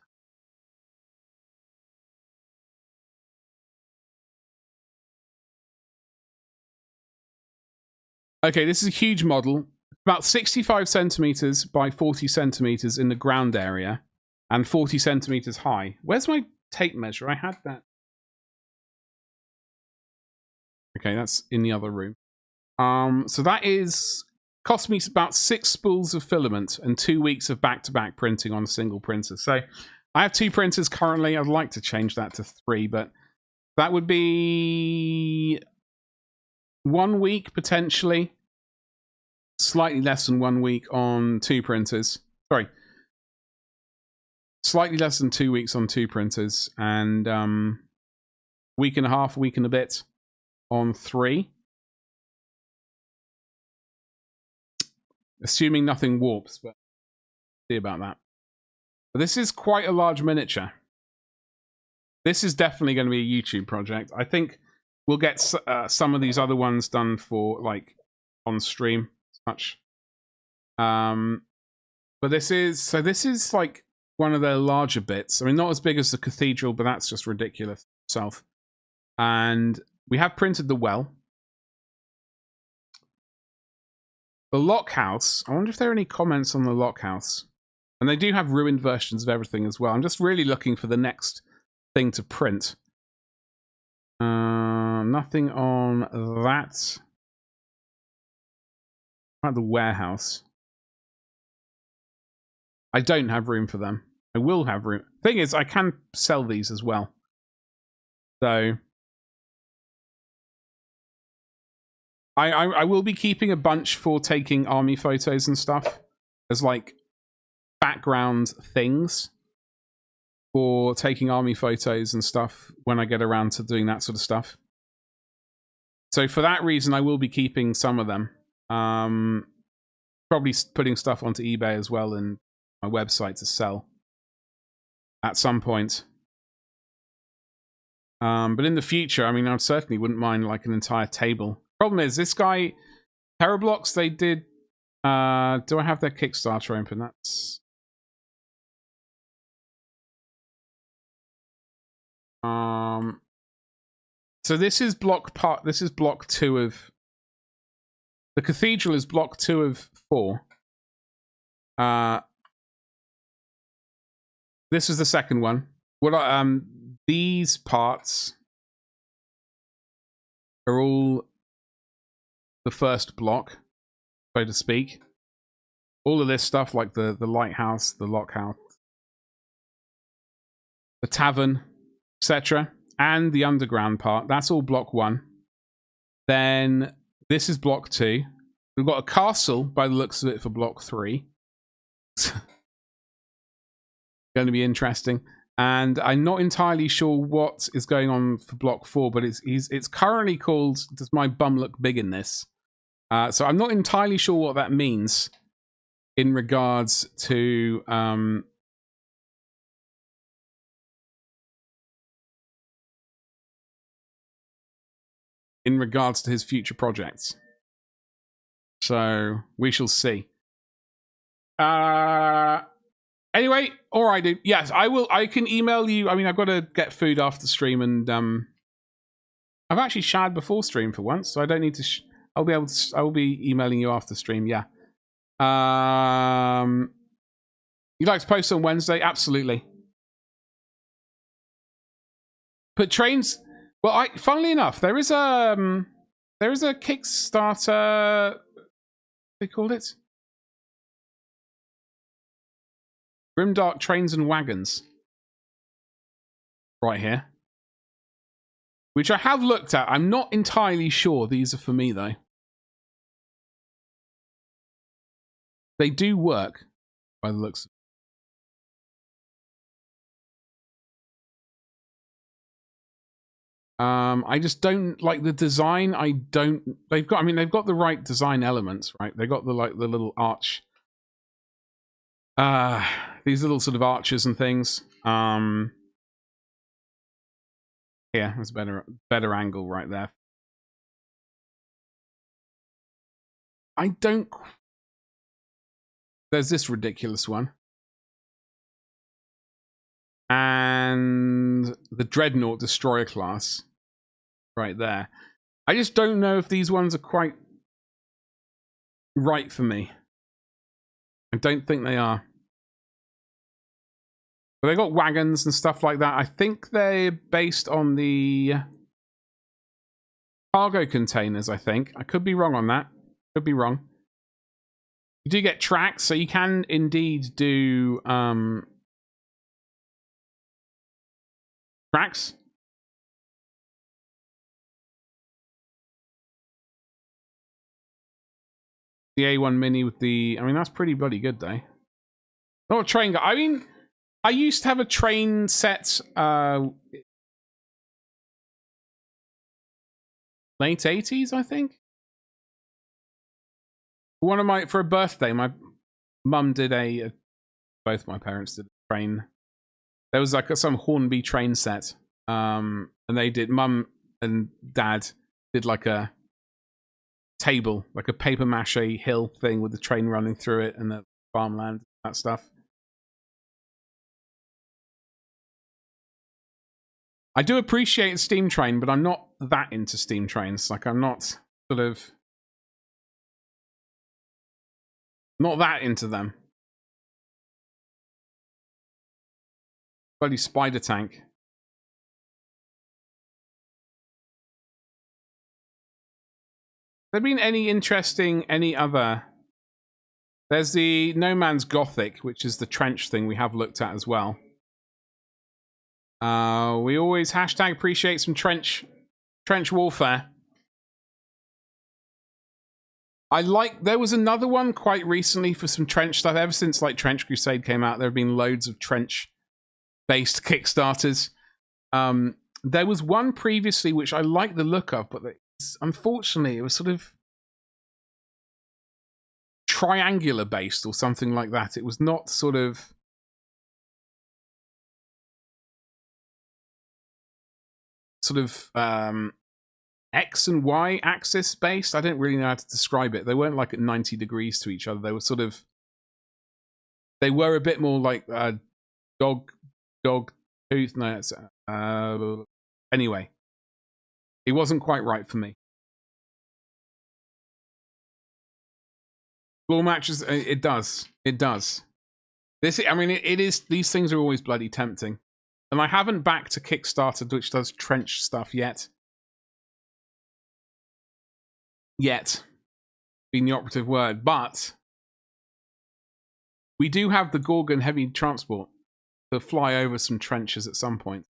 Okay, this is a huge model. About 65 centimeters by 40 centimeters in the ground area and 40 centimeters high. Where's my tape measure? I had that. Okay, that's in the other room. So that is... cost me about 6 spools of filament and 2 weeks of back-to-back printing on a single printer. So I have 2 printers currently. I'd like to change that to 3, but that would be 1 week potentially. Slightly less than 1 week on 2 printers. Sorry. Slightly less than 2 weeks on 2 printers. And week and a half, week and a bit on 3. Assuming nothing warps, but see about that. But this is quite a large miniature. This is definitely going to be a YouTube project. I think we'll get some of these other ones done for, like, on stream. Much. But this is like one of their larger bits. I mean, not as big as the cathedral, but that's just ridiculous itself. And we have printed the well. The lock house. I wonder if there are any comments on the lock house. And they do have ruined versions of everything as well. I'm just really looking for the next thing to print. Nothing on that. At the warehouse. I don't have room for them. I will have room. Thing is, I can sell these as well. So I will be keeping a bunch for taking army photos and stuff as like background things for taking army photos and stuff when I get around to doing that sort of stuff. So for that reason, I will be keeping some of them. Probably putting stuff onto eBay as well and my website to sell at some point. But in the future, I mean, I certainly wouldn't mind like an entire table. Problem is, this guy, TERRABLOKS, they did... do I have their Kickstarter open? That's... So this is block 2 of the cathedral is block 2 of 4. This is the second one. These parts are all the first block, so to speak. All of this stuff, like the lighthouse, the lockhouse, the tavern, etc., and the underground part, that's all block 1. Then this is block 2. We've got a castle, by the looks of it, for block 3. Going to be interesting. And I'm not entirely sure what is going on for block 4, but it's currently called, does my bum look big in this? So I'm not entirely sure what that means in regards to his future projects. So we shall see. Anyway, all right, dude. Yes, I will. I can email you. I mean, I've got to get food after stream, and I've actually showered before stream for once, so I don't need to. I'll be able to. I will be emailing you after stream. Yeah. You'd like to post on Wednesday? Absolutely. But trains. Well, funnily enough, there is a Kickstarter. What they called it? Grimdark Trains and Wagons. Right here. Which I have looked at. I'm not entirely sure these are for me, though. They do work, by the looks of it. I just don't like the design. They've got the right design elements, right? They got the little arch. These little sort of arches and things. Yeah, there's a better angle right there. There's this ridiculous one. And the Dreadnought Destroyer class. Right there. I just don't know if these ones are quite right for me. I don't think they are. But they got wagons and stuff like that. I think they're based on the cargo containers, I think. I could be wrong on that. Could be wrong. You do get tracks, so you can indeed do tracks. The A1 Mini with the... I mean, that's pretty bloody good, though. Not a train guy. I mean, I used to have a train set... late 80s, I think? For a birthday, my mum did both my parents did a train. There was like some Hornby train set. And they did... Mum and Dad did like a table, like a paper mache hill thing with the train running through it and the farmland, that stuff. I do appreciate steam train, but I'm not that into steam trains. Like, I'm not sort of not that into them. Bloody spider tank. There been any other? There's the No Man's Gothic, which is the trench thing we have looked at as well. We always appreciate some trench warfare. There was another one quite recently for some trench stuff. Ever since like Trench Crusade came out, there have been loads of trench-based Kickstarters. There was one previously which I liked the look of, but unfortunately, it was sort of triangular based or something like that. It was not sort of X and Y axis based. I don't really know how to describe it. They weren't like at 90 degrees to each other. They were they were a bit more like dog tooth. No, it's Anyway, it wasn't quite right for me. Floor matches, it does. It does. I mean, it is. These things are always bloody tempting. And I haven't backed a Kickstarter which does trench stuff yet. Yet. Being the operative word. But we do have the Gorgon heavy transport to fly over some trenches at some point.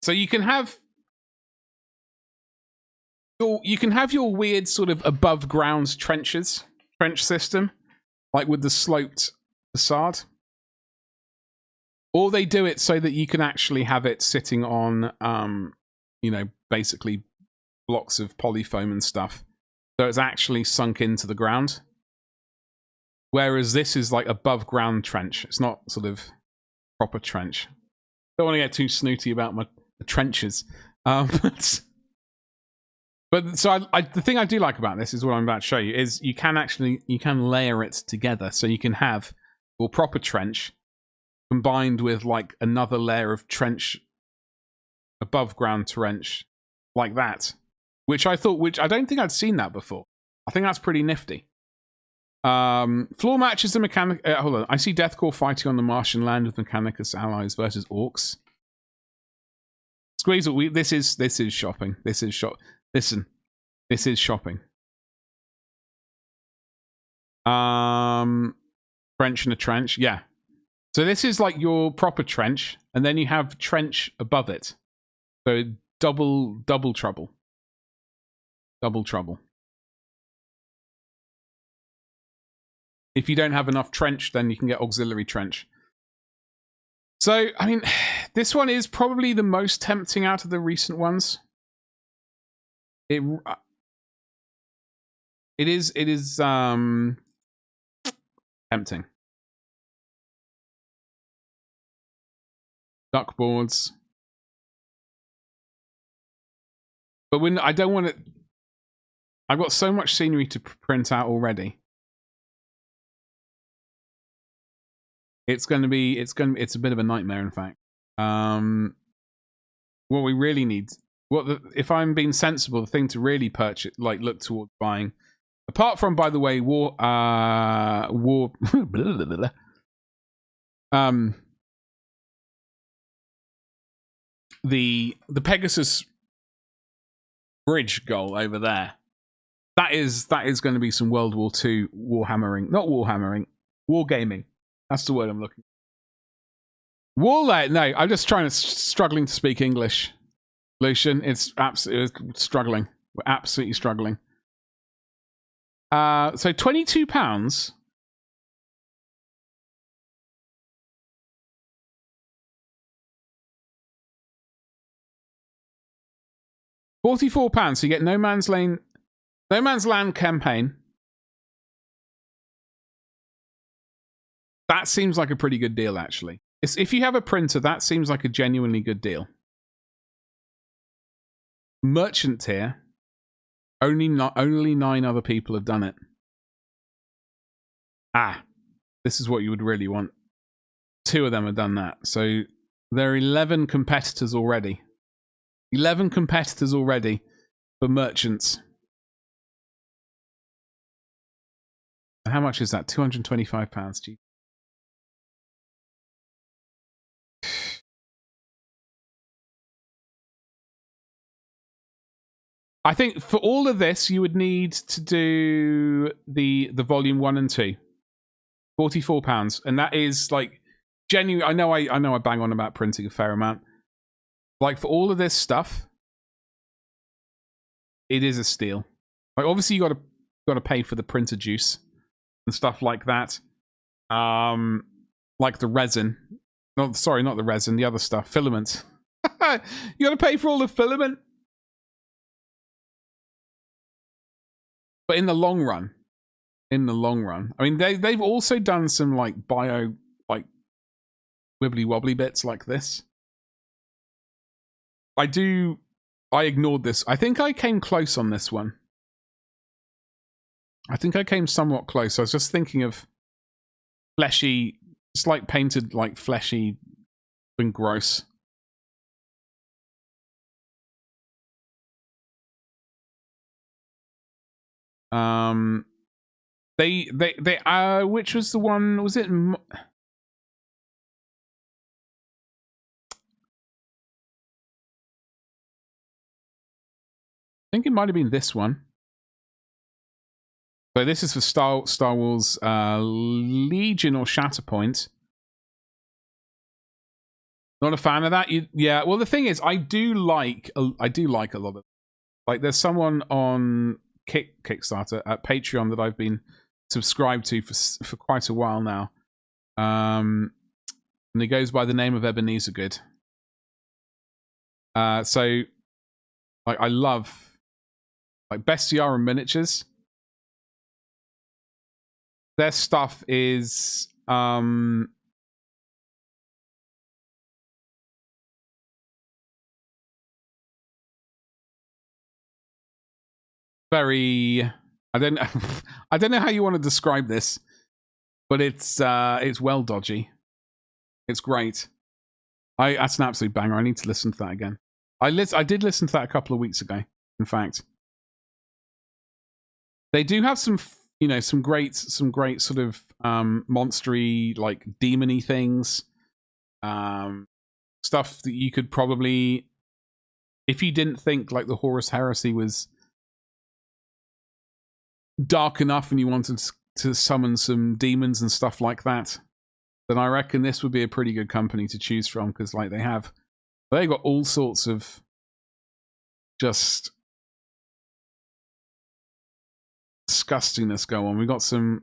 So you can have your weird sort of above ground trench system, like with the sloped facade. Or they do it so that you can actually have it sitting on, basically blocks of polyfoam and stuff. So it's actually sunk into the ground. Whereas this is like above ground trench. It's not sort of proper trench. Don't want to get too snooty about my trenches. But so the thing I do like about this is what I'm about to show you is you can layer it together. So you can have your proper trench combined with like another layer of trench, above ground trench, like that, which I don't think I'd seen that before. I think that's pretty nifty. Floor matches the mechanic. Hold on, I see Deathcore fighting on the Martian land with Mechanicus allies versus orcs. Squeeze, this is shopping. This is shop. Listen, this is shopping. Trench and a trench, yeah. So this is like your proper trench, and then you have trench above it. So double trouble. Double trouble. If you don't have enough trench, then you can get auxiliary trench. So, I mean, this one is probably the most tempting out of the recent ones. It is tempting. Duckboards. But when I don't want it, I've got so much scenery to print out already. It's a bit of a nightmare, in fact. What we really need, if I'm being sensible, the thing to really purchase, like look towards buying, apart from, by the way, the Pegasus bridge goal over there. That is going to be some World War II warhammering, not warhammering, wargaming. That's the word I'm looking for. No, I'm just struggling to speak English. Lucian, it's absolutely struggling. We're absolutely struggling. So £22. £44. So you get No Man's Land campaign. That seems like a pretty good deal, actually. If you have a printer, that seems like a genuinely good deal. Merchant tier. Only 9 other people have done it. This is what you would really want. 2 of them have done that. So there are 11 competitors already. 11 competitors already for merchants. How much is that? £225. Gee. I think for all of this, you would need to do the volume 1 and 2. £44, and that is like genuine. I know I bang on about printing a fair amount. Like for all of this stuff, it is a steal. Like obviously you got to pay for the printer juice and stuff like that. Like the resin. No, sorry, not the resin. The other stuff, filament. You got to pay for all the filament. But in the long run, I mean, they've also done some like wibbly wobbly bits like this. I ignored this. I think I came close on this one. I think I came somewhat close. I was just thinking of fleshy. It's like painted like fleshy and gross. They which was the one? Was it? I think it might have been this one. So this is for Star Wars Legion or Shatterpoint. Not a fan of that. Yeah. Well, the thing is, I do like a lot of. Like, there's someone on Kickstarter at Patreon that I've been subscribed to for quite a while now, and he goes by the name of Ebenezer Good. So, like, I love like Bestiarum Miniatures. Their stuff is very. I don't know how you want to describe this, but it's well dodgy. It's great. That's an absolute banger. I need to listen to that again. I did listen to that a couple of weeks ago. In fact, they do have some, you know, some great sort of monstery, like demony things, stuff that you could probably, if you didn't think like the Horus Heresy was dark enough and you wanted to summon some demons and stuff like that, then I reckon this would be a pretty good company to choose from, because like they got all sorts of just disgustingness go on. We got some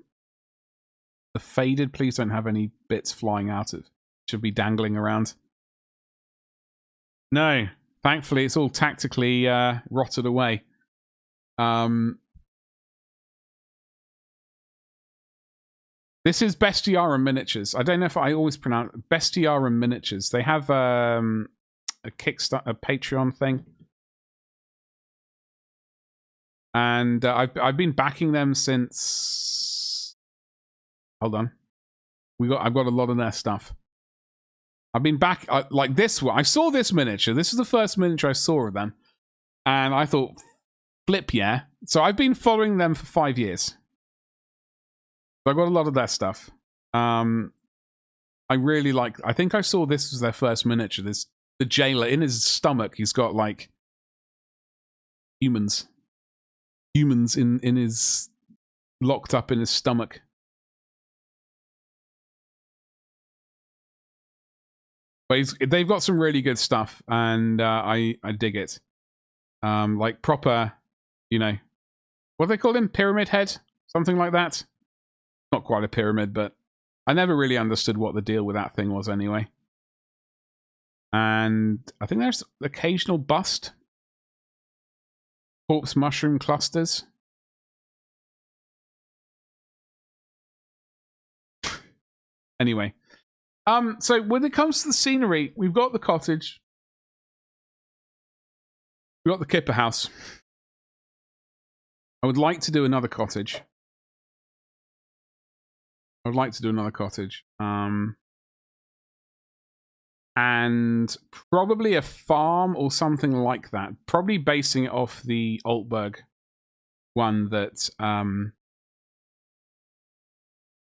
the faded. Please don't have any bits flying out of. Should be dangling around. No, thankfully it's all tactically rotted away. This is Bestiarum Miniatures. I don't know if I always pronounce Bestiarum Miniatures. They have a Kickstarter, a Patreon thing, and I've been backing them since. Hold on, I've got a lot of their stuff. I've been back like this one. I saw this miniature. This is the first miniature I saw of them, and I thought, flip yeah. So I've been following them for 5 years. So I got a lot of their stuff. I really like. I think I saw this was their first miniature. The jailer in his stomach. He's got like humans in his locked up in his stomach. But they've got some really good stuff, and I dig it. Like proper, you know, what do they call him? Pyramid head, something like that. Not quite a pyramid, but I never really understood what the deal with that thing was anyway. And I think there's occasional bust. Corpse mushroom clusters. Anyway. So when it comes to the scenery, we've got the cottage. We've got the Kipper house. I would like to do another cottage. And probably a farm or something like that. Probably basing it off the Altberg one that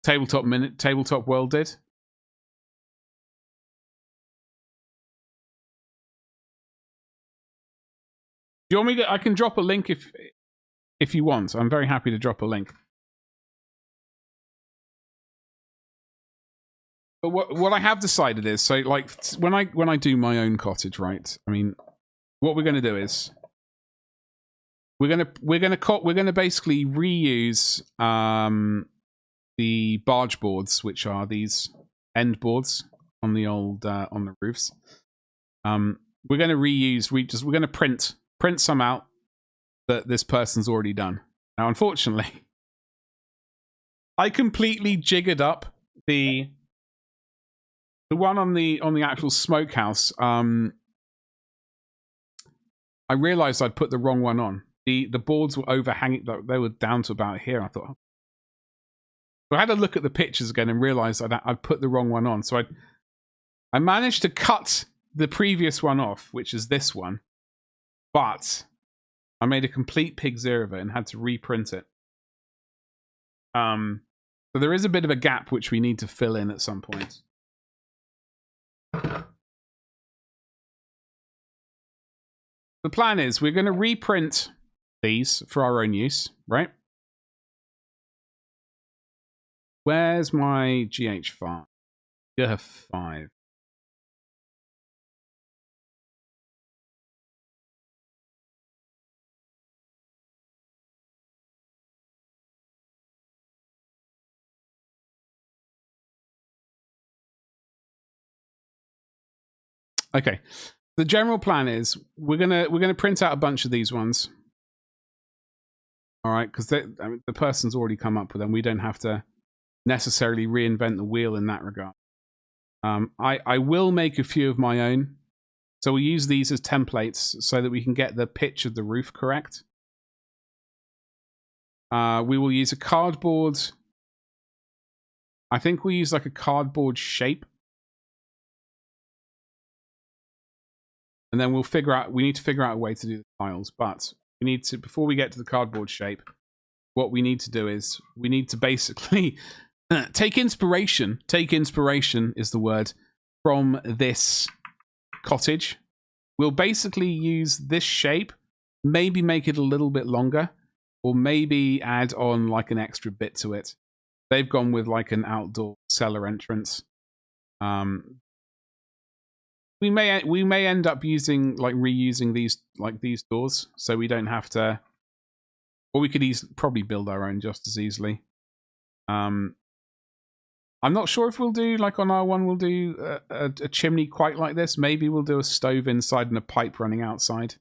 Tabletop World did. Do you want me to? I can drop a link if you want. I'm very happy to drop a link. But what I have decided is, so like when I do my own cottage, right? I mean, what we're going to do is we're going to basically reuse the barge boards, which are these end boards on the old on the roofs. We're going to reuse. We're going to print some out that this person's already done. Now, unfortunately, I completely jiggered up the one on the actual smokehouse. I realized I'd put the wrong one on. The boards were overhanging. They were down to about here. I thought, I had to look at the pictures again and realised I'd put the wrong one on. So I managed to cut the previous one off, which is this one. But I made a complete pig's ear of it and had to reprint it. So there is a bit of a gap which we need to fill in at some point. The plan is we're going to reprint these for our own use, right? Where's my GH file? GH5. Okay. The general plan is we're gonna print out a bunch of these ones. All right, because I mean, the person's already come up with them. We don't have to necessarily reinvent the wheel in that regard. I will make a few of my own. So we'll use these as templates so that we can get the pitch of the roof correct. We will use a cardboard. I think we'll use like a cardboard shape. And then we'll figure out, we need to figure out a way to do the tiles. But we need to, before we get to the cardboard shape, what we need to do is we need to basically take inspiration. Take inspiration is the word from this cottage. We'll basically use this shape, maybe make it a little bit longer, or maybe add on like an extra bit to it. They've gone with like an outdoor cellar entrance. We may end up using like reusing these doors, so we don't have to, or we could probably build our own just as easily. I'm not sure if we'll do like on our one we'll do a chimney quite like this. Maybe we'll do a stove inside and a pipe running outside.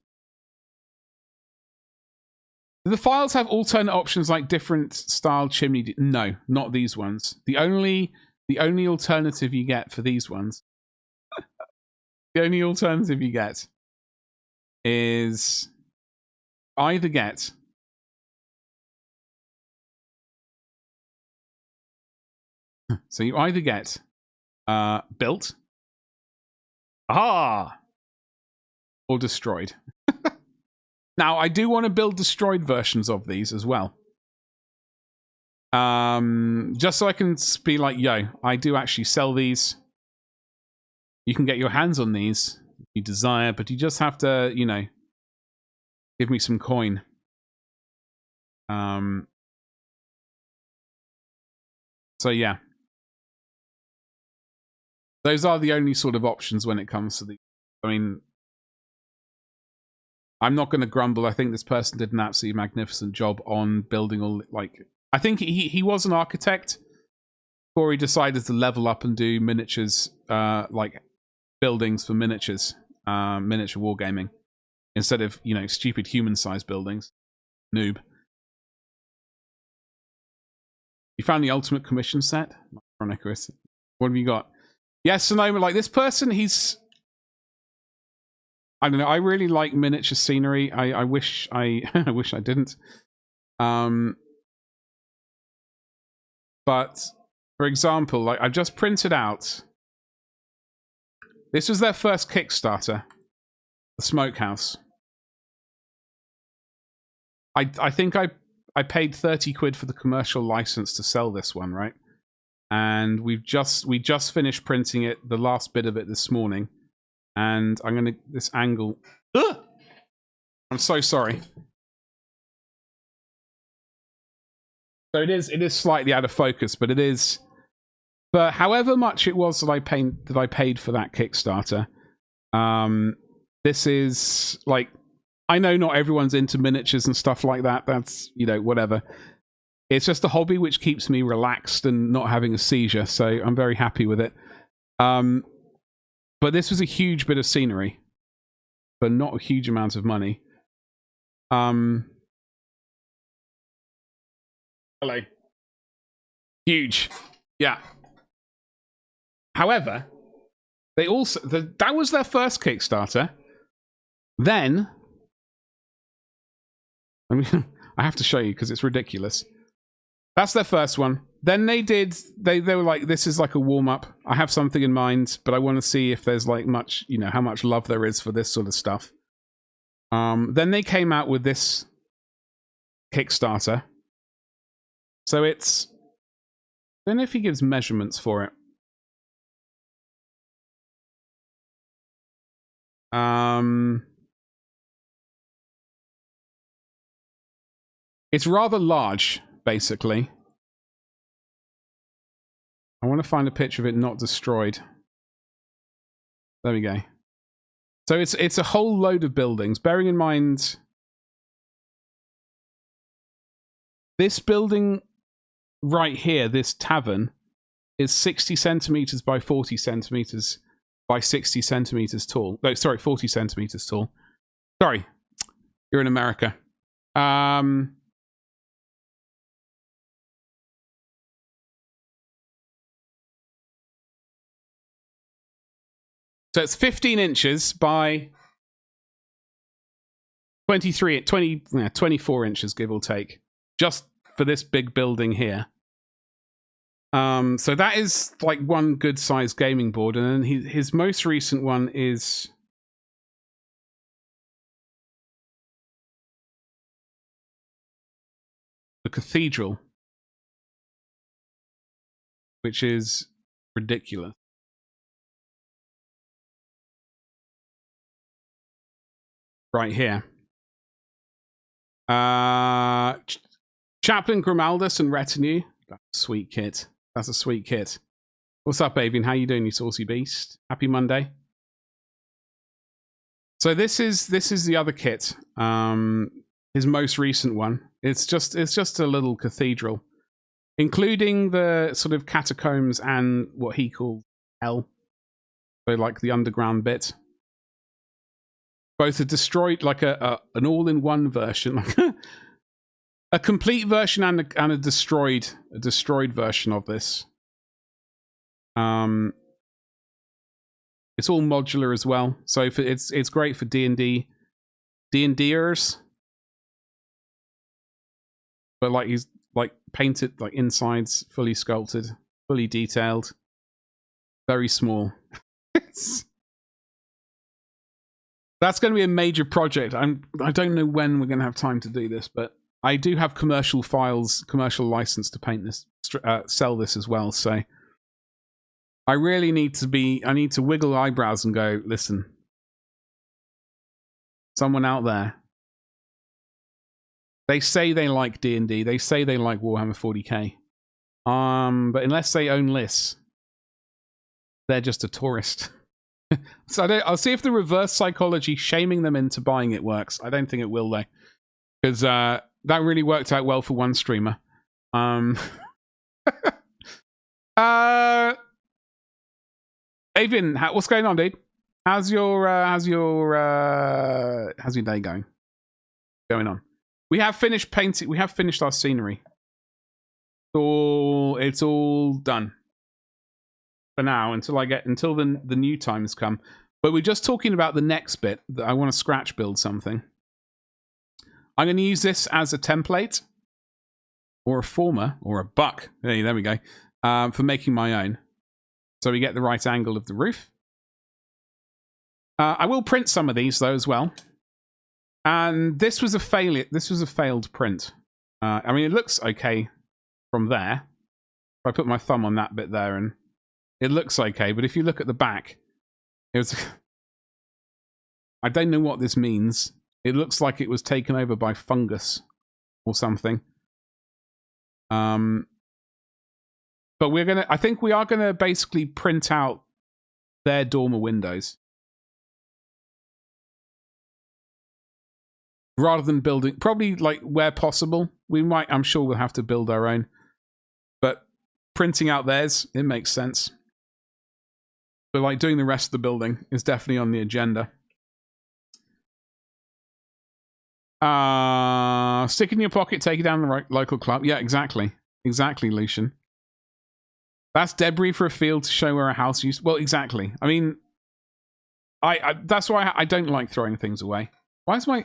Do the files have alternate options like different style chimney? No, not these ones. The only alternative you get for these ones. The only alternative you get is either get so you either get built, aha, or destroyed. Now I do want to build destroyed versions of these as well. Just so I can be like, yo, I do actually sell these. You can get your hands on these if you desire, but you just have to, you know, give me some coin. So yeah. Those are the only sort of options when it comes to the, I mean, I'm not going to grumble. I think this person did an absolutely magnificent job on building all, like, I think he was an architect before he decided to level up and do miniatures, like buildings for miniatures, miniature wargaming, instead of, you know, stupid human-sized buildings. Noob. You found the ultimate commission set? Chronicus. What have you got? Yes, Sonoma, like this person, he's, I don't know, I really like miniature scenery. I wish I I wish I didn't. But for example, like I've just printed out, this was their first Kickstarter, the Smokehouse. I think I paid 30 quid for the commercial license to sell this one, right? And we just finished printing it, the last bit of it this morning. And I'm gonna this angle. Ugh! I'm so sorry. So it is slightly out of focus, but it is. But however much it was that I paid for that Kickstarter, this is like, I know not everyone's into miniatures and stuff like that. That's, you know, whatever. It's just a hobby which keeps me relaxed and not having a seizure, so I'm very happy with it. But this was a huge bit of scenery, but not a huge amount of money. Hello. Huge. Yeah. However, they also, that was their first Kickstarter. Then, I mean, I have to show you because it's ridiculous. That's their first one. then they were like, this is like a warm-up. I have something in mind, but I want to see if there's like much, you know, how much love there is for this sort of stuff. Then they came out with this Kickstarter. So it's, I don't know if he gives measurements for it. It's rather large, basically. I want to find a picture of it not destroyed. There we go. So it's a whole load of buildings. Bearing in mind, this building right here, this tavern, is 60 centimeters by 40 centimeters by 60 centimeters tall. No, sorry, 40 centimeters tall. Sorry, you're in America. So it's 15 inches by 24 inches, give or take, just for this big building here. So that is like one good sized gaming board, and then his most recent one is the cathedral, which is ridiculous. Right here. Chaplain Grimaldus and retinue. That's a sweet kit. That's a sweet kit. What's up, Avian? How you doing, you saucy beast? Happy Monday. So this is the other kit. His most recent one. It's just a little cathedral, including the sort of catacombs and what he called hell. So like the underground bit. Both a destroyed, like an all-in-one version, like a complete version and a destroyed version of this. It's all modular as well, so it's great for D&Ders. But like he's like painted, like insides fully sculpted, fully detailed, very small. That's going to be a major project. I don't know when we're going to have time to do this, but I do have commercial license to paint this, sell this as well. So I really need to wiggle eyebrows and go, listen, someone out there. They say they like D&D. They say they like Warhammer 40k. But unless they own lists, they're just a tourist. So I'll see if the reverse psychology shaming them into buying it works. I don't think it will though, because that really worked out well for one streamer. Avian, what's going on, dude? How's your day going on? We have finished painting. We have finished our scenery. So it's all done for now until the new times come. But we're just talking about the next bit that I want to scratch build something. I'm going to use this as a template or a former or a buck. Hey, there we go. For making my own. So we get the right angle of the roof. I will print some of these though as well. And this was a failure. This was a failed print. I mean, it looks okay from there. If I put my thumb on that bit there, and it looks okay. But if you look at the back, it was. I don't know what this means. It looks like it was taken over by fungus or something. But we're gonna. I think we are gonna basically print out their dormer windows. Rather than building, probably like where possible, we might, I'm sure we'll have to build our own. But printing out theirs, it makes sense. But like doing the rest of the building is definitely on the agenda. Stick it in your pocket, take it down to the local club. Yeah, exactly. Exactly, Lucian. That's debris for a field to show where a house used. Well, exactly. I mean, that's why I don't like throwing things away. Why is my...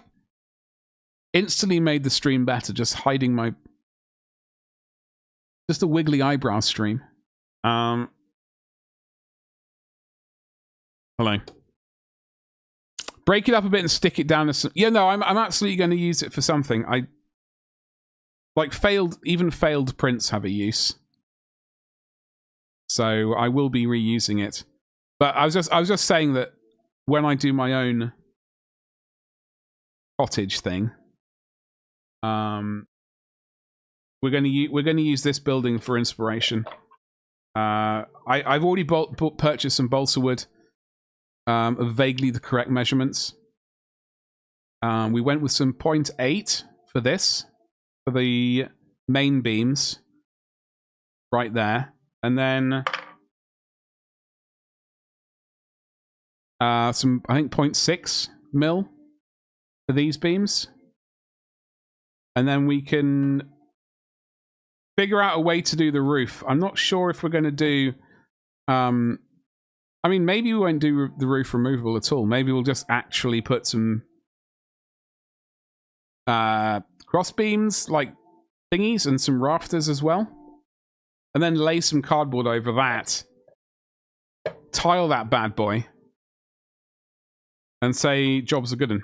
Instantly made the stream better, just hiding my Just a wiggly eyebrow stream. Hello. Break it up a bit and stick it down to some... Yeah, no, I'm absolutely going to use it for something. Like even failed prints have a use. So I will be reusing it. But I was just saying that when I do my own cottage thing, we're going to use this building for inspiration. I've already purchased some balsa wood of vaguely the correct measurements. We went with some 0.8 for this, for the main beams, right there, and then some, I think, 0.6 mil for these beams, and then we can figure out a way to do the roof. I'm not sure if we're going to do... I mean, maybe we won't do the roof removable at all. Maybe we'll just actually put some cross beams, like thingies, and some rafters as well. And then lay some cardboard over that. Tile that bad boy. And say, jobs are good.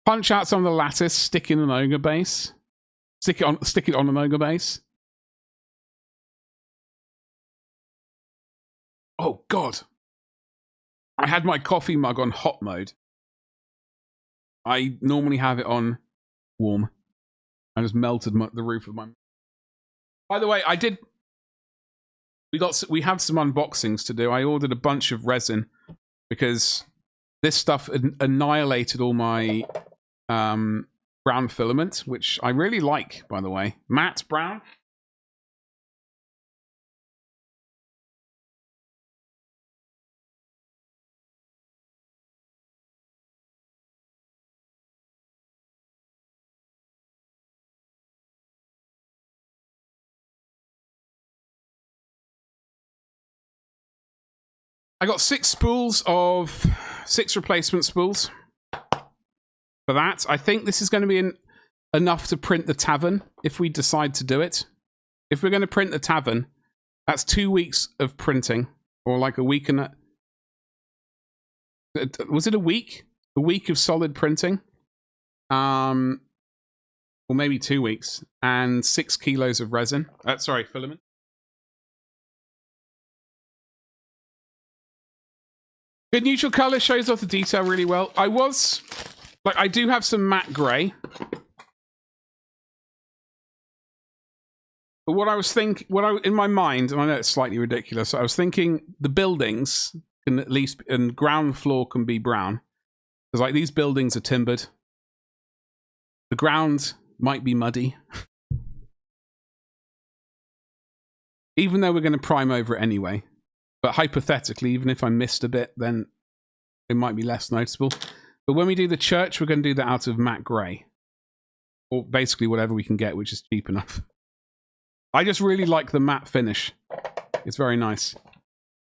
Punch out some of the lattice, stick in an ogre base. Stick it on an ogre base. Oh god. I had my coffee mug on hot mode. I normally have it on warm. I just melted the roof of my... By the way, we had some unboxings to do. I ordered a bunch of resin because this stuff annihilated all my brown filament, which I really like, by the way. Matte brown. I got 6 replacement spools for that. I think this is going to be enough to print the tavern if we decide to do it. If we're going to print the tavern, that's 2 weeks of printing, or like a week and a... Was it a week? A week of solid printing? Or maybe 2 weeks. And 6 kilos of resin. Sorry, filament. Good neutral color shows off the detail really well. I do have some matte gray. But what I was thinking, in my mind, and I know it's slightly ridiculous, I was thinking the buildings can at least, and ground floor can be brown. Because like these buildings are timbered. The ground might be muddy. Even though we're going to prime over it anyway. But hypothetically, even if I missed a bit, then it might be less noticeable. But when we do the church, we're going to do that out of matte grey. Or basically whatever we can get, which is cheap enough. I just really like the matte finish. It's very nice.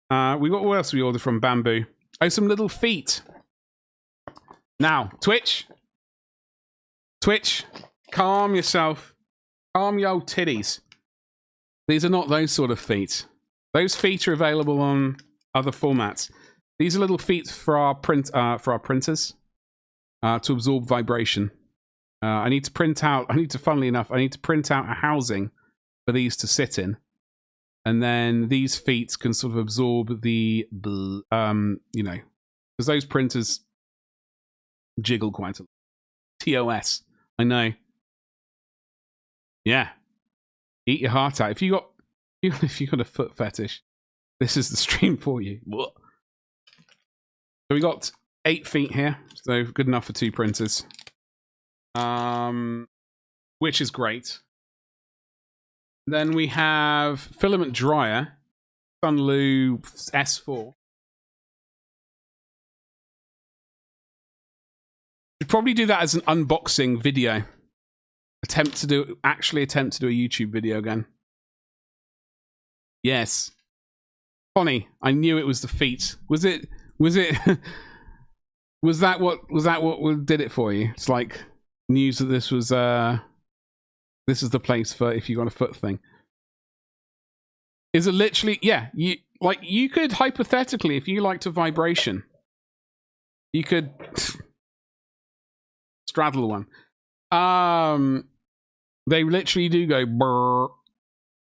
What else we ordered from Bamboo? Oh, some little feet. Now, Twitch. Twitch, calm yourself. Calm your old titties. These are not those sort of feet. Those feet are available on other formats. These are little feet for our printers to absorb vibration. I need to print out. Funnily enough, I need to print out a housing for these to sit in, and then these feet can sort of absorb the, you know, because those printers jiggle quite a lot. TOS, I know. Yeah, eat your heart out. If you got a foot fetish, this is the stream for you. So we got 8 feet here, so good enough for 2 printers, which is great. Then we have filament dryer, Sunlu S4. Should probably do that as an unboxing video. Attempt to do a YouTube video again. Yes. Connie, I knew it was the feet. Was that what did it for you? It's like news that this was This is the place for if you got a foot thing. Is it literally? Yeah, you could hypothetically, if you liked a vibration, you could straddle one. They literally do go brrr.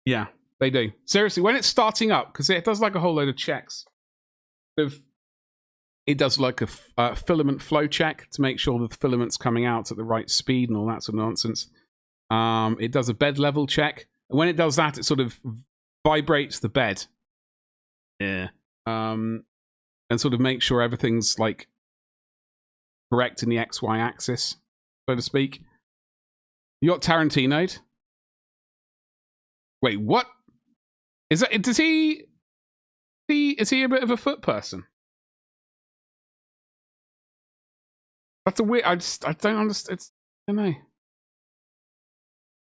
Yeah, they do. Seriously, when it's starting up, because it does like a whole load of checks. It does like a filament flow check to make sure that the filament's coming out at the right speed and all that sort of nonsense. It does a bed level check. And when it does that, it sort of vibrates the bed. Yeah. And sort of make sure everything's like correct in the XY axis, so to speak. You got Tarantino'd. Wait, what? Is that? Does he? Is he a bit of a foot person? That's a weird. I don't understand. I don't know.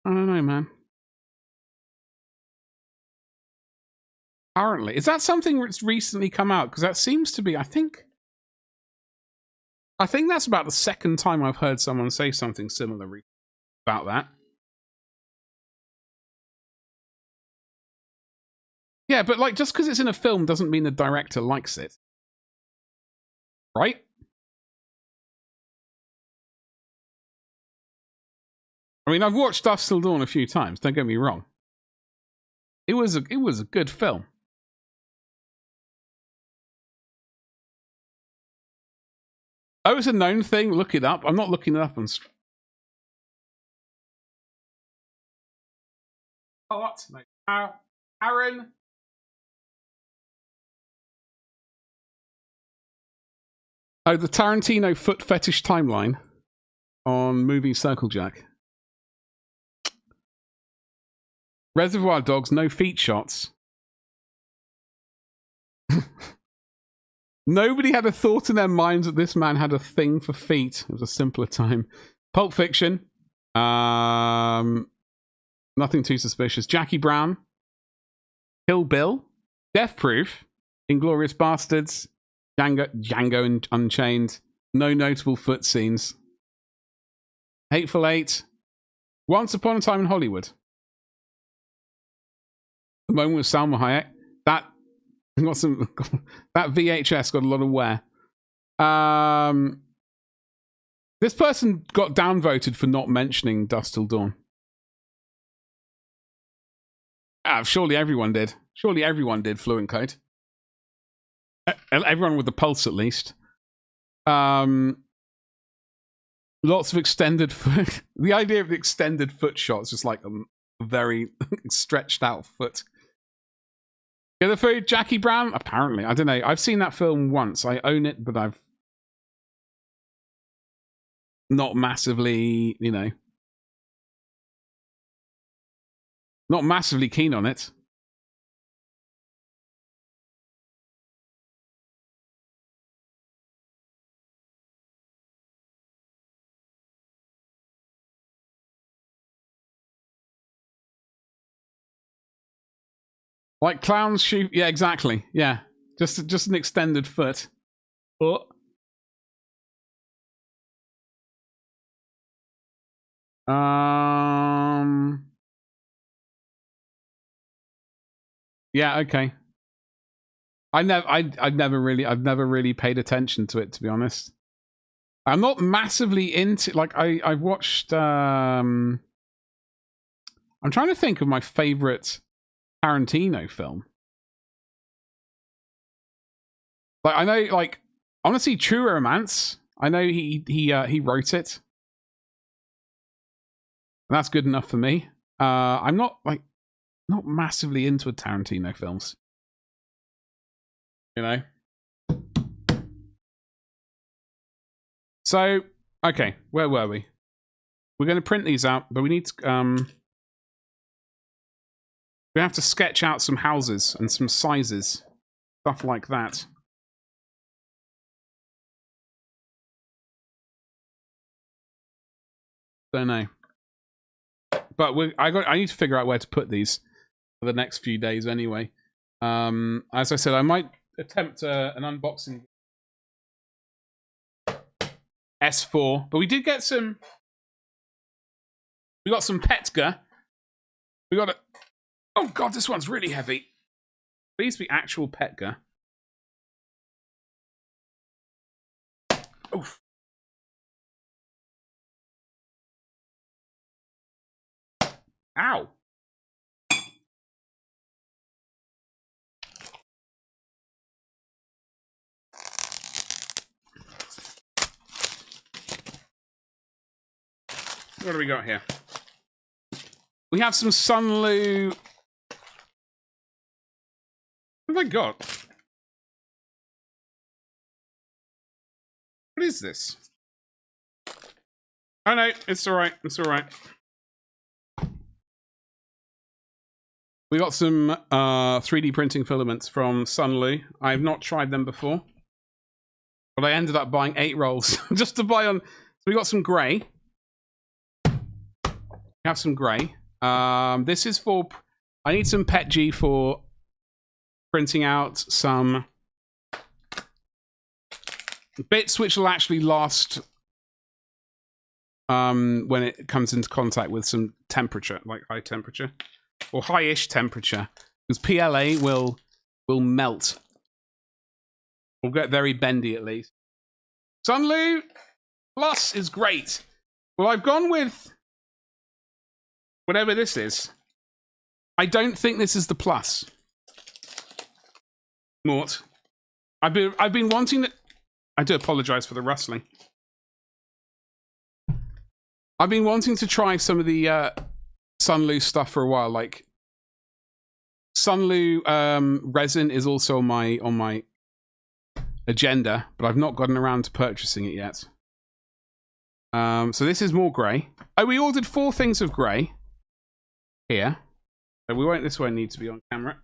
I don't know, man. Apparently, is that something that's recently come out? Because that seems to be. I think that's about the second time I've heard someone say something similar about that. Yeah, but like just because it's in a film doesn't mean the director likes it, right? I mean, I've watched Dusk Till Dawn a few times. Don't get me wrong. It was a good film. Oh, it's a known thing. Look it up. I'm not looking it up on. Oh, what? No. Aaron. Oh, the Tarantino foot fetish timeline on movie Circle Jack. Reservoir Dogs, no feet shots. Nobody had a thought in their minds that this man had a thing for feet. It was a simpler time. Pulp Fiction. Nothing too suspicious. Jackie Brown. Kill Bill. Death Proof. Inglourious Bastards. Django Unchained. No notable foot scenes. Hateful Eight. Once Upon a Time in Hollywood. The moment with Salma Hayek. That VHS got a lot of wear. This person got downvoted for not mentioning Dusk Till Dawn. Surely everyone did. Surely everyone did, Fluent Code. Everyone with the pulse, at least. Lots of extended foot. The idea of the extended foot shots is like a very stretched out foot. Yeah, the food, Jackie Brown? Apparently. I don't know. I've seen that film once. I own it, but I've not massively, not massively keen on it. Like clowns shoot. Yeah, exactly. Yeah. Just an extended foot. Oh. Yeah, okay. I've never really paid attention to it, to be honest. I'm not massively into, like, I've watched I'm trying to think of my favorite Tarantino film. Like, I know, like, honestly, True Romance. I know he wrote it. And that's good enough for me. I'm not massively into Tarantino films. So, okay, where were we? We're going to print these out, but we need to we have to sketch out some houses and some sizes, stuff like that. Don't know, but I need to figure out where to put these for the next few days anyway. As I said, I might attempt an unboxing S4, but we did get some We got some Petga. We got a... Oh, God, this one's really heavy. Please be actual Petga. Oof. Ow. What do we got here? We have some Sunlu. What have I got? What is this? Oh no, it's alright. It's alright. We got some 3D printing filaments from Sunlu. I have not tried them before. But I ended up buying 8 rolls just to buy on. So we got some grey. We have some grey. This is for... I need some PETG for printing out some bits which will actually last when it comes into contact with some temperature, like high temperature. Or high-ish temperature. Because PLA will melt. Will get very bendy at least. Sunlu Plus is great. Well, I've gone with whatever this is. I don't think this is the Plus. Mort. I've been wanting to... I do apologize for the rustling. I've been wanting to try some of the Sunlu stuff for a while. Like Sunlu resin is also on my agenda, but I've not gotten around to purchasing it yet. So this is more grey. Oh, we ordered 4 things of grey here. So this won't need to be on camera.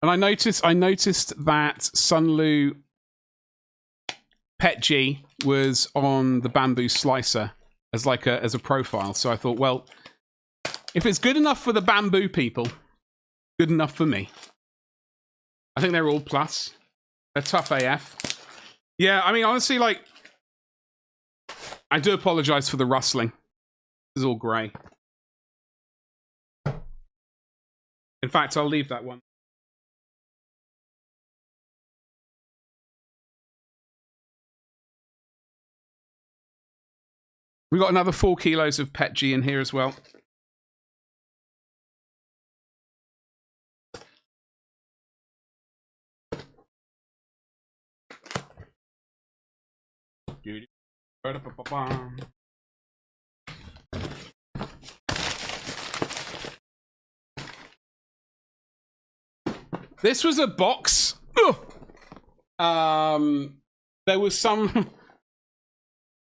And I noticed that Sunlu PETG was on the bamboo slicer as a profile. So I thought, well, if it's good enough for the bamboo people, good enough for me. I think they're all plus. They're tough AF. Yeah, I mean, honestly, like, I do apologize for the rustling. This is all grey. In fact, I'll leave that one. We got another 4 kilos of PETG in here as well. This was a box. There was some.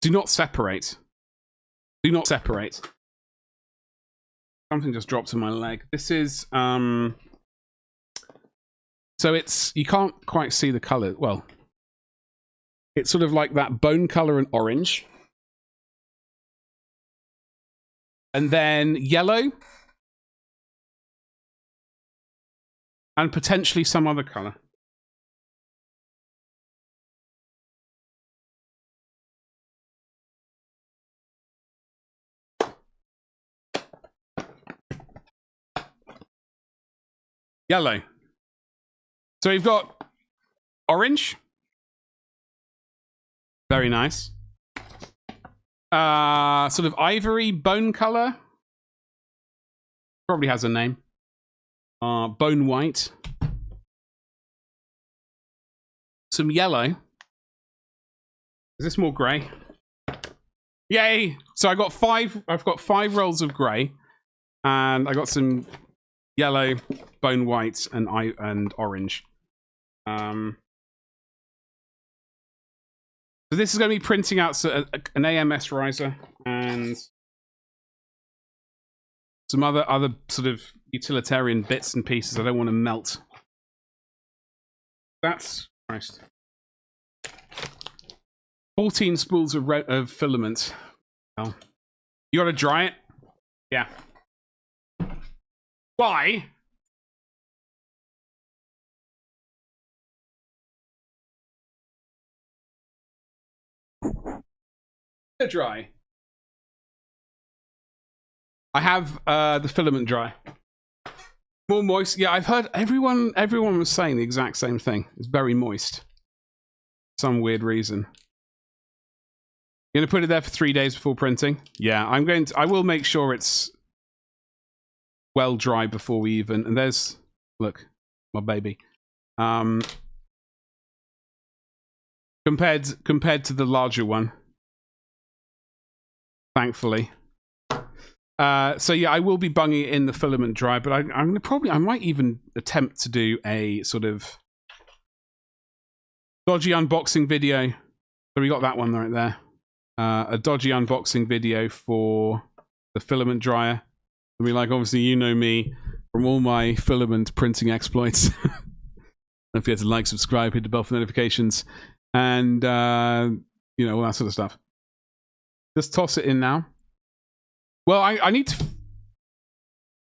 Do not separate. Do not separate. Something just dropped in my leg. This is so it's, you can't quite see the color. Well, it's sort of like that bone color and orange. And then yellow. And potentially some other color. Yellow. So we've got orange. Very nice. Sort of ivory bone color. Probably has a name. Bone white. Some yellow. Is this more grey? Yay! So I've got 5 rolls of grey. And I got some yellow, bone white, and orange. So this is going to be printing out an AMS riser and some other sort of utilitarian bits and pieces I don't want to melt. That's Christ. 14 spools of filament. Well, you got to dry it? Yeah. Why? They're dry. I have the filament dry. More moist. Yeah, I've heard everyone was saying the exact same thing. It's very moist. For some weird reason. You're gonna put it there for 3 days before printing? Yeah, I will make sure it's well dry before we even. And there's, look, my baby. Compared to the larger one, thankfully. So yeah, I will be bunging it in the filament dry, but I'm gonna I might even attempt to do a sort of dodgy unboxing video. So we got that one right there. A dodgy unboxing video for the filament dryer. I mean, like, obviously, you know me from all my filament printing exploits. Don't forget to like, subscribe, hit the bell for notifications, and you know, all that sort of stuff. Just toss it in now. Well, I need to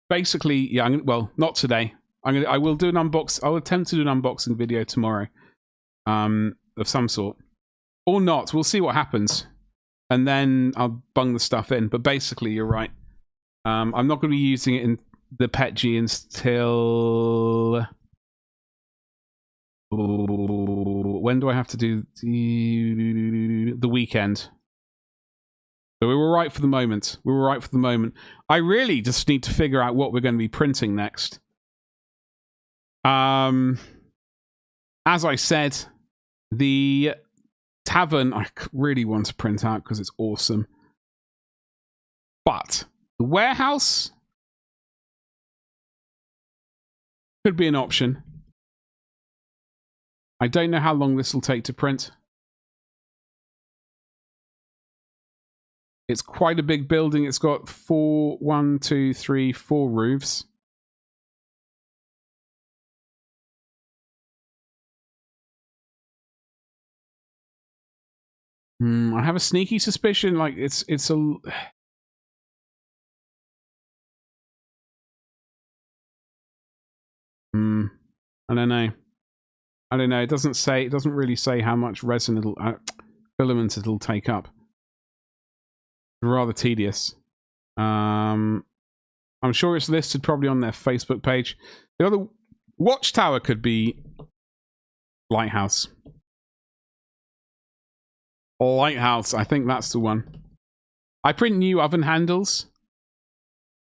basically, yeah. Well, not today. I will do an unbox. I'll attempt to do an unboxing video tomorrow, of some sort, or not. We'll see what happens, and then I'll bung the stuff in. But basically, you're right. I'm not going to be using it in the PETG until when do I have to do the weekend? So we were right for the moment. We were right for the moment. I really just need to figure out what we're going to be printing next. As I said, the tavern I really want to print out because it's awesome. But the warehouse could be an option. I don't know how long this will take to print. It's quite a big building. It's got 4 roofs. I have a sneaky suspicion, like it's a. I don't know. I don't know. It doesn't say. It doesn't really say how much resin it'll filament it'll take up. Rather tedious. I'm sure it's listed probably on their Facebook page. The other watchtower could be lighthouse. Lighthouse. I think that's the one. I print new oven handles.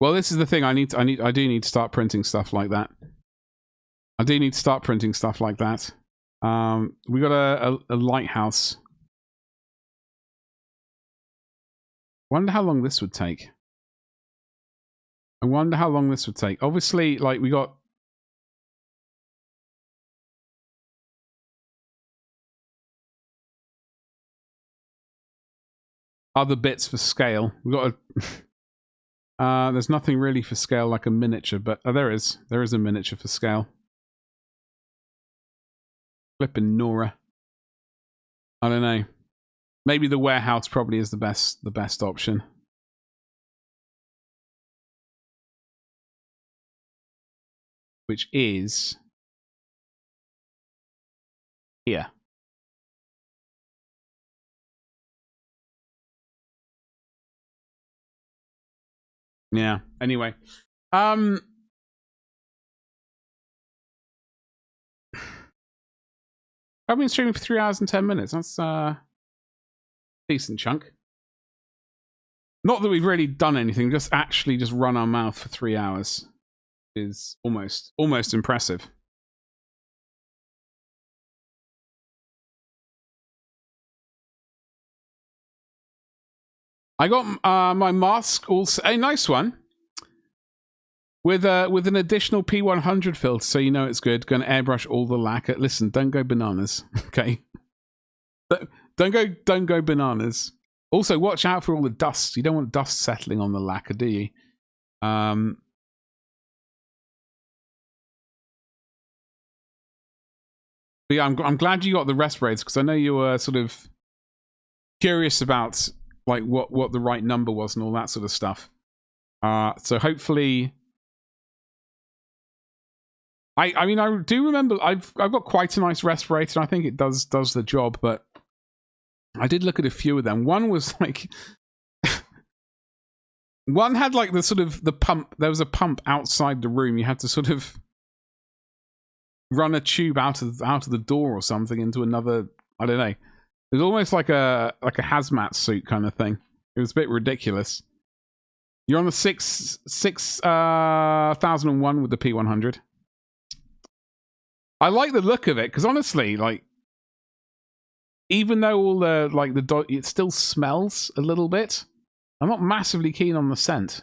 Well, this is the thing. I do need to start printing stuff like that. I do need to start printing stuff like that. We got a lighthouse. Wonder how long this would take. I wonder how long this would take. Obviously, like, we got other bits for scale. We got a there's nothing really for scale like a miniature, but there is a miniature for scale. Flippin' Nora. I don't know. Maybe the warehouse probably is the best option. Which is here. Yeah. Anyway. I've been streaming for 3 hours and 10 minutes. That's decent chunk. Not that we've really done anything, just actually just run our mouth for 3 hours is almost impressive. I got my mask also, a nice one with an additional P100 filter, so you know it's good. Going to airbrush all the lacquer. Listen, don't go bananas, okay? Don't go bananas. Also, watch out for all the dust. You don't want dust settling on the lacquer, do you? But yeah, I'm glad you got the respirators because I know you were sort of curious about like what the right number was and all that sort of stuff. So hopefully, I mean, I do remember I've got quite a nice respirator. And I think it does the job, but I did look at a few of them. One was like... one had like the sort of the pump. There was a pump outside the room. You had to sort of run a tube out of the door or something into another. I don't know. It was almost like a hazmat suit kind of thing. It was a bit ridiculous. You're on the 6001 with the P100. I like the look of it because honestly, like, even though all the like it still smells a little bit. I'm not massively keen on the scent.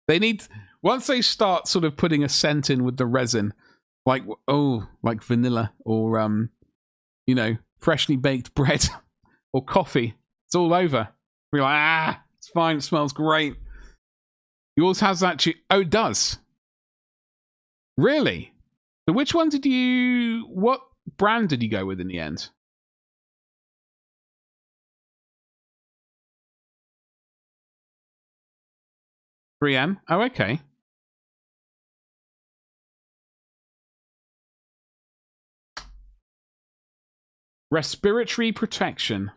They need, once they start sort of putting a scent in with the resin, like, oh, like vanilla or, you know, freshly baked bread or coffee, it's all over. We're like, ah, it's fine, it smells great. Yours has that, oh, it does. Really? So which one did you, what brand did you go with in the end? FDM? Oh, okay. Respiratory protection.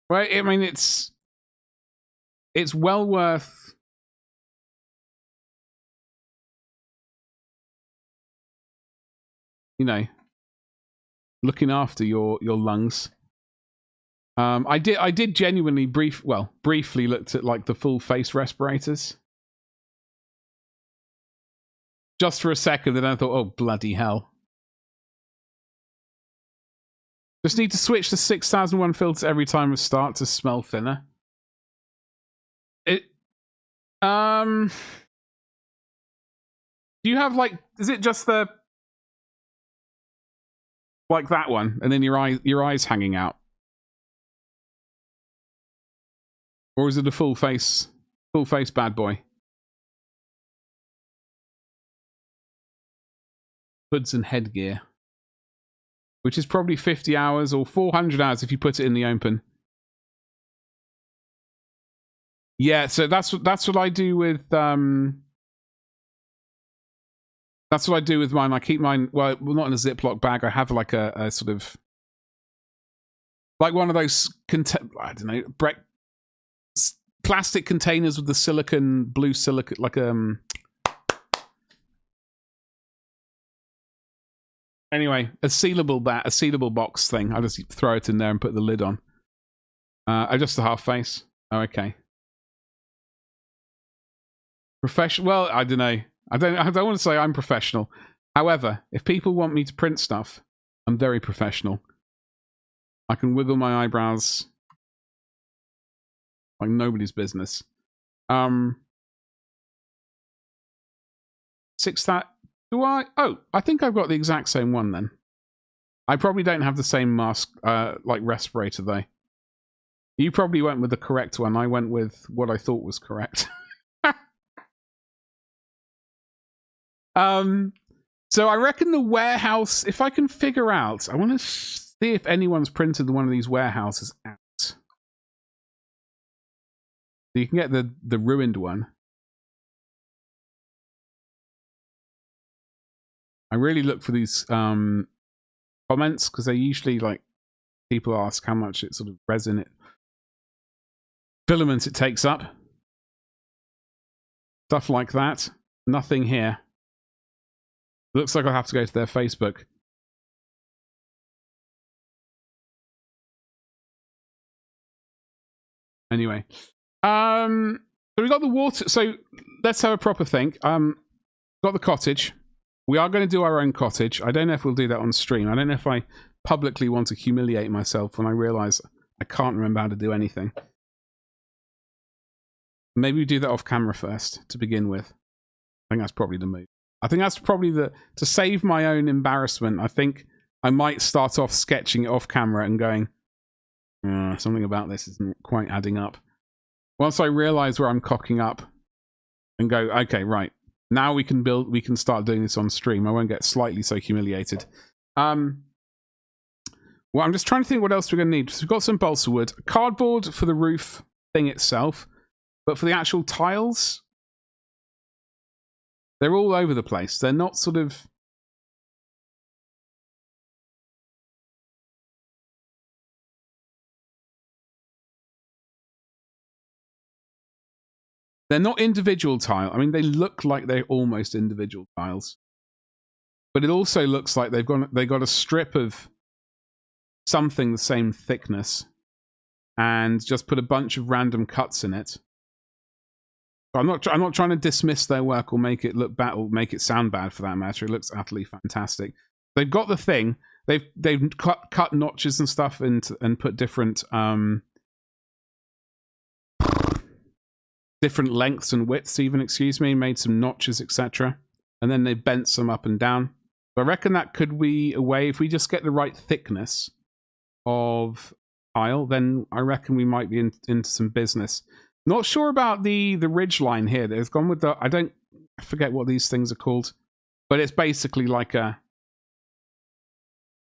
Well, I mean, it's well worth... you know, looking after your lungs. I did genuinely briefly looked at like the full face respirators. Just for a second, then I thought, oh bloody hell. Just need to switch to 6001 filter every time we start to smell thinner. Do you have like, is it just the like that one and then your eyes hanging out? Or is it a full face bad boy? Hoods and headgear. Which is probably 50 hours or 400 hours if you put it in the open. Yeah, so that's what I do with that's what I do with mine. I keep mine well not in a Ziploc bag. I have like a sort of like one of those I don't know, plastic containers with the blue silicone, like anyway, a sealable box thing. I just throw it in there and put the lid on. Just the half face. Oh, okay. Professional. Well, I don't know. I don't want to say I'm professional. However, if people want me to print stuff, I'm very professional. I can wiggle my eyebrows like nobody's business. 6,000. Do I? Oh, I think I've got the exact same one then. I probably don't have the same mask, like respirator though. You probably went with the correct one. I went with what I thought was correct. So I reckon the warehouse, if I can figure out, I want to see if anyone's printed one of these warehouses out. So you can get the ruined one. I really look for these comments because they usually like people ask how much it sort of resin filament it takes up. Stuff like that. Nothing here. Looks like I'll have to go to their Facebook. Anyway. So we got the water. So let's have a proper think. Got the cottage. We are going to do our own cottage. I don't know if we'll do that on stream. I don't know if I publicly want to humiliate myself when I realise I can't remember how to do anything. Maybe we do that off camera first to begin with. I think that's probably the move. I think that's probably to save my own embarrassment. I think I might start off sketching it off camera and going, something about this isn't quite adding up. Once I realise where I'm cocking up and go, okay, right. Now we can start doing this on stream. I won't get slightly so humiliated. Well, I'm just trying to think what else we're going to need. So we've got some balsa wood. Cardboard for the roof thing itself. But for the actual tiles, they're all over the place. They're not sort of... They're not individual tile. I mean, they look like they're almost individual tiles. But it also looks like they got a strip of something the same thickness and just put a bunch of random cuts in it. I'm not trying to dismiss their work or make it look bad or make it sound bad for that matter. It looks utterly fantastic. They've got the thing. They've cut notches and stuff and put different different lengths and widths even, excuse me, made some notches, etc. And then they bent some up and down. So I reckon that could be a way, if we just get the right thickness of tile, then I reckon we might be into some business. Not sure about the ridge line here. They've gone with the, I forget what these things are called, but it's basically like a,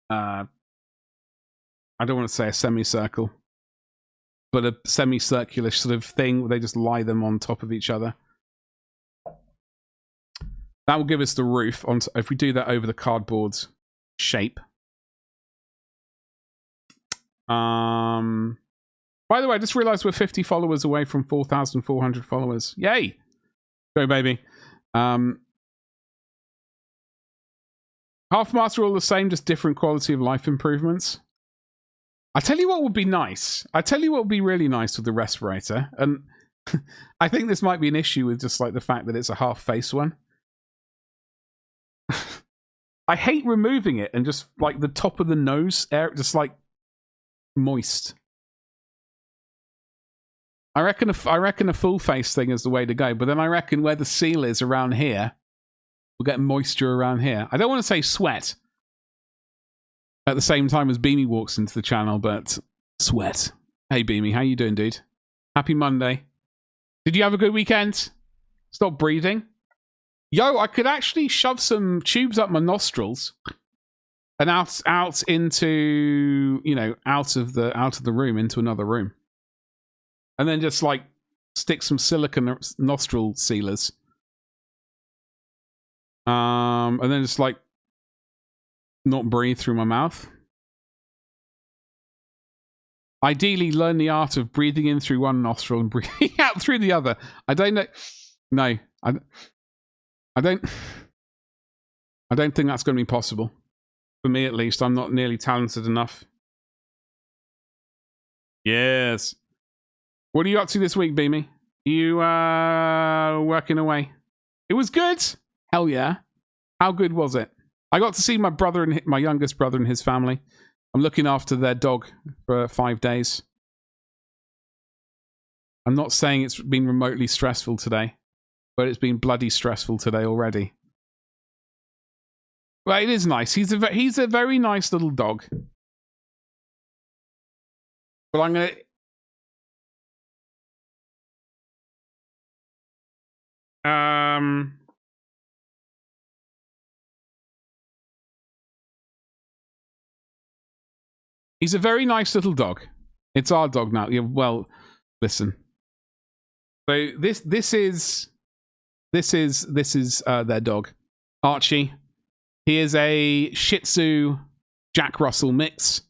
I don't want to say a semicircle, but a semicircular sort of thing where they just lie them on top of each other. That will give us the roof on, if we do that over the cardboard's shape. By the way, I just realized we're 50 followers away from 4,400 followers. Yay! Go, baby. Half Master all the same, just different quality of life improvements. I tell you what would be nice. I tell you what would be really nice with the respirator. And I think this might be an issue with just like the fact that it's a half face one. I hate removing it and just like the top of the nose air, just like moist. I reckon a full face thing is the way to go, but then I reckon where the seal is around here, we'll get moisture around here. I don't want to say sweat at the same time as Beamy walks into the channel, but sweat. Hey Beamy, how you doing, dude? Happy Monday. Did you have a good weekend? Stop breathing. Yo, I could actually shove some tubes up my nostrils and out into, you know, out of the room into another room. And then just like stick some silicone nostril sealers. And then just like not breathe through my mouth. Ideally, learn the art of breathing in through one nostril and breathing out through the other. I don't know. No, I don't think that's going to be possible. For me, at least, I'm not nearly talented enough. Yes. What are you up to this week, Beamy? You working away? It was good. Hell yeah. How good was it? I got to see my brother and my youngest brother and his family. I'm looking after their dog for 5 days. I'm not saying it's been remotely stressful today, but it's been bloody stressful today already. Well, it is nice. He's a very nice little dog. But I'm gonna. He's a very nice little dog. It's our dog now. Yeah, well, listen. So this is their dog, Archie. He is a Shih Tzu Jack Russell mix,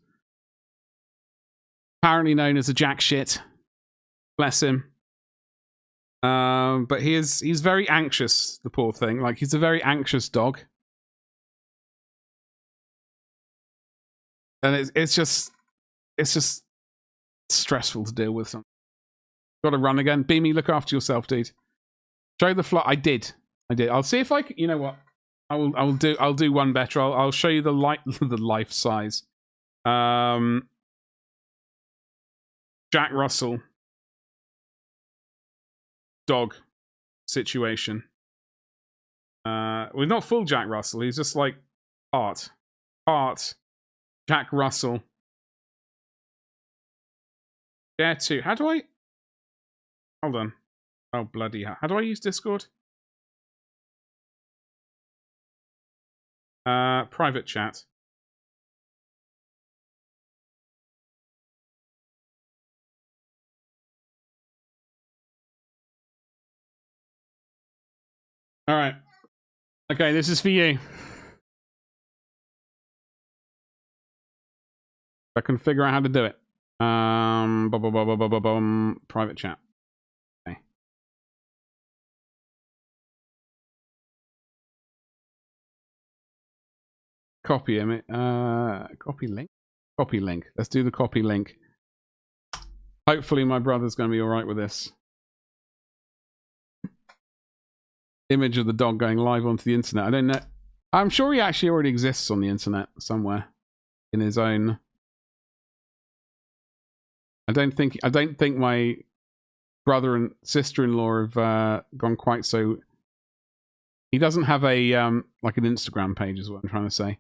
apparently known as a Jack Shit. Bless him. But he's very anxious. The poor thing. Like he's a very anxious dog. And it's just stressful to deal with. Got to run again. Beamy, look after yourself, dude. Show the fly. I did. I'll see if I can. You know what? I'll do one better. I'll show you the life size. Jack Russell dog situation. Well, not full Jack Russell. He's just like part Jack Russell. Dare to. How do I? Hold on. Oh, bloody hell. How do I use Discord? Private chat. All right. Okay, this is for you. I can figure out how to do it. Private chat. Okay. copy him. Copy link. Copy link. Let's do the copy link. Hopefully my brother's going to be all right with this. Image of the dog going live onto the internet. I don't know. I'm sure he actually already exists on the internet somewhere in his own. I don't think my brother and sister-in-law have gone quite so. He doesn't have a like an Instagram page, is what I'm trying to say.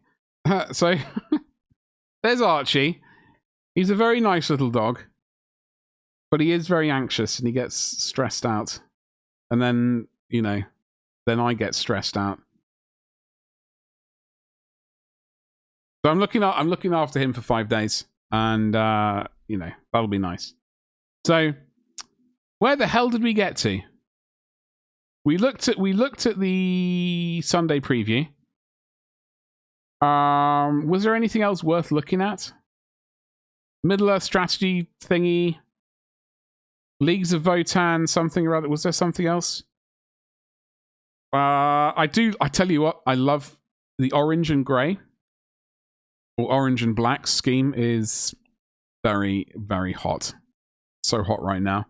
So there's Archie. He's a very nice little dog, but he is very anxious and he gets stressed out. And then, you know, then I get stressed out. So I'm looking after him for 5 days, and you know, that'll be nice. So where the hell did we get to? We looked at the Sunday preview. Was there anything else worth looking at? Middle-earth strategy thingy. Leagues of Votan, something or other. Was there something else? I tell you what, I love the orange and grey. Or orange and black scheme is very, very hot. So hot right now.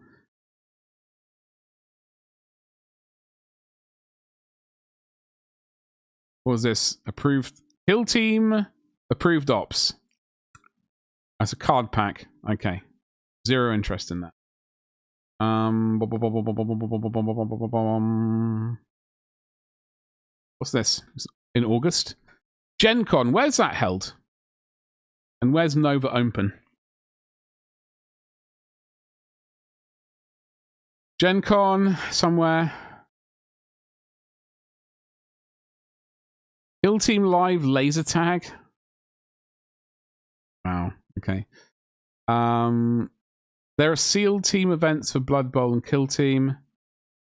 What was this? Approved kill team, approved ops. That's a card pack. Okay. Zero interest in that. What's this? In August? Gen Con, where's that held? And where's Nova Open? Gen Con, somewhere. Kill Team Live laser tag. Wow, okay. There are sealed team events for Blood Bowl and Kill Team.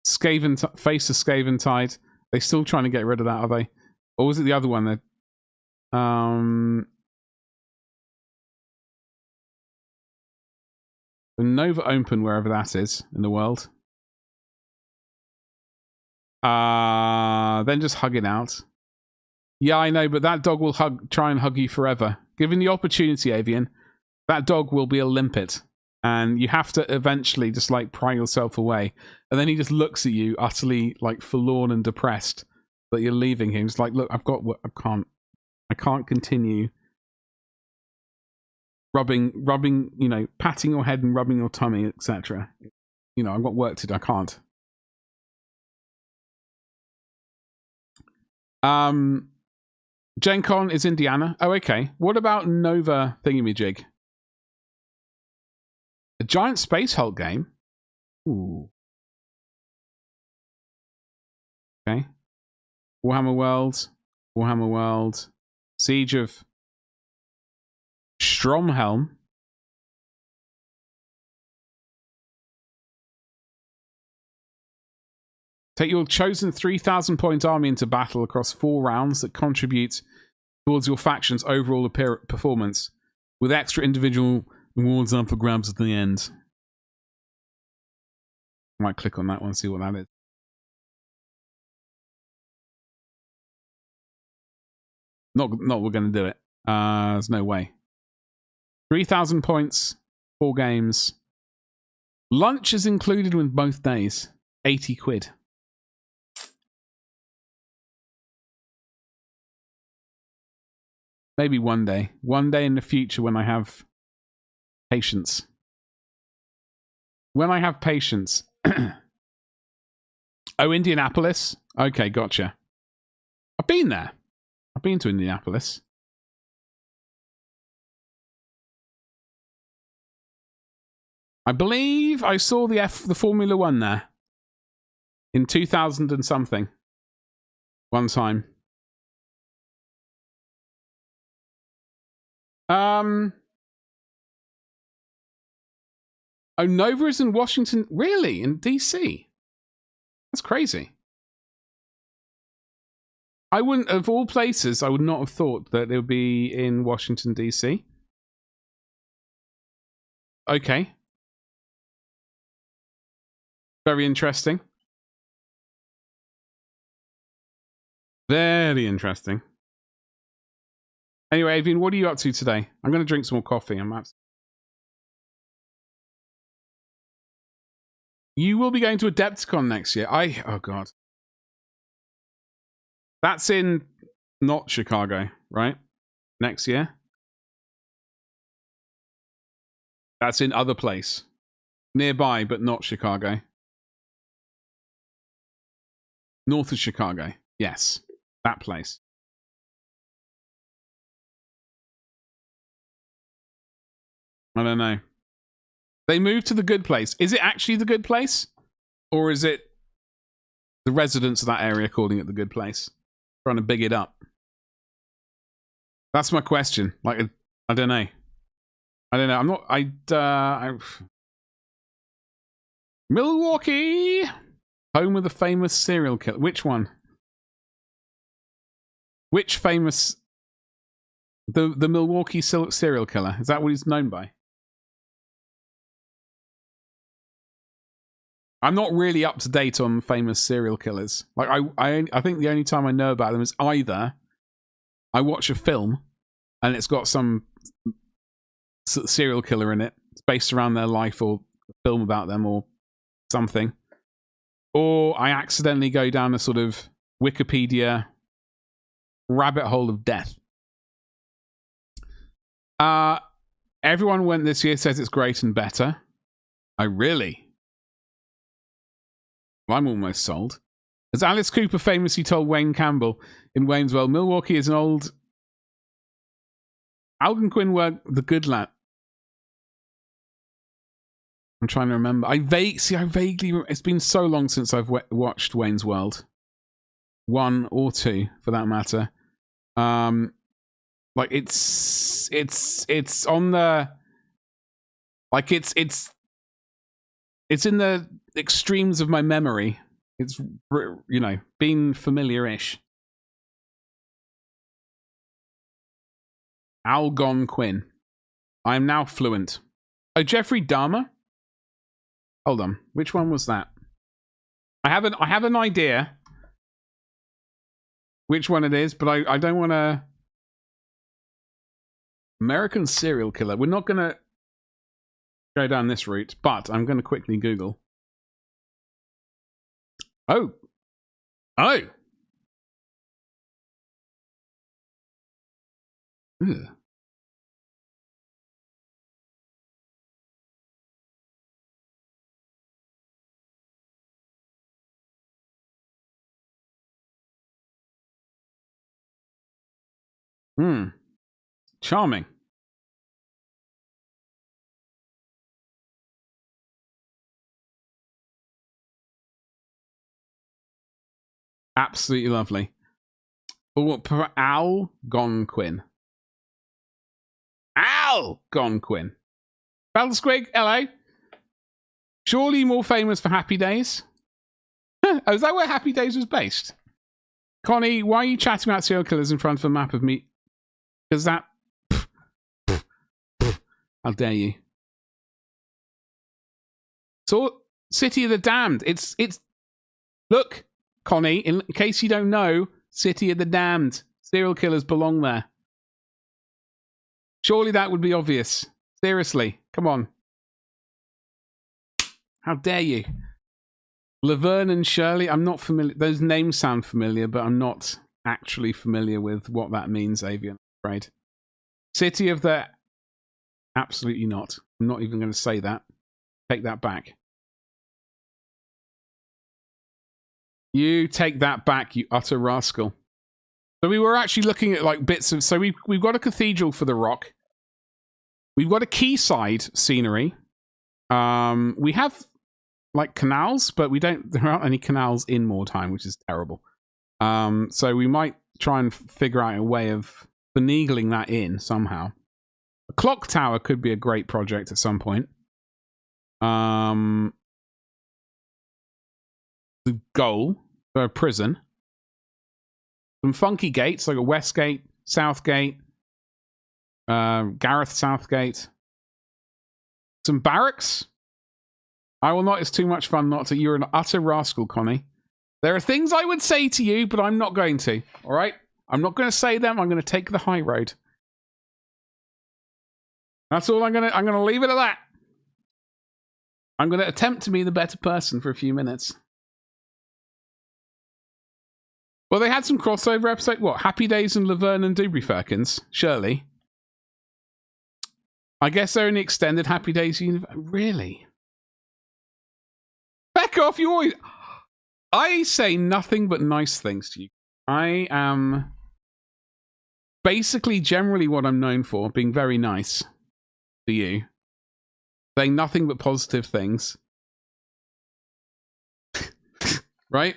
Face of Scaventide. They still trying to get rid of that, are they? Or was it the other one that the Nova Open, wherever that is in the world. Then just hug it out. Yeah, I know, but that dog will try and hug you forever. Given the opportunity, Avian, that dog will be a limpet. And you have to eventually just like pry yourself away. And then he just looks at you utterly like forlorn and depressed that you're leaving him. It's like, look, I can't continue rubbing, you know, patting your head and rubbing your tummy, etc. You know, I've got work to do. I can't. Gen Con is Indiana. Oh, okay. What about Nova thingamajig? A giant Space Hulk game? Ooh. Okay. Warhammer World. Siege of Stromhelm. Take your chosen 3,000-point army into battle across 4 rounds that contribute towards your faction's overall performance, with extra individual rewards up for grabs at the end. I might click on that one, see what that is. Not we're going to do it. There's no way. 3,000 points, 4 games. Lunch is included with both days. 80 quid. Maybe one day. One day in the future when I have patience. When I have patience. Oh, Indianapolis? Okay, gotcha. I've been there. I've been to Indianapolis. I believe I saw the Formula One there. In 2000 and something. One time. Oh, Nova is in Washington. Really? In DC? That's crazy. I wouldn't, of all places, I would not have thought that it would be in Washington, DC. Okay. Very interesting. Very interesting. Anyway, Avian, what are you up to today? I'm going to drink some more coffee. You will be going to Adepticon next year. Oh, God. That's in not Chicago, right? Next year? That's in other place. Nearby, but not Chicago. North of Chicago. Yes. That place. I don't know. They moved to the good place. Is it actually the good place? Or is it the residents of that area calling it the good place? Trying to big it up. That's my question. Like, I don't know. I don't know. I'm not... Milwaukee! Home of the famous serial killer. Which one? Which famous... The Milwaukee serial killer. Is that what he's known by? I'm not really up to date on famous serial killers. Like, I think the only time I know about them is either I watch a film and it's got some serial killer in it. It's based around their life or a film about them or something. Or I accidentally go down a sort of Wikipedia rabbit hole of death. Everyone went this year, says it's great and better. Oh, really? Well, I'm almost sold. As Alice Cooper famously told Wayne Campbell in Wayne's World, Milwaukee is an old... Algonquin were the good lad. I'm trying to remember. I vaguely... It's been so long since I've watched Wayne's World. 1 or 2, for that matter. Like, it's on the... Like, it's in the extremes of my memory. It's, you know, been familiar-ish. Algonquin. I am now fluent. Oh, Jeffrey Dahmer? Hold on. Which one was that? I have an idea which one it is, but I don't want to... American serial killer. We're not going to go down this route, but I'm going to quickly Google. Oh. Oh. Ugh. Charming. Absolutely lovely. Algonquin. Algonquin. Battlesquig, hello. Surely more famous for Happy Days? Oh, is that where Happy Days was based? Connie, why are you chatting about serial killers in front of a map of me? Because that... How dare you? So, City of the Damned. It's... Look, Connie, in case you don't know, City of the Damned. Serial killers belong there. Surely that would be obvious. Seriously, come on. How dare you? Laverne and Shirley, I'm not familiar. Those names sound familiar, but I'm not actually familiar with what that means, Avian, I'm afraid. City of the... Absolutely not. I'm not even going to say that. Take that back. You take that back, you utter rascal. So we were actually looking at like bits of... So we've got a cathedral for the rock. We've got a quayside scenery. We have like canals, but there aren't any canals in Mordheim, which is terrible. So we might try and figure out a way of finagling that in somehow. A clock tower could be a great project at some point. The goal for a prison. Some funky gates, like a West Gate, South Gate, Gareth Southgate. Some barracks. I will not. It's too much fun not to. You're an utter rascal, Connie. There are things I would say to you, but I'm not going to. All right? I'm not going to say them. I'm going to take the high road. That's all I'm gonna leave it at that. I'm gonna attempt to be the better person for a few minutes. Well, they had some crossover episode. What? Happy Days and Laverne and Dubry Firkins? Surely. I guess they're in the extended Happy Days universe. Really? Back off, you always... I say nothing but nice things to you. I am basically generally what I'm known for, being very nice to you. Saying nothing but positive things. Right?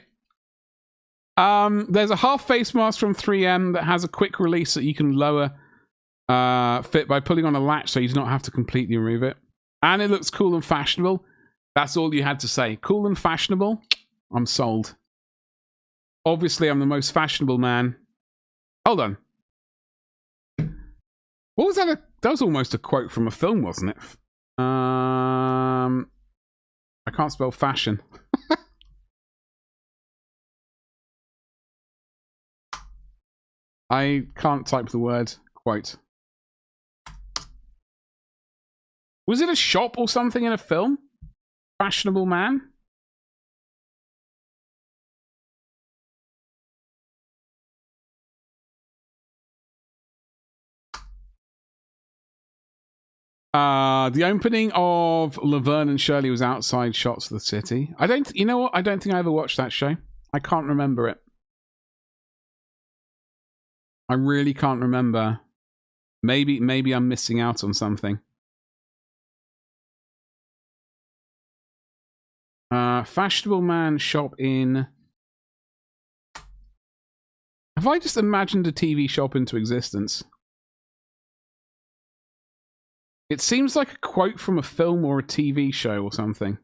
There's a half face mask from 3M that has a quick release that you can lower fit by pulling on a latch so you do not have to completely remove it. And it looks cool and fashionable. That's all you had to say. Cool and fashionable? I'm sold. Obviously, I'm the most fashionable man. Hold on. What was that? That was almost a quote from a film, wasn't it? I can't spell fashion. I can't type the word quote. Was it a shop or something in a film? Fashionable man? The opening of Laverne and Shirley was outside shots of the city. You know what? I don't think I ever watched that show. I can't remember it. I really can't remember. Maybe I'm missing out on something. Fashionable man shop in... Have I just imagined a TV shop into existence? It seems like a quote from a film or a TV show or something.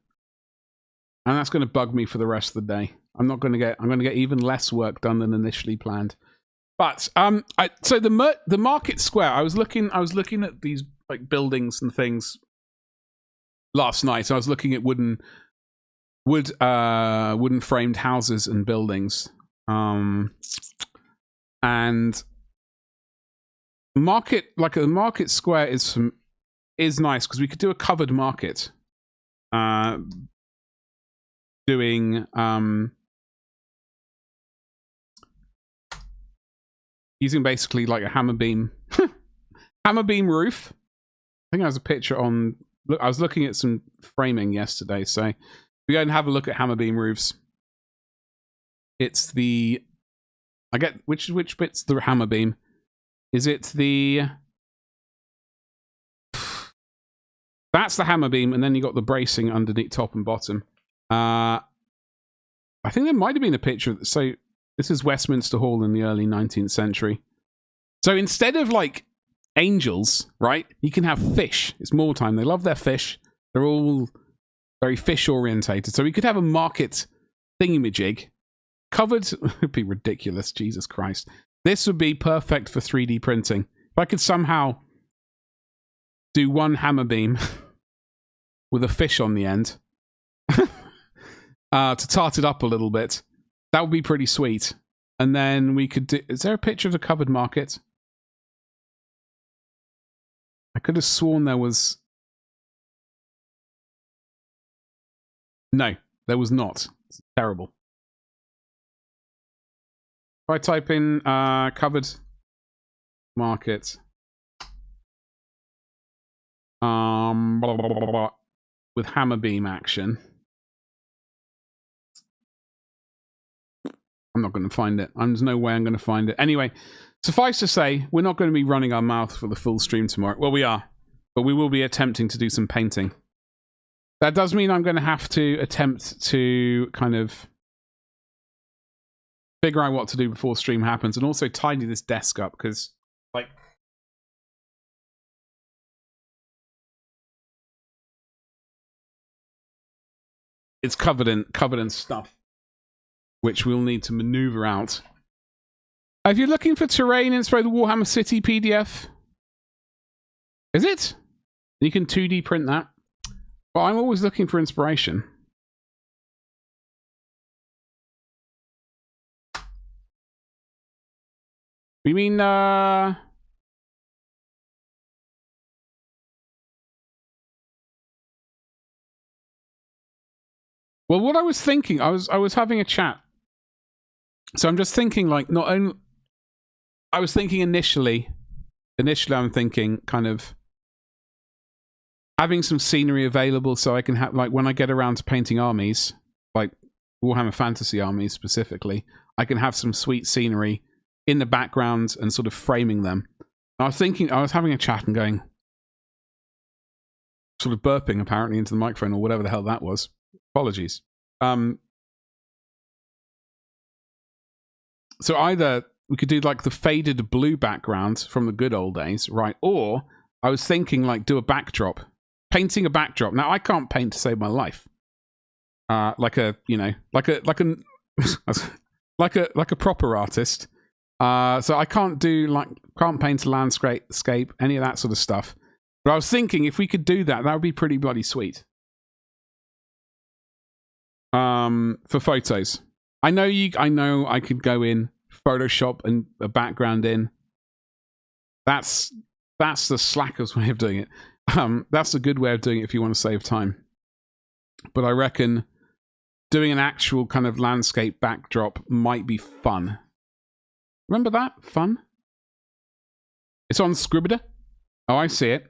And that's going to bug me for the rest of the day. I'm going to get even less work done than initially planned. But so the market square, I was looking at these like buildings and things last night. So I was looking at wooden framed houses and buildings. And the market square is nice because we could do a covered market. Doing using basically like a hammer beam roof. I think I was a picture on. Look, I was looking at some framing yesterday, so we go and have a look at hammer beam roofs. It's the I get which bit's the hammer beam? Is it the that's the hammer beam, and then you got the bracing underneath top and bottom. I think there might have been a picture. So this is Westminster Hall in the early 19th century. So instead of like angels, right, you can have fish. It's more time. They love their fish. They're all very fish orientated. So we could have a market thingamajig covered. It would be ridiculous. Jesus Christ. This would be perfect for 3D printing. If I could somehow do one hammer beam with a fish on the end to tart it up a little bit, that would be pretty sweet. And then we could do... Is there a picture of the covered market? I could have sworn there was... No, there was not. It's terrible. If I type in covered market... blah, blah, blah, blah, blah, with hammer beam action... I'm not going to find it. There's no way I'm going to find it. Anyway, suffice to say, we're not going to be running our mouth for the full stream tomorrow. Well, we are. But we will be attempting to do some painting. That does mean I'm going to have to attempt to kind of figure out what to do before stream happens. And also tidy this desk up because, like... it's covered in stuff, which we'll need to maneuver out. If you're looking for terrain inside the Warhammer City PDF, is it? You can 2D print that. But I'm always looking for inspiration. You mean, Well, what I was thinking, I was having a chat. So I'm just thinking, like, not only... I was thinking initially I'm thinking kind of having some scenery available so I can have, like, when I get around to painting armies, like Warhammer Fantasy armies specifically, I can have some sweet scenery in the background and sort of framing them. I was having a chat and going, sort of burping apparently into the microphone or whatever the hell that was. Apologies. So either we could do like the faded blue background from the good old days, right? Or I was thinking like do a backdrop, painting a backdrop. Now I can't paint to save my life. Like a proper artist. So I can't paint a landscape, any of that sort of stuff. But I was thinking if we could do that, that would be pretty bloody sweet. For photos. I know I could go in, Photoshop and a background in. That's the slacker's way of doing it. That's a good way of doing it if you want to save time. But I reckon doing an actual kind of landscape backdrop might be fun. Remember that? Fun? It's on Scribbler. Oh, I see it.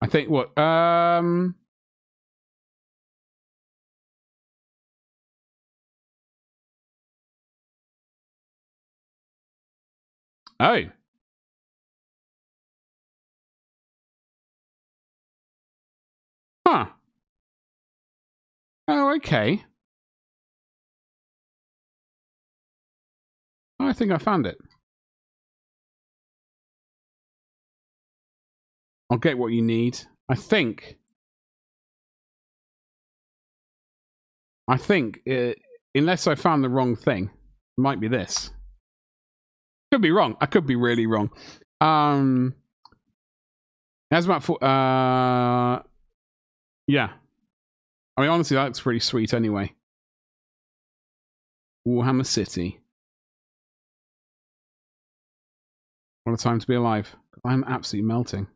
I think what? Oh. Huh. Oh, okay. I think I found it. I'll get what you need. I think, unless I found the wrong thing, it might be this. Could be wrong. I could be really wrong. That's about yeah. I mean, honestly, that looks pretty sweet anyway. Warhammer City. What a time to be alive. I'm absolutely melting.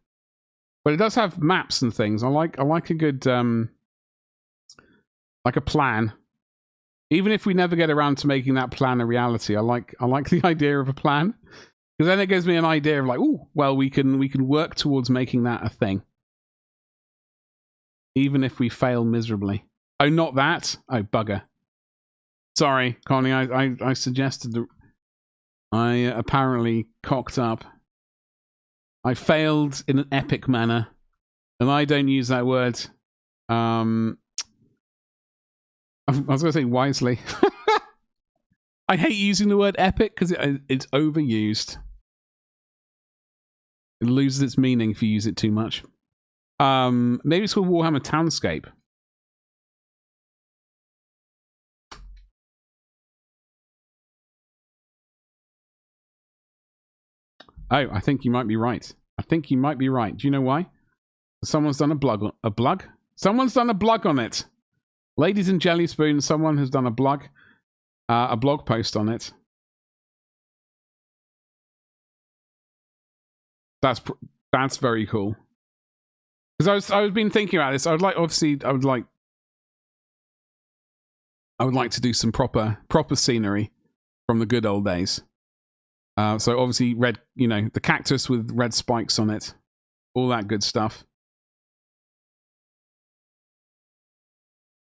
But it does have maps and things. I like a good like a plan. Even if we never get around to making that plan a reality, I like the idea of a plan. Because then it gives me an idea of like, oh, well, we can work towards making that a thing. Even if we fail miserably. Oh, not that? Oh, bugger. Sorry, Connie, I suggested that I apparently cocked up. I failed in an epic manner. And I don't use that word. I was going to say wisely. I hate using the word epic because it's overused. It loses its meaning if you use it too much. Maybe it's called Warhammer Townscape. Oh, I think you might be right. I think you might be right. Do you know why? Someone's done a blog. A blog? Someone's done a blog on it. Ladies and Jelly Spoon, someone has done a blog post on it. That's very cool. Because I was been thinking about this. I would like to do some proper scenery from the good old days. So obviously red, the cactus with red spikes on it, all that good stuff.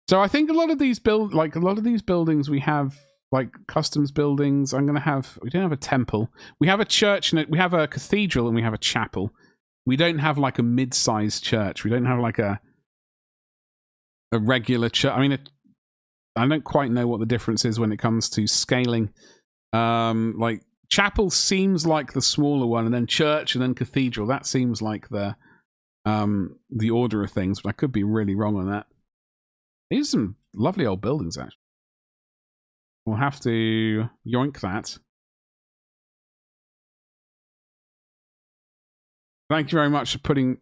So I think a lot of these buildings we have like customs buildings. We don't have a temple. We have a church and we have a cathedral and we have a chapel. We don't have like a mid-sized church. We don't have like a regular church. I mean, I don't quite know what the difference is when it comes to scaling. Like chapel seems like the smaller one, and then church, and then cathedral. That seems like the order of things, but I could be really wrong on that. These are some lovely old buildings, actually. We'll have to yoink that. Thank you very much for pointing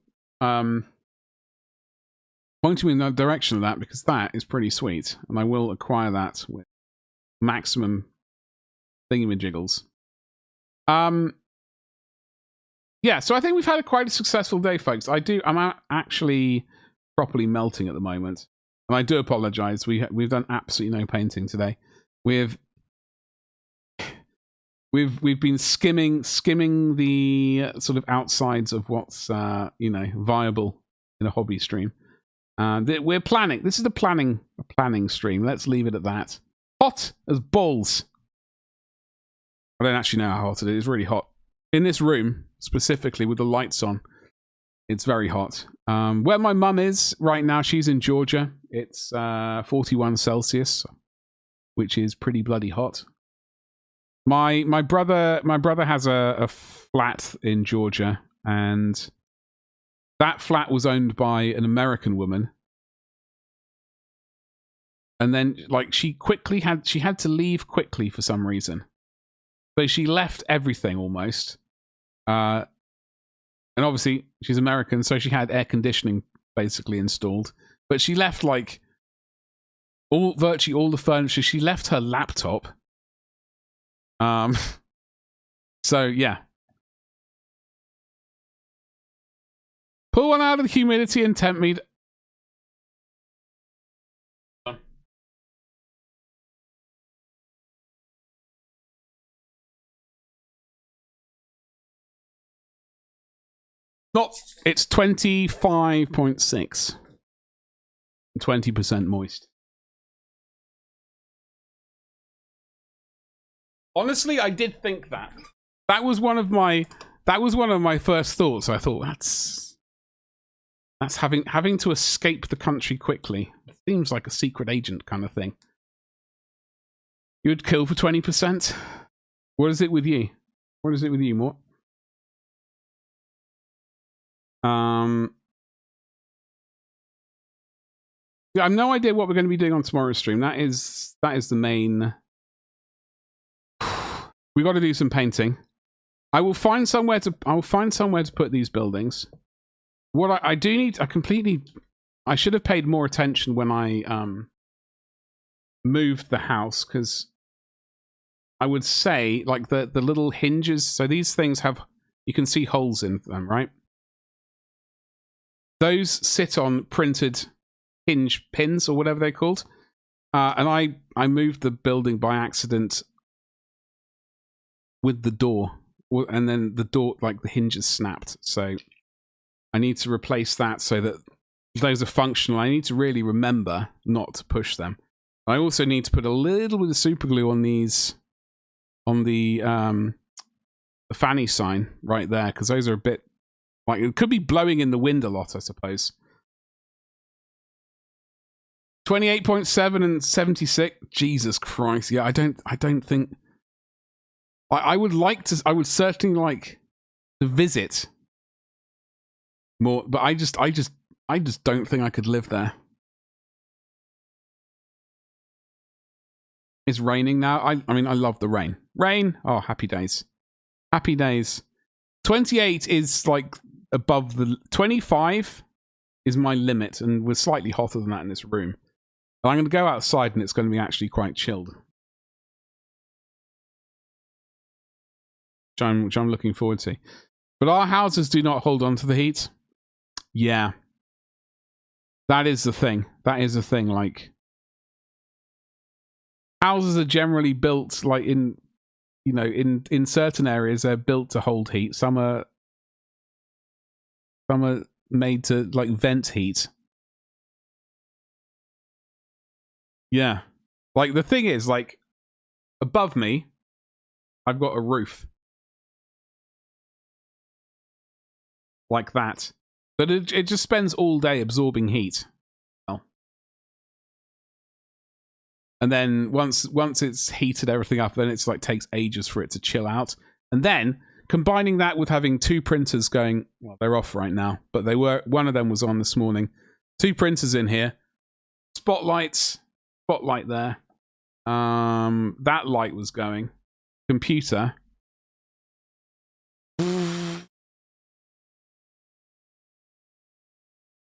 me in the direction of that, because that is pretty sweet, and I will acquire that with maximum thingamajiggles. Yeah, so I think we've had quite a successful day, folks. I'm actually properly melting at the moment. And I do apologize. We've done absolutely no painting today. We've been skimming the sort of outsides of what's viable in a hobby stream. We're planning. This is a planning stream. Let's leave it at that. Hot as balls. I don't actually know how hot it is. It's really hot in this room specifically with the lights on. It's very hot. Where my mum is right now, she's in Georgia. It's 41 Celsius, which is pretty bloody hot. My brother has a flat in Georgia, and that flat was owned by an American woman. And then, like, she had to leave quickly for some reason. So she left everything almost. And obviously, she's American, so she had air conditioning basically installed. But she left, like, virtually all the furniture. She left her laptop. So, yeah. Pull one out of the humidity and tempt me. It's 25.6. 20% moist. Honestly, I did think that. That was one of my first thoughts. I thought that's having to escape the country quickly. It seems like a secret agent kind of thing. You would kill for 20%? What is it with you? What is it with you, Mort? Yeah, I have no idea what we're going to be doing on tomorrow's stream. That is the main. We got to do some painting. I will find somewhere to put these buildings. What I do need, I should have paid more attention when I moved the house, because I would say, like, the little hinges. So these things have, you can see holes in them, right? Those sit on printed hinge pins or whatever they're called. And I moved the building by accident with the door. And then the door, like, the hinges snapped. So I need to replace that so that those are functional. I need to really remember not to push them. I also need to put a little bit of super glue on these, on the fanny sign right there, because those are a bit, like, it could be blowing in the wind a lot, I suppose. 28.7 and 76. Jesus Christ. Yeah, I don't think. I would certainly like to visit more, but I just don't think I could live there. It's raining now. I mean, I love the rain. Rain. Oh, happy days. Happy days. 28 is like above the 25 is my limit, and we're slightly hotter than that in this room. But I'm going to go outside, and it's going to be actually quite chilled. Which I'm looking forward to. But our houses do not hold on to the heat. Yeah. That is the thing. That is the thing. Like, houses are generally built, like, in certain areas, they're built to hold heat. Some are made to, like, vent heat. Yeah. Like, the thing is, like, above me, I've got a roof. Like that. But it just spends all day absorbing heat. Well. And then once it's heated everything up, then it's like takes ages for it to chill out. And then combining that with having two printers going, well, they're off right now, but one of them was on this morning. Two printers in here. Spotlight there. That light was going. Computer.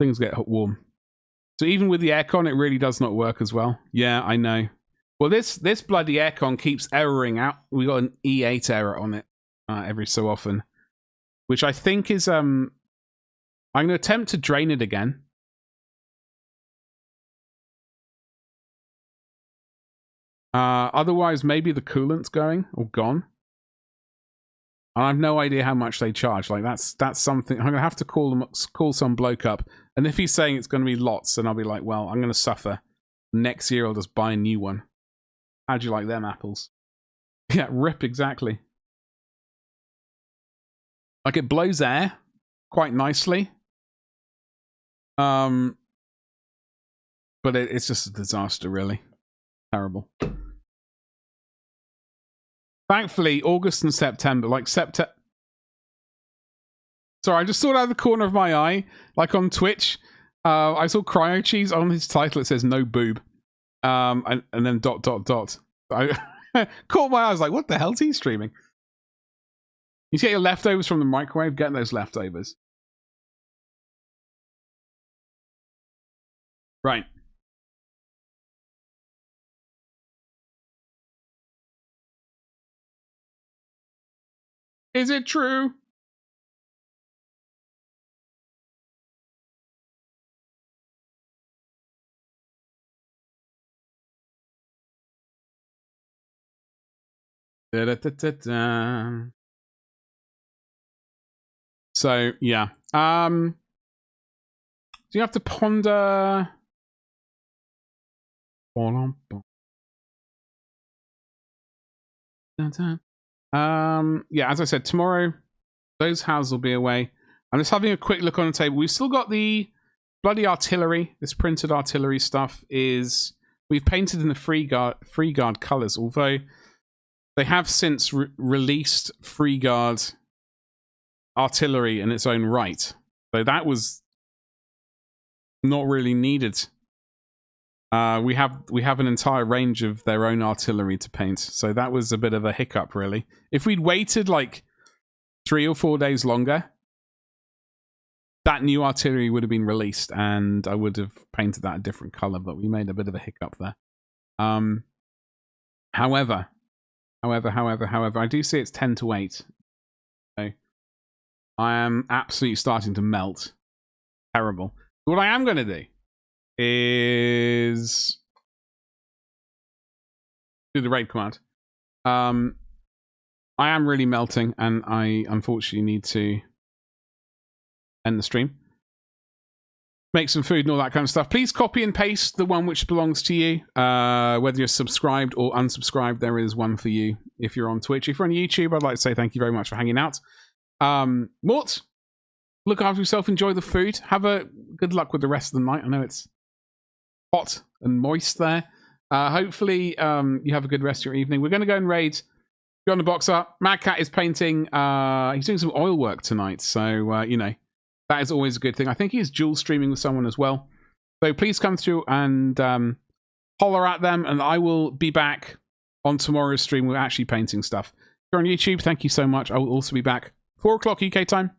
Things get warm. So even with the aircon, it really does not work as well. Yeah, I know. Well, this bloody aircon keeps erroring out. We got an E8 error on it every so often, which I think is I'm going to attempt to drain it again. Otherwise, maybe the coolant's going or gone. And I have no idea how much they charge. Like that's something I'm gonna have to call some bloke up. And if he's saying it's gonna be lots, then I'll be like, well, I'm gonna suffer. Next year I'll just buy a new one. How'd you like them apples? Yeah, rip, exactly. Like it blows air quite nicely. But it's just a disaster, really. Terrible. Thankfully, August and September, like Sorry, I just saw it out of the corner of my eye, like on Twitch. I saw Cryo Cheese on his title. It says no boob, and then ... I caught my eye. I was like, "What the hell's he streaming?" You get your leftovers from the microwave. Get those leftovers. Right. Is it true? Da-da-da-da-da. So yeah. Do you have to ponder? Yeah, as I said, tomorrow those houses will be away. I'm just having a quick look on the table. We've still got the bloody artillery. This printed artillery stuff we've painted in the free guard colors, although they have since released free guard artillery in its own right. So that was not really needed. We have an entire range of their own artillery to paint, so that was a bit of a hiccup, really. If we'd waited like 3 or 4 days longer, that new artillery would have been released, and I would have painted that a different color. But we made a bit of a hiccup there. However, I do see it's 10 to 8. So I am absolutely starting to melt. Terrible. What I am going to do is do the raid command. I am really melting, and I unfortunately need to end the stream. Make some food and all that kind of stuff. Please copy and paste the one which belongs to you. Whether you're subscribed or unsubscribed, there is one for you if you're on Twitch. If you're on YouTube, I'd like to say thank you very much for hanging out. Mort, look after yourself. Enjoy the food. Have a good luck with the rest of the night. I know it's hot and moist there. Hopefully you have a good rest of your evening. We're going to go and raid Go on the box art. Mad Cat is painting. He's doing some oil work tonight. So, you know, that is always a good thing. I think he's dual streaming with someone as well. So please come through and holler at them. And I will be back on tomorrow's stream with actually painting stuff. If you're on YouTube, thank you so much. I will also be back 4 o'clock UK time.